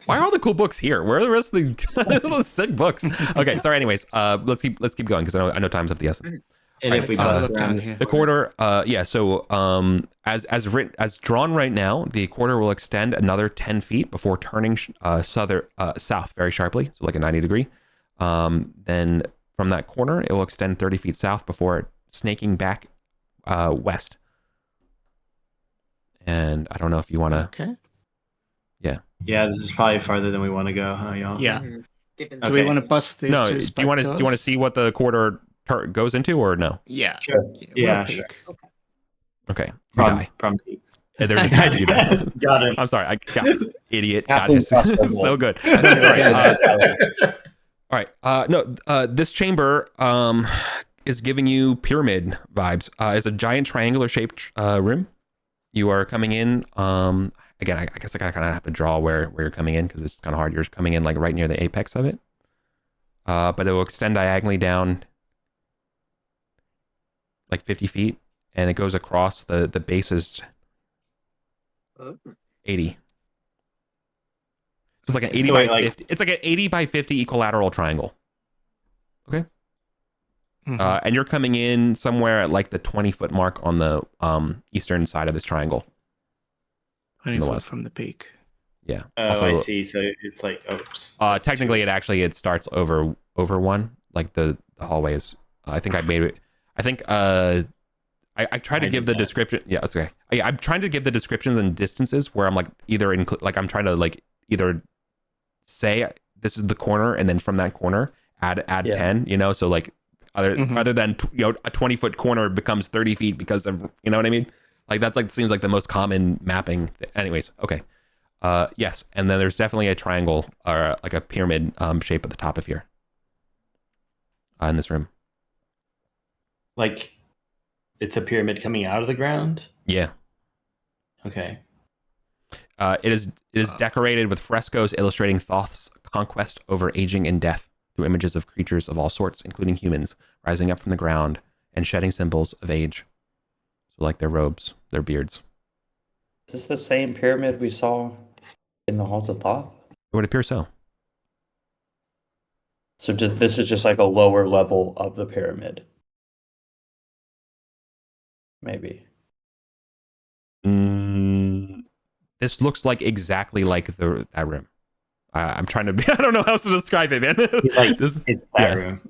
Why are all the cool books here? Where are the rest of the sick books? Okay, sorry. Anyways, let's keep going because I know time's of the essence. and if we Let's bust look around down this here. The quarter, yeah. So, as drawn right now, the quarter will extend another 10 feet before turning south very sharply, so like a 90 degree. Then from that corner, it will extend 30 feet south before snaking back west. And I don't know if you want to. Okay. Yeah, this is probably farther than we want to go, huh, y'all? Yeah. Given Do we Okay. want to bust these No, two do you want to see what the quarter goes into or no? Yeah. Sure. We'll Yeah, peek. sure. Okay, you Prom, die. prom peaks. There's a chance you die. Got him. I'm sorry, I got idiot. Half God, of the so good. That's No, sorry. okay. All right. No. This chamber is giving you pyramid vibes. It's a giant triangular shaped room. You are coming in. Again, I guess I kind of have to draw where you're coming in because it's kind of hard. You're coming in like right near the apex of it. But it will extend diagonally down like 50 feet, and it goes across the base is Oh. 80. So it's like an 80 So by wait, like- 50. It's like an 80 by 50 equilateral triangle. Mhm. And you're coming in somewhere at like the 20-foot mark on the eastern side of this triangle. 20 in the foot west. from the peak. Yeah. Oh, Also, I see. So it's like, oops. technically, it starts over one. Like the hallway is. I think I made it. I think I try to I give did the that. description. Yeah, that's okay. I'm trying to give the descriptions and distances where I'm like either like I'm trying to like either say this is the corner and then from that corner add Yeah. 10. You know, so like other Mhm. than a 20-foot corner becomes 30 feet because of what I mean. Like that's like seems like the most common mapping. Anyways, okay. Yes, and then there's definitely a triangle or like a pyramid shape at the top of here. In this room. Like, it's a pyramid coming out of the ground. Yeah. Okay. It is decorated with frescoes illustrating Thoth's conquest over aging and death through images of creatures of all sorts, including humans, rising up from the ground and shedding symbols of age. So like their robes, their beards. Is this the same pyramid we saw in the Halls of Thoth? It would appear so. So this is just like a lower level of the pyramid. Maybe. This looks like exactly like that room. I'm trying to. I don't know how else to describe it, man. Like, This, it's that yeah. room.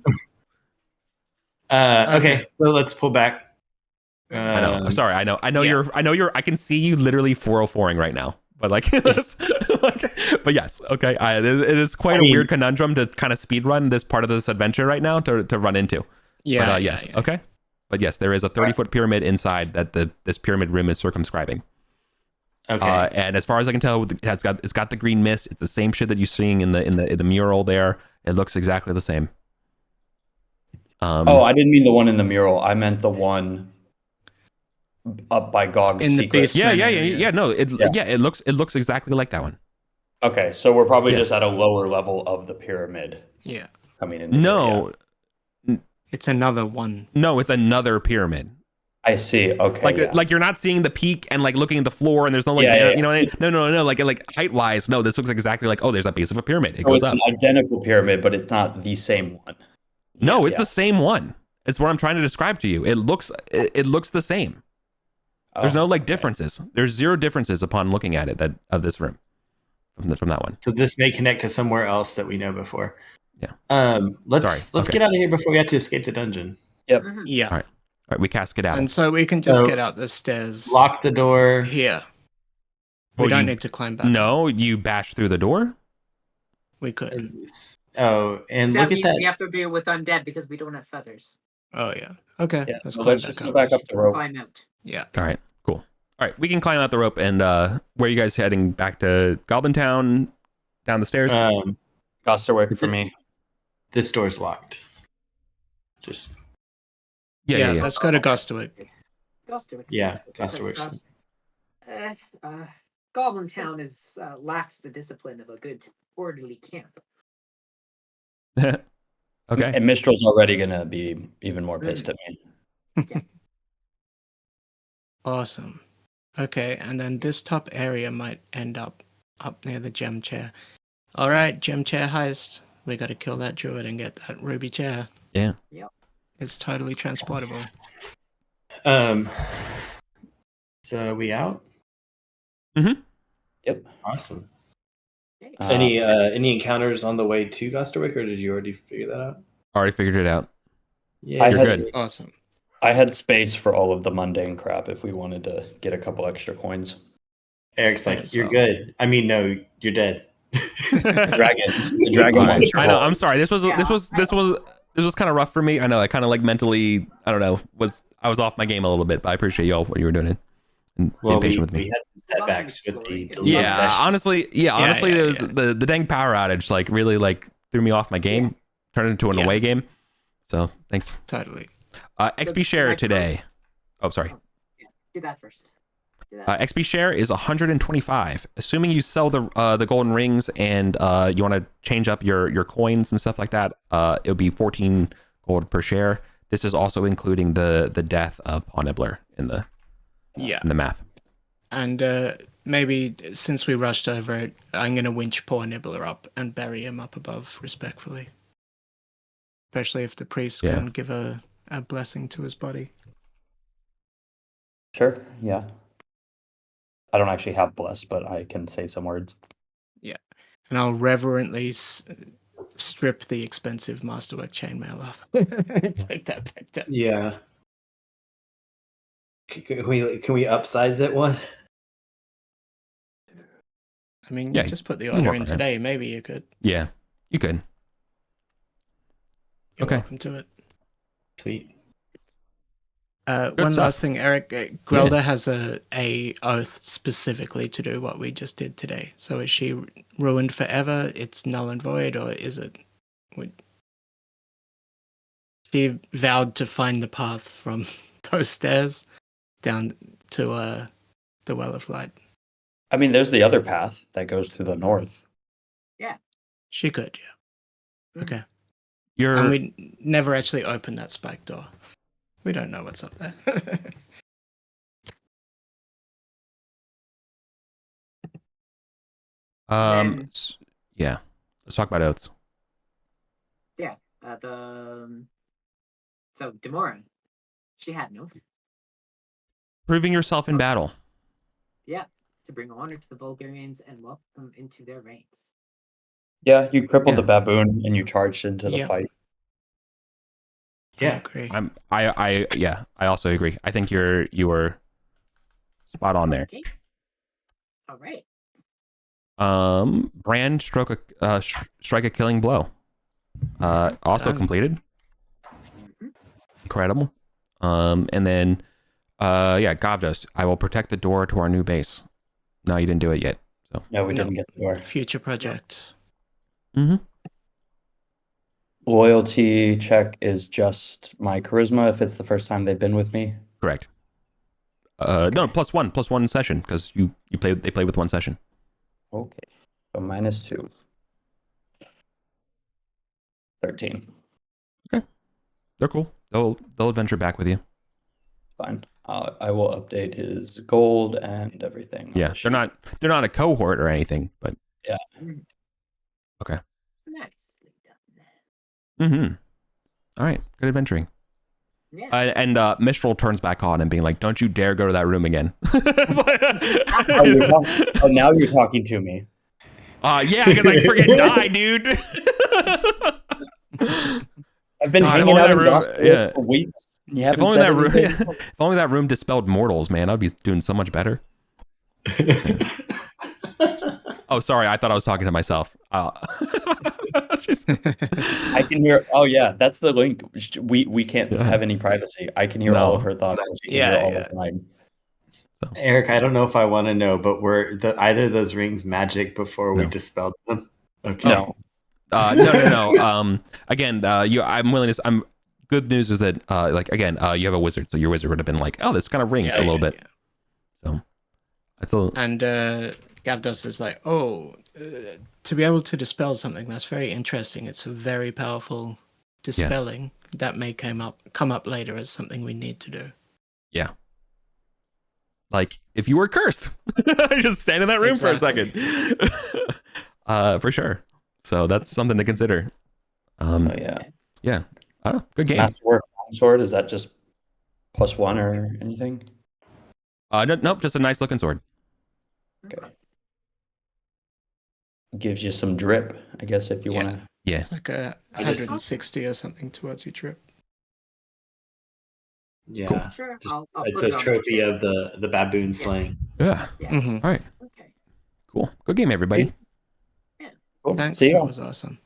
Okay, so let's pull back. I know. Um, Sorry, I know. yeah. you're. I can see you literally 404ing right now. But like, but yes, okay. It is quite a weird conundrum to kind of speed run this part of this adventure right now to run into. Yeah. But yes, yeah. okay. But yes, there is a 30-foot pyramid inside that this pyramid rim is circumscribing. Okay. And as far as I can tell, it's got the green mist. It's the same shit that you're seeing in the mural there. It looks exactly the same. Oh, I didn't mean the one in the mural. I meant the one up by Gog's In the secret. basement. Yeah. No, it looks exactly like that one. Okay, so we're probably Yeah. just at a lower level of the pyramid Yeah. coming in. No, It's another one. no, it's another pyramid. I see. Okay. Like you're not seeing the peak and like looking at the floor and there's no like Yeah, yeah, you know what I mean? No, like height wise, no, this looks exactly like there's a base of a pyramid. It So goes it's up. an identical pyramid, but it's not the same one. No, it's Yeah. the same one. It's what I'm trying to describe to you. It looks the same. There's Oh, no like okay. differences. There's zero differences upon looking at it of this room from that one. So this may connect to somewhere else that we know before. Yeah. Let's Okay. get out of here before we have to escape the dungeon. Mhm. Yeah. All right. All right, we cast it out. And so we can just So, get out the stairs Lock the door. here. Well, We don't you- need to climb back. No, you bash through the door. We could. Oh, and That look at means that. we have to deal with undead because we don't have feathers. Oh yeah. Okay. Yeah, Let's so climb let's back just up. go back up the rope. Climb out. Yeah. All right, cool. All right, we can climb out the rope and where are you guys heading? Back to Goblin Town, down the stairs? Gosterwick for me. This door's locked. Just Yeah. Let's go to Gosterwick. Gosterwick. Yeah, sounds good, Gosterwick. because, Goblin Town is lacks the discipline of a good orderly camp. Okay. And Mistral's already gonna be even more pissed at me. Awesome. Okay, and then this top area might end up near the gem chair. All right, gem chair heist. We got to kill that druid and get that ruby chair. Yeah. It's totally transportable. So are we out? Yep. Awesome. Okay. Any encounters on the way to Gosterwick, or did you already figure that out? Already figured it out. Yeah, You're good. Awesome. I had space for all of the mundane crap if we wanted to get a couple extra coins. Eric's like, As you're well. good. I mean, no, you're dead. The dragon All right. monster. I know. I'm sorry. This was kind of rough for me. I know. I kind of like mentally. I don't know. I was off my game a little bit, but I appreciate y'all what you were doing and being patient with me. We had setbacks with the deleted Yeah. session. Honestly. There was the dang power outage. Like really like threw me off my game. Turned it into an away game. So thanks. Totally. XP share today. Oh, sorry. Do that first. Do that. XP share is 125. Assuming you sell the golden rings and you want to change up your coins and stuff like that, it'll be 14 gold per share. This is also including the death of Paw Nibbler in the math. And maybe since we rushed over it, I'm gonna winch poor Nibbler up and bury him up above respectfully. Especially if the priest can give a blessing to his body. Sure, yeah. I don't actually have bless, but I can say some words. Yeah. And I'll reverently strip the expensive Masterwork chainmail off. Take that back down. Yeah. Can we upsize it one? I mean, Yeah, you just put the can order work in on it. today. Maybe you could. Yeah, you could. You're Okay. welcome to it. Sweet. One stuff. last thing, Eric. Grelda has a oath specifically to do what we just did today. So is she ruined forever? It's null and void, or is it? She vowed to find the path from those stairs down to the Well of Light. I mean, there's the other path that goes to the north. She could, yeah. Okay. You're And we never actually opened that spike door. We don't know what's up there. Then- yeah. Let's talk about oaths. So Demora, she had an oath. Proving yourself in battle. Yeah, to bring honor to the Vulgarians and welcome them into their ranks. Yeah, you crippled Yeah. the baboon and you charged into the Yep. fight. I Yeah. agree. I also agree. I think you were spot on there. Okay. All right. Brand strike a killing blow. Also Done. completed. Mhm. Incredible. And then Gavdos, I will protect the door to our new base. No, you didn't do it yet. So No, we No. didn't get the door. Future project. Loyalty check is just my charisma if it's the first time they've been with me. correct. No, plus one session because they play with one session. Okay. So -2. 13. They're cool. They'll adventure back with you. Fine. I will update his gold and everything. on Yeah, the sheet. they're not a cohort or anything, but Nicely done. All right, good adventuring. Yeah. And Mistral turns back on and being like, "Don't you dare go to that room again." It's like- Now you're talking to me. Yeah, because I freaking die, dude. I've been God, if hanging only out that in room- Gospel yeah. for weeks. You if haven't only said that room, anything. if only that room dispelled mortals, man, I'd be doing so much better. Oh, sorry, I thought I was talking to myself. Just- I can hear. Oh yeah, that's the link. We can't Yeah. have any privacy. I can hear all No. of her thoughts. And she can Yeah, hear all yeah. of mine. Eric, I don't know if I want to know, but were either of those rings magic before we No. dispelled them? Okay. No. No. Again, I'm good news is that like again, you have a wizard, so your wizard would have been like, oh, this kind of rings a little bit. Yeah. So that's a And Gavdos is like, oh, to be able to dispel something, that's very interesting. It's a very powerful dispelling that may come up later as something we need to do. yeah. Like if you were cursed, just stand in that room Exactly. for a second. For sure. So that's something to consider. Oh yeah. Yeah. I don't know. Good game. Masterwork longsword, is that just +1 or anything? Nope, just a nice looking sword. Okay. Gives you some drip, I guess, if you want to. Yeah. It's like a I just- 160 or something towards your trip. Yeah. Sure. Just- I'll It's put a it on my trophy table. of the baboon slaying. Yeah. Yeah. Mhm. All right. Okay. Cool. Good game, everybody. Cool. Thanks, See that you. was awesome.